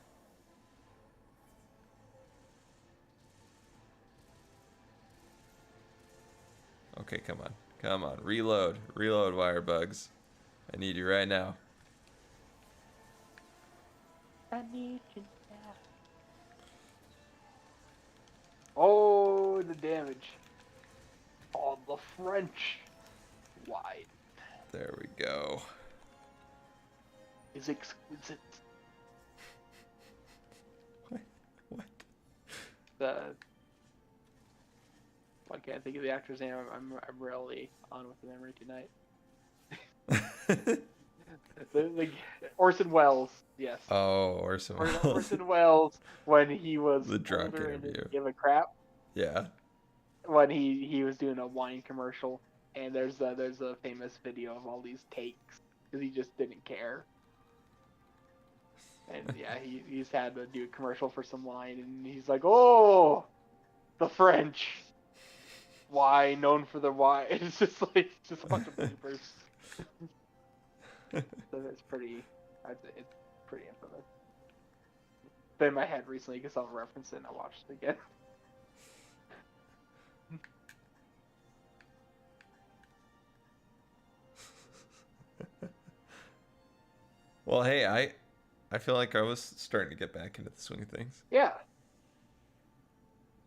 Okay, come on. Come on. Reload. Reload, wire bugs. I need you right now. I need you now. Oh, the damage. Oh, the French wide There we go. is exquisite. What? I can't think of the actor's name. I'm really on with the memory tonight. the Orson Welles, yes. Oh, Orson Welles. Orson Welles, when he was The drunk older and interview. didn't give a crap, Yeah. when he was doing a wine commercial, and there's a famous video of all these takes because he just didn't care. And yeah, he's had to do a commercial for some line, and he's like, "Oh, the French, why known for the why?" It's just like just a bunch of bloopers. So it's pretty, it's pretty infamous. Been in my head recently because I'll reference it and I watched it again. Well, hey, I feel like I was starting to get back into the swing of things. Yeah.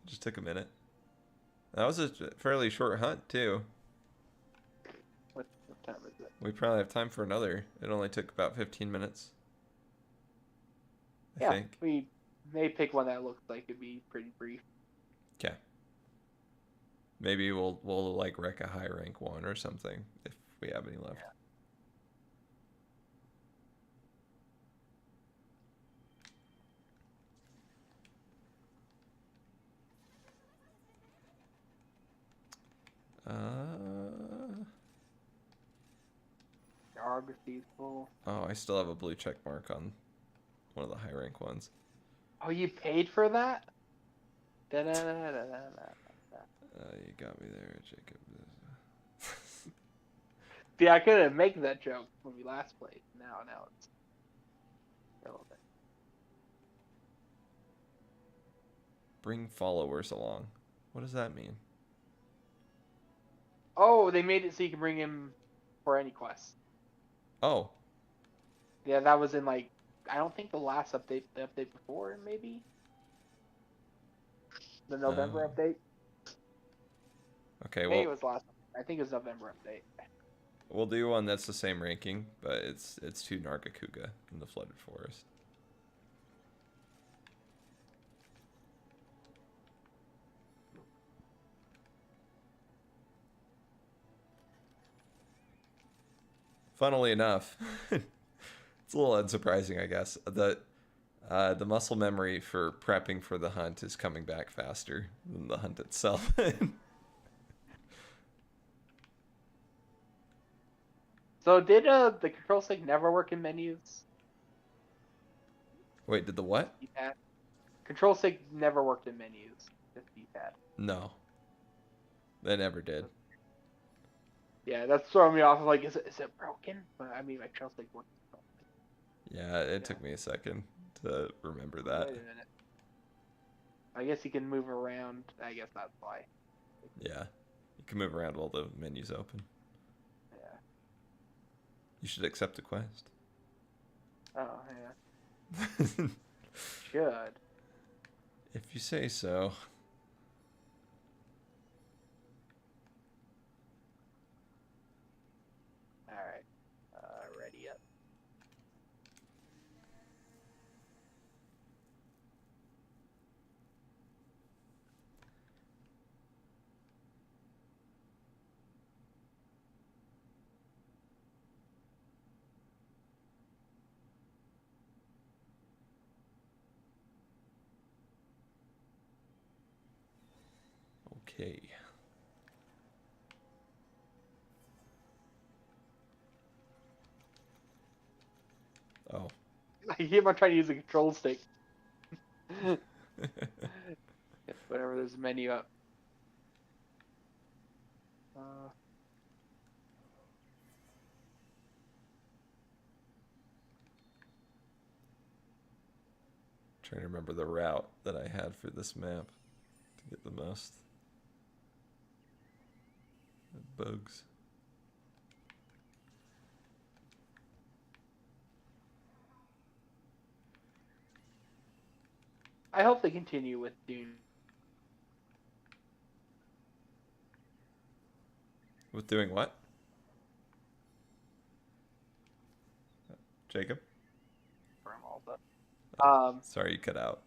Just took a minute. That was a fairly short hunt too. What time is it? We probably have time for another. It only took about 15 minutes. I Yeah, think. we may pick one that looks like it'd be pretty brief. Okay. Maybe we'll like wreck a high rank one or something if we have any left. Geography's full. Oh, I still have a blue check mark on one of the high rank ones. Oh, you paid for that? Da da da da da. You got me there, Jacob. See, I couldn't make that joke when we last played. Now it's relevant. Bring followers along. What does that mean? Oh, they made it so you can bring him for any quest. Oh. Yeah, that was in like, I don't think the last update, the update before, maybe? The November update? Okay, Maybe well, it was last. I think it was November update. we'll do one that's the same ranking, but it's to Nargacuga in the Flooded Forest. Funnily enough, it's a little unsurprising, I guess, that the muscle memory for prepping for the hunt is coming back faster than the hunt itself. So did the control stick never work in menus? Wait, did the what? D-pad. Control stick never worked in menus. Just D-pad. No. They never did. Yeah, that's throwing me off. I'm like, is it broken? But I mean, my control stick works. Yeah, it took me a second to remember that. Wait a minute. I guess you can move around. I guess that's why. Yeah. You can move around while the menu's open. Yeah. You should accept the quest. Oh, yeah. Should. If you say so. Alright. Ready up. Okay. Oh. I keep on trying to use a control stick. Whatever, there's a menu up. Trying to remember the route that I had for this map to get the most bugs. I hope they continue with Dune. With doing what? Jacob? From all the. Sorry, you cut out.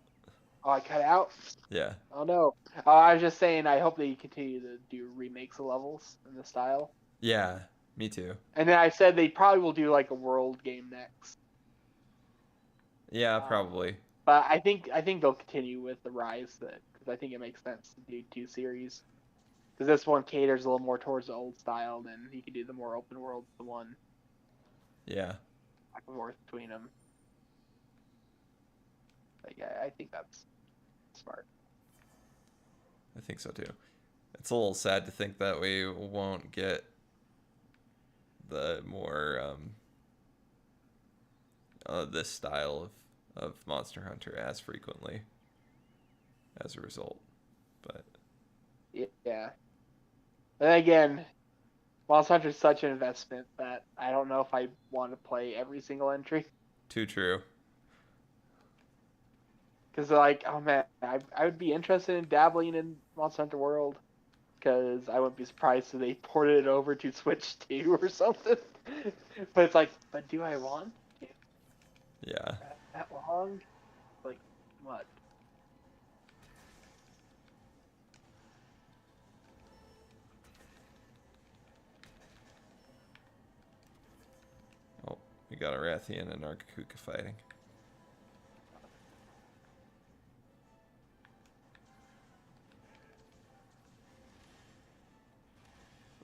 Oh, I cut out? Yeah. Oh no. I was just saying, I hope they continue to do remakes of levels in the style. Yeah, me too. And then I said they probably will do like a world game next. Yeah, probably. But I think they'll continue with the Rise because I think it makes sense to do two series. Because this one caters a little more towards the old style, then you can do the more open world, the one. Yeah. Back and forth between them. Like, I think that's smart. I think so too. It's a little sad to think that we won't get the more this style of Monster Hunter as frequently as a result. But Yeah. And again, Monster Hunter is such an investment that I don't know if I want to play every single entry. too true. Because, like, oh man, I would be interested in dabbling in Monster Hunter World. Because I wouldn't be surprised if they ported it over to Switch 2 or something. But it's like, but do I want to? Yeah. That long? Like, what? Oh, we got a Rathian and Nargacuga fighting.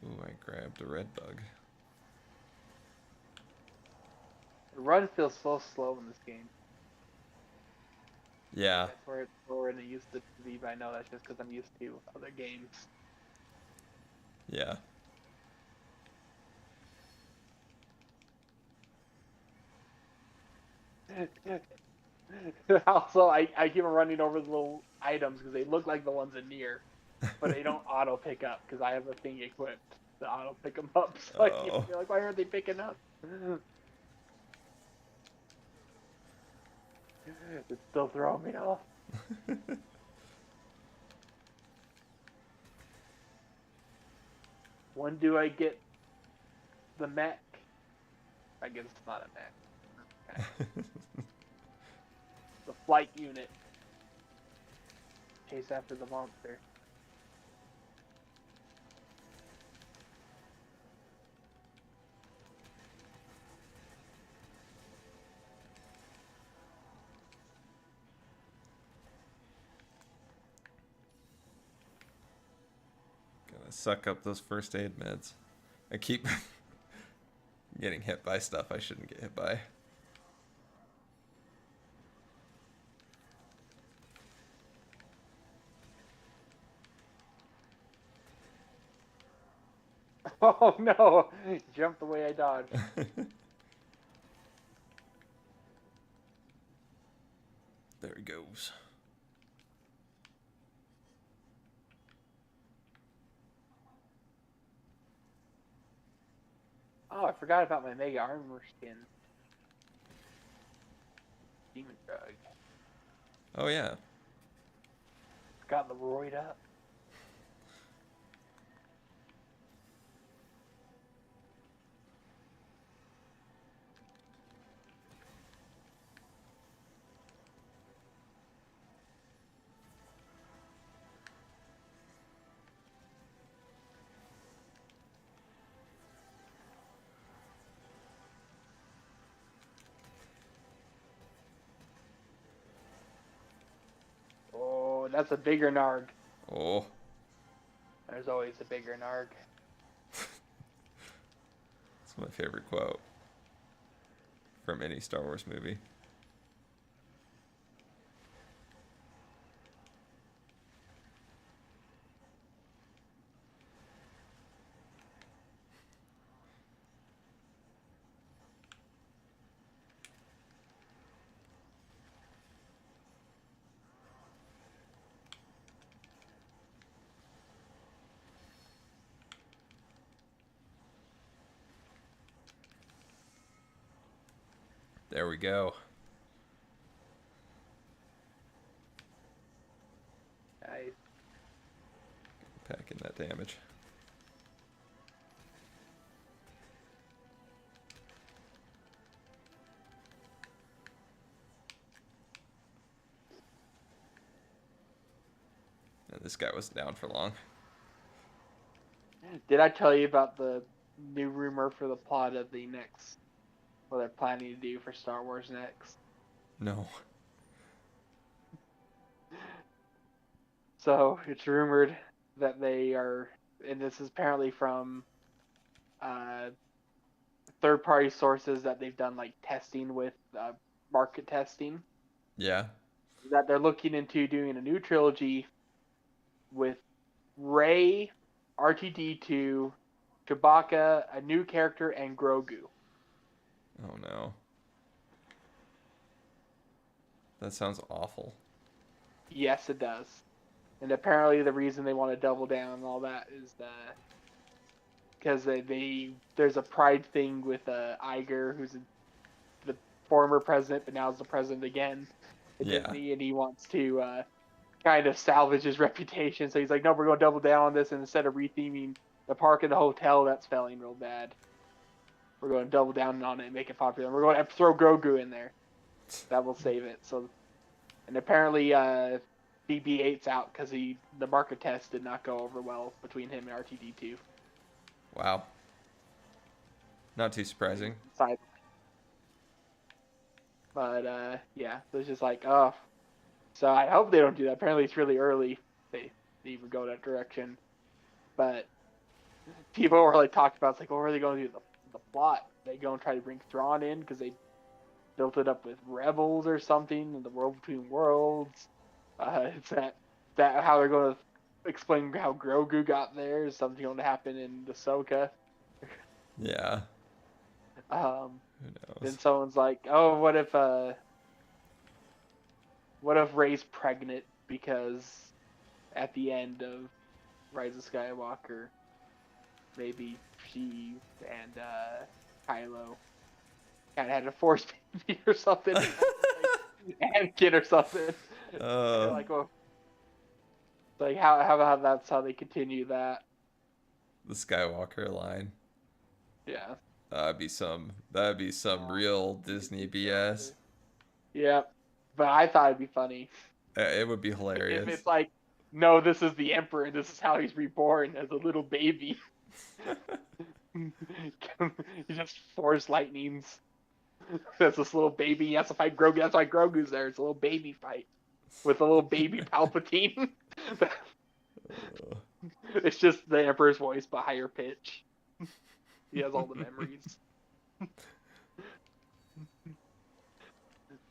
Ooh, I grabbed a red bug. The run feels so slow in this game. Yeah. That's where it's slower than it used to be, but I know that's just because I'm used to other games. Yeah. Also, I keep on running over the little items because they look like the ones in Nier, but they don't auto pick up because I have a thing equipped to auto pick them up. So Oh. you're like, why aren't they picking up? It's still throwing me off. When do I get the mech? I guess it's not a mech. Okay. The flight unit. Chase after the monster. Gotta suck up those first aid meds. I keep getting hit by stuff I shouldn't get hit by. Oh no! Jumped the way I dodged. There he goes. Oh, I forgot about my Mega Armor skin. Demon Drug. Oh yeah. Got the roid up. Oh, that's a bigger Narg. Oh. There's always a bigger Narg. It's my favorite quote from any Star Wars movie. There we go. Nice. Packing that damage. And this guy wasn't down for long. Did I tell you about the new rumor for the plot of the next? What they're planning to do for Star Wars next? No. So it's rumored that they are, and this is apparently from uh, third-party sources that they've done like testing with market testing. Yeah. that they're looking into doing a new trilogy with Rey, RTD2, Chewbacca, a new character, and Grogu. Oh no. That sounds awful. Yes, it does. And apparently, the reason they want to double down and all that is because there's a pride thing with Iger, who's the former president, but now is the president again at Yeah. Disney, and he wants to kind of salvage his reputation. So he's like, no, we're going to double down on this, and instead of retheming the park and the hotel that's failing real bad, we're going to double down on it and make it popular. We're going to throw Grogu in there. That will save it. So, and apparently, BB-8's out because the market test did not go over well between him and RTD2. Wow. Not too surprising. Side. But yeah, so it's just like, oh. So I hope they don't do that. Apparently, it's really early. They even go that direction. But people were like talking about, it's like, what are they going to do? The plot? They go and try to bring Thrawn in because they built it up with Rebels or something in the World Between Worlds. It's that how they're going to explain how Grogu got there. Is something going to happen in Ahsoka? Yeah. Who knows? Then someone's like, oh, what if Rey's pregnant because at the end of Rise of Skywalker, maybe she and Kylo kind of had a force baby or something, Anakin or something. Like, well, like how about that's how they continue that? The Skywalker line. Yeah. That'd be some real Disney BS. Yeah, but I thought it'd be funny. It would be hilarious. If it's like, no, this is the Emperor, and this is how he's reborn as a little baby. He just force lightnings. That's this little baby. He has to fight Grogu. That's why Grogu's there. It's a little baby fight with a little baby Palpatine. It's just the Emperor's voice, but higher pitch. He has all the memories.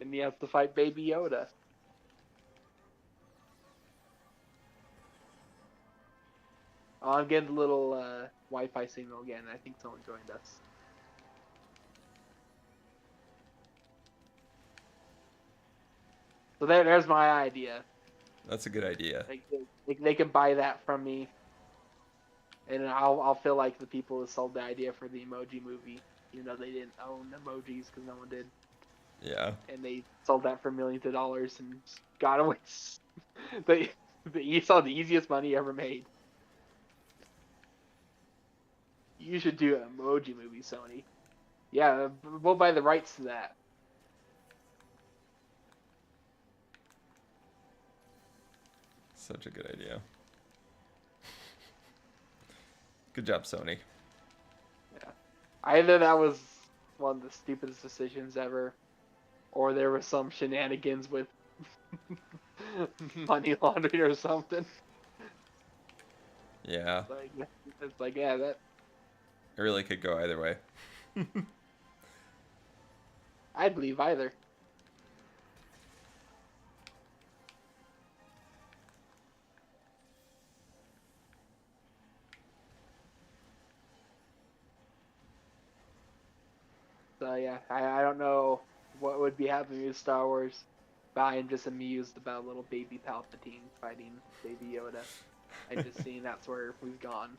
And he has to fight Baby Yoda. Oh, I'm getting a little Wi-Fi signal again. I think someone joined us. So there's my idea. That's a good idea. They can buy that from me, and I'll feel like the people who sold the idea for the Emoji Movie, even though they didn't own emojis because no one did. Yeah. And they sold that for millions of dollars and got away. You saw the easiest money ever made. You should do an Emoji Movie, Sony. Yeah, we'll buy the rights to that. Such a good idea. Good job, Sony. Yeah. Either that was one of the stupidest decisions ever, or there was some shenanigans with money laundering or something. Yeah. It's like, yeah, that... It really could go either way. I'd believe either. So yeah, I don't know what would be happening with Star Wars, but I am just amused about little baby Palpatine fighting Baby Yoda. I just seen that's where we've gone.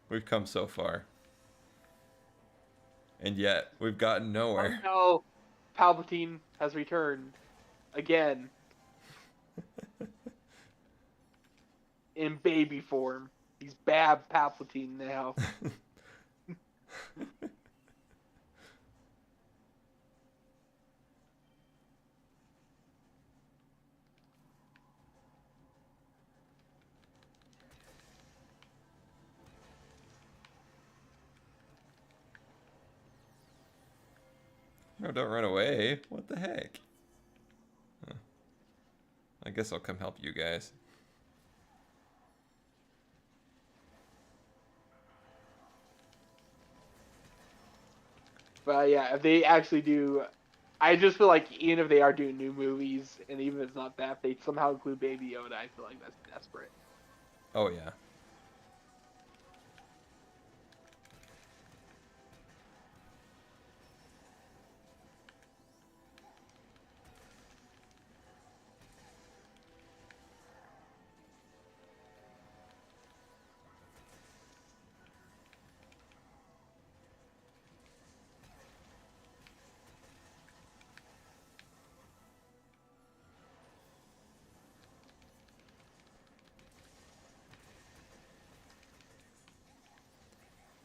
We've come so far. And yet, we've gotten nowhere. Oh no, Palpatine has returned. Again. In baby form. He's Bab Palpatine now. No, don't run away. What the heck? Huh. I guess I'll come help you guys. But yeah, if they actually do, I just feel like even if they are doing new movies, and even if it's not that, if they somehow include Baby Yoda, I feel like that's desperate. Oh yeah.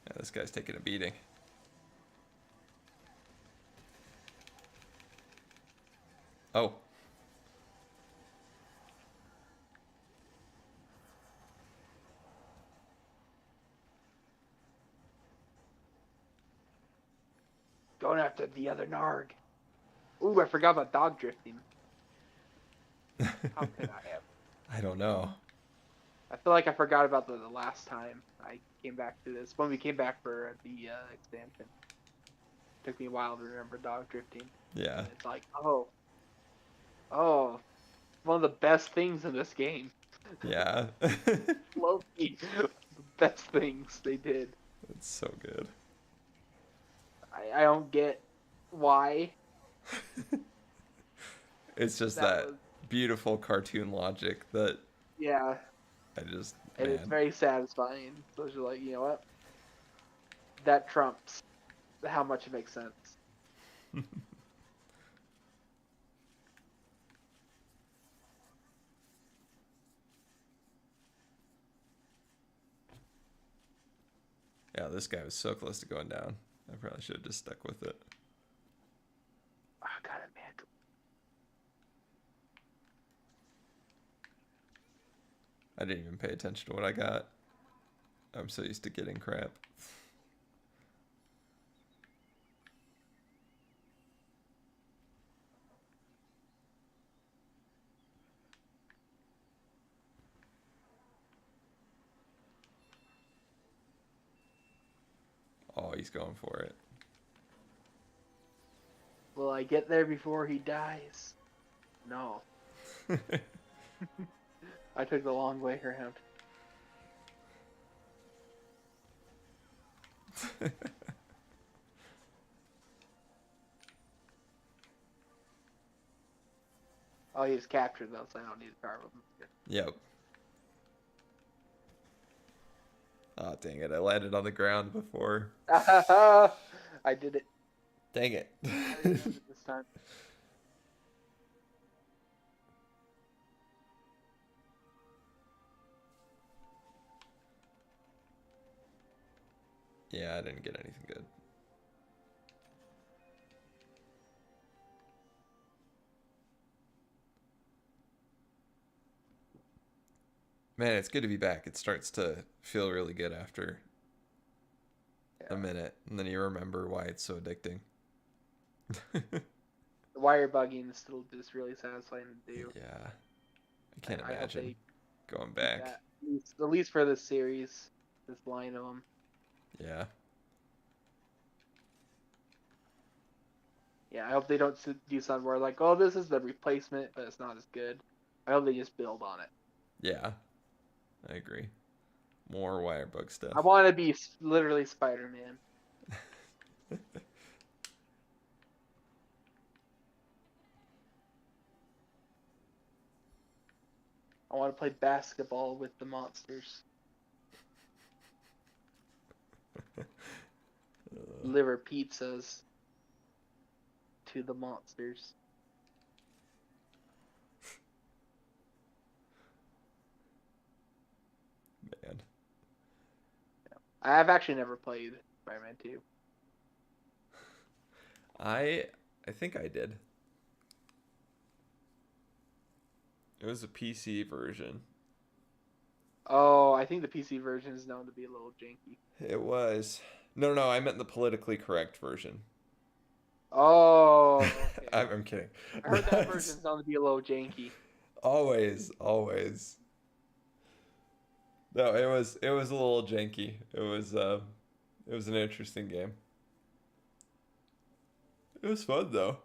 Yeah, this guy's taking a beating. Oh. Going after the other Narg. Ooh, I forgot about dog drifting. How could I have? I don't know. I feel like I forgot about the last time I came back to this. When we came back for the expansion. Took me a while to remember dog drifting. Yeah. And it's like, oh, one of the best things in this game. Yeah. Loki, the best things they did. It's so good. I don't get why It's just that that was. beautiful cartoon logic that Yeah, I just, and it's man. very satisfying. So you're like, you know what? That trumps how much it makes sense. Yeah, this guy was so close to going down. I probably should have just stuck with it. Oh, God, man. I didn't even pay attention to what I got. I'm so used to getting crap. Oh, he's going for it. Will I get there before he dies? No. I took the long way around. Oh, he's captured though, so I don't need to carve him. Yep. Oh, dang it. I landed on the ground before. I did it. Dang it. I remembered this time. Yeah, I didn't get anything good. Man, it's good to be back. It starts to feel really good after a Yeah. minute, and then you remember why it's so addicting. The wire bugging is still just really satisfying to do. Yeah. I can't I hope imagine they going keep back. that. At least for this series, this line of them. Yeah. Yeah, I hope they don't do something where like, oh, this is the replacement, but it's not as good. I hope they just build on it. Yeah. I agree. More Wirebug stuff. I want to be literally Spider-Man. I want to play basketball with the monsters. Deliver pizzas to the monsters. Man. I've actually never played Spider-Man 2. I think I did. It was a PC version. Oh, I think the PC version is known to be a little janky. It was. No, I meant the politically correct version. Oh, okay. I'm kidding. I heard that version's known to be a little janky. Always. No, it was a little janky. It was an interesting game. It was fun though.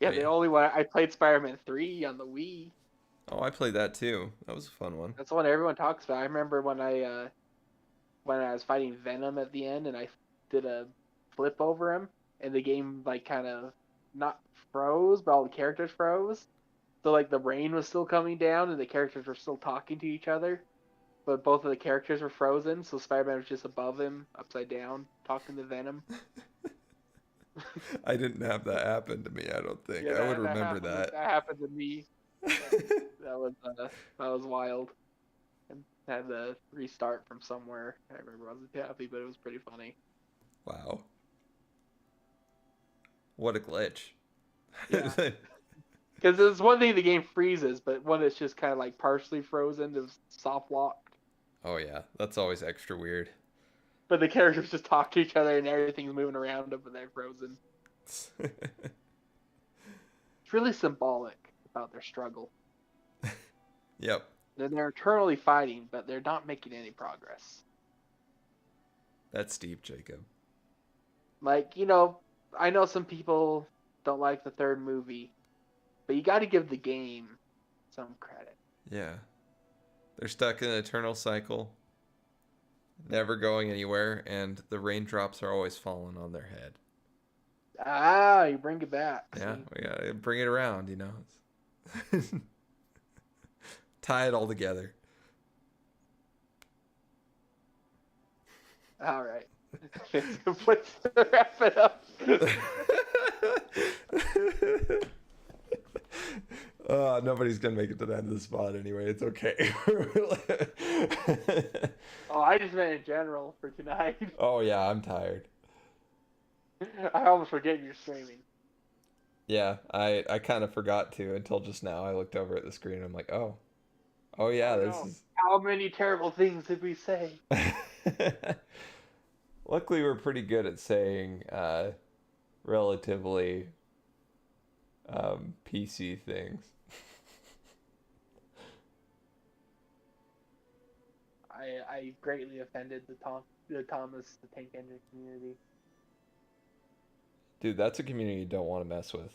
Yeah, But the yeah. only one I played Spider-Man 3 on the Wii. Oh, I played that too. That was a fun one. That's the one everyone talks about. I remember when I was fighting Venom at the end and I did a flip over him and the game like kind of not froze, but all the characters froze. So like the rain was still coming down and the characters were still talking to each other, but both of the characters were frozen. So Spider-Man was just above him, upside down, talking to Venom. I didn't have that happen to me, I don't think. Yeah, I would that remember happened. that. That happened to me. That was wild. And had to restart from somewhere. I remember I wasn't happy, but it was pretty funny. Wow. What a glitch. Yeah. Because it's one thing the game freezes, but when it's just kind of like partially frozen, it's soft locked. Oh yeah, that's always extra weird. But the characters just talk to each other and everything's moving around them, but they're frozen. It's really symbolic about their struggle. Yep. They're eternally fighting, but they're not making any progress. That's deep, Jacob. Like, I know some people don't like the third movie, but you got to give the game some credit. Yeah. They're stuck in an eternal cycle, never going anywhere, and the raindrops are always falling on their head. Ah, you bring it back. Yeah, See? we gotta bring it around, Tie it all together. All right. Let's wrap it up. Nobody's gonna make it to the end of the spot anyway. It's okay. Oh, I just meant in general for tonight. Oh yeah, I'm tired. I almost forget you're streaming. Yeah, I kind of forgot to until just now. I looked over at the screen and I'm like, oh yeah, Oh, this no. is. How many terrible things did we say? Luckily, we're pretty good at saying relatively PC things. I greatly offended the Thomas the Tank Engine community. Dude, that's a community you don't want to mess with.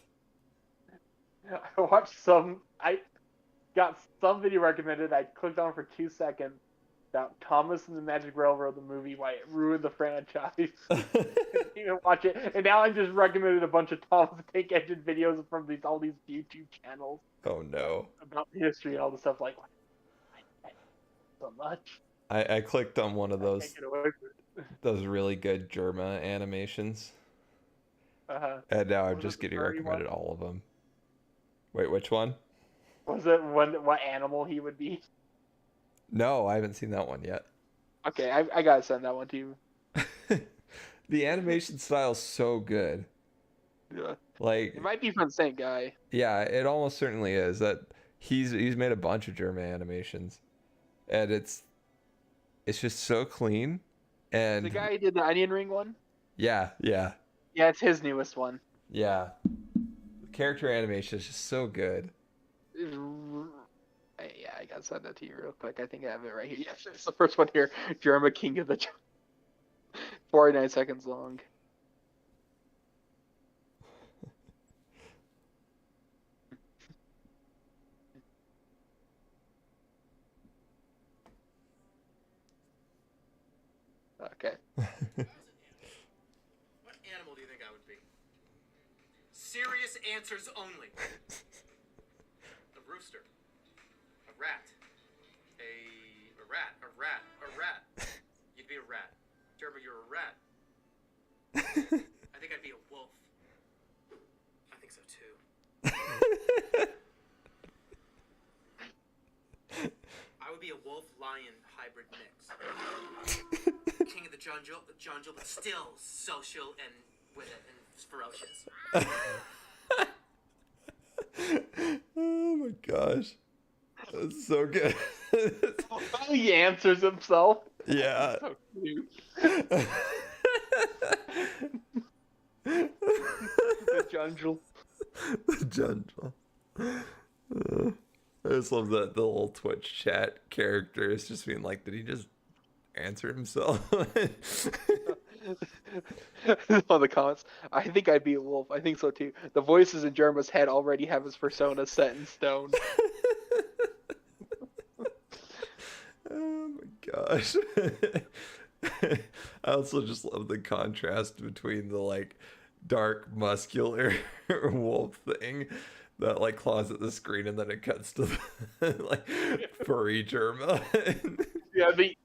I watched I got some video recommended. I clicked on for 2 seconds about Thomas and the Magic Railroad, the movie, why it ruined the franchise. Didn't even watch it, and now I'm just recommended a bunch of Thomas the Tank Engine videos from all these YouTube channels. Oh no. About the history and all the stuff. Like, so much. I clicked on one of I can't get away from it. those really good Germa animations, and now I'm Was just it the getting furry recommended one? all of them. Wait, which one? Was it what animal he would be? No, I haven't seen that one yet. Okay, I gotta send that one to you. The animation style's so good. Yeah. Like, It might be from the same guy. yeah, it almost certainly is. That he's made a bunch of German animations, and it's just so clean. And The guy who did the Onion Ring one? yeah, Yeah, it's his newest one. the character animation is just so good. Yeah, I gotta send that to you real quick. I think I have it right here. Yes, it's the first one here. Jerma King of the 49 seconds long. Okay. What animal do you think I would be? Serious answers only. A rooster. A rat. A rat. A rat. A rat. You'd be a rat. Gerber, you're a rat. I think I'd be a wolf. I think so too. I would be a wolf-lion hybrid mix. King of the jungle, but still social and with it and ferocious. Oh my gosh, that's so good. He answers himself. Yeah. So cute. The jungle. The jungle. I just love that the little Twitch chat character is just being like, did he just answer himself. On the comments, I think I'd be a wolf. I think so too. The voices in Jerma's head already have his persona set in stone. Oh my gosh. I also just love the contrast between the like dark muscular wolf thing that like claws at the screen and then it cuts to the like furry Germa. Yeah, the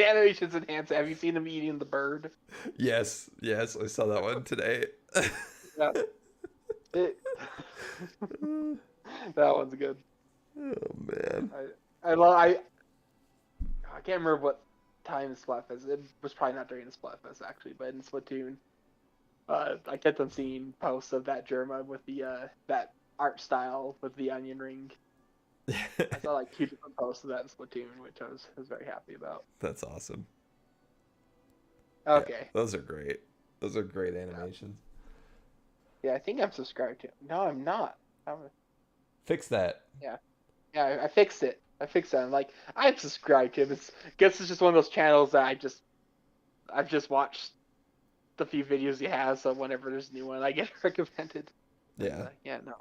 animation's enhanced. Have you seen him eating the bird? Yes, yes, I saw that one today. Yeah. That one's good. Oh man. I can't remember what time Splatfest. It was probably not during the Splatfest actually, but in Splatoon, I kept on seeing posts of that Germa with the that art style with the onion ring. I saw like 2 different posts of that in Splatoon, which I was very happy about. That's awesome. Okay. Yeah, those are great. Those are great animations. Yeah, I think I'm subscribed to him. No, I'm not. Fix that. Yeah, I fixed it. I'm like, I'm subscribed to him. Guess it's just one of those channels that I've just watched the few videos he has, so whenever there's a new one, I get recommended. Yeah. Yeah, no.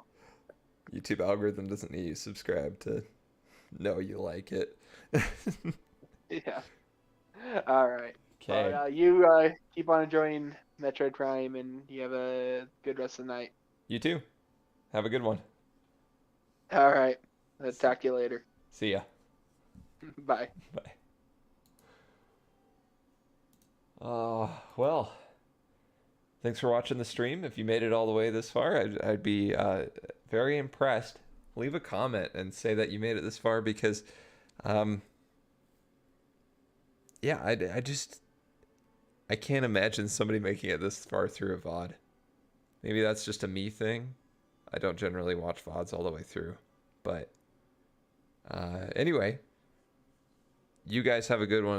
YouTube algorithm doesn't need you subscribe to know you like it. Yeah. All right. Okay. Well, you keep on enjoying Metroid Prime, and you have a good rest of the night. You too. Have a good one. All right. I'll talk to you later. See ya. Bye. Bye. Well, thanks for watching the stream. If you made it all the way this far, I'd be very impressed. Leave a comment and say that you made it this far because, yeah, I can't imagine somebody making it this far through a VOD. Maybe that's just a me thing. I don't generally watch VODs all the way through. But anyway, you guys have a good one.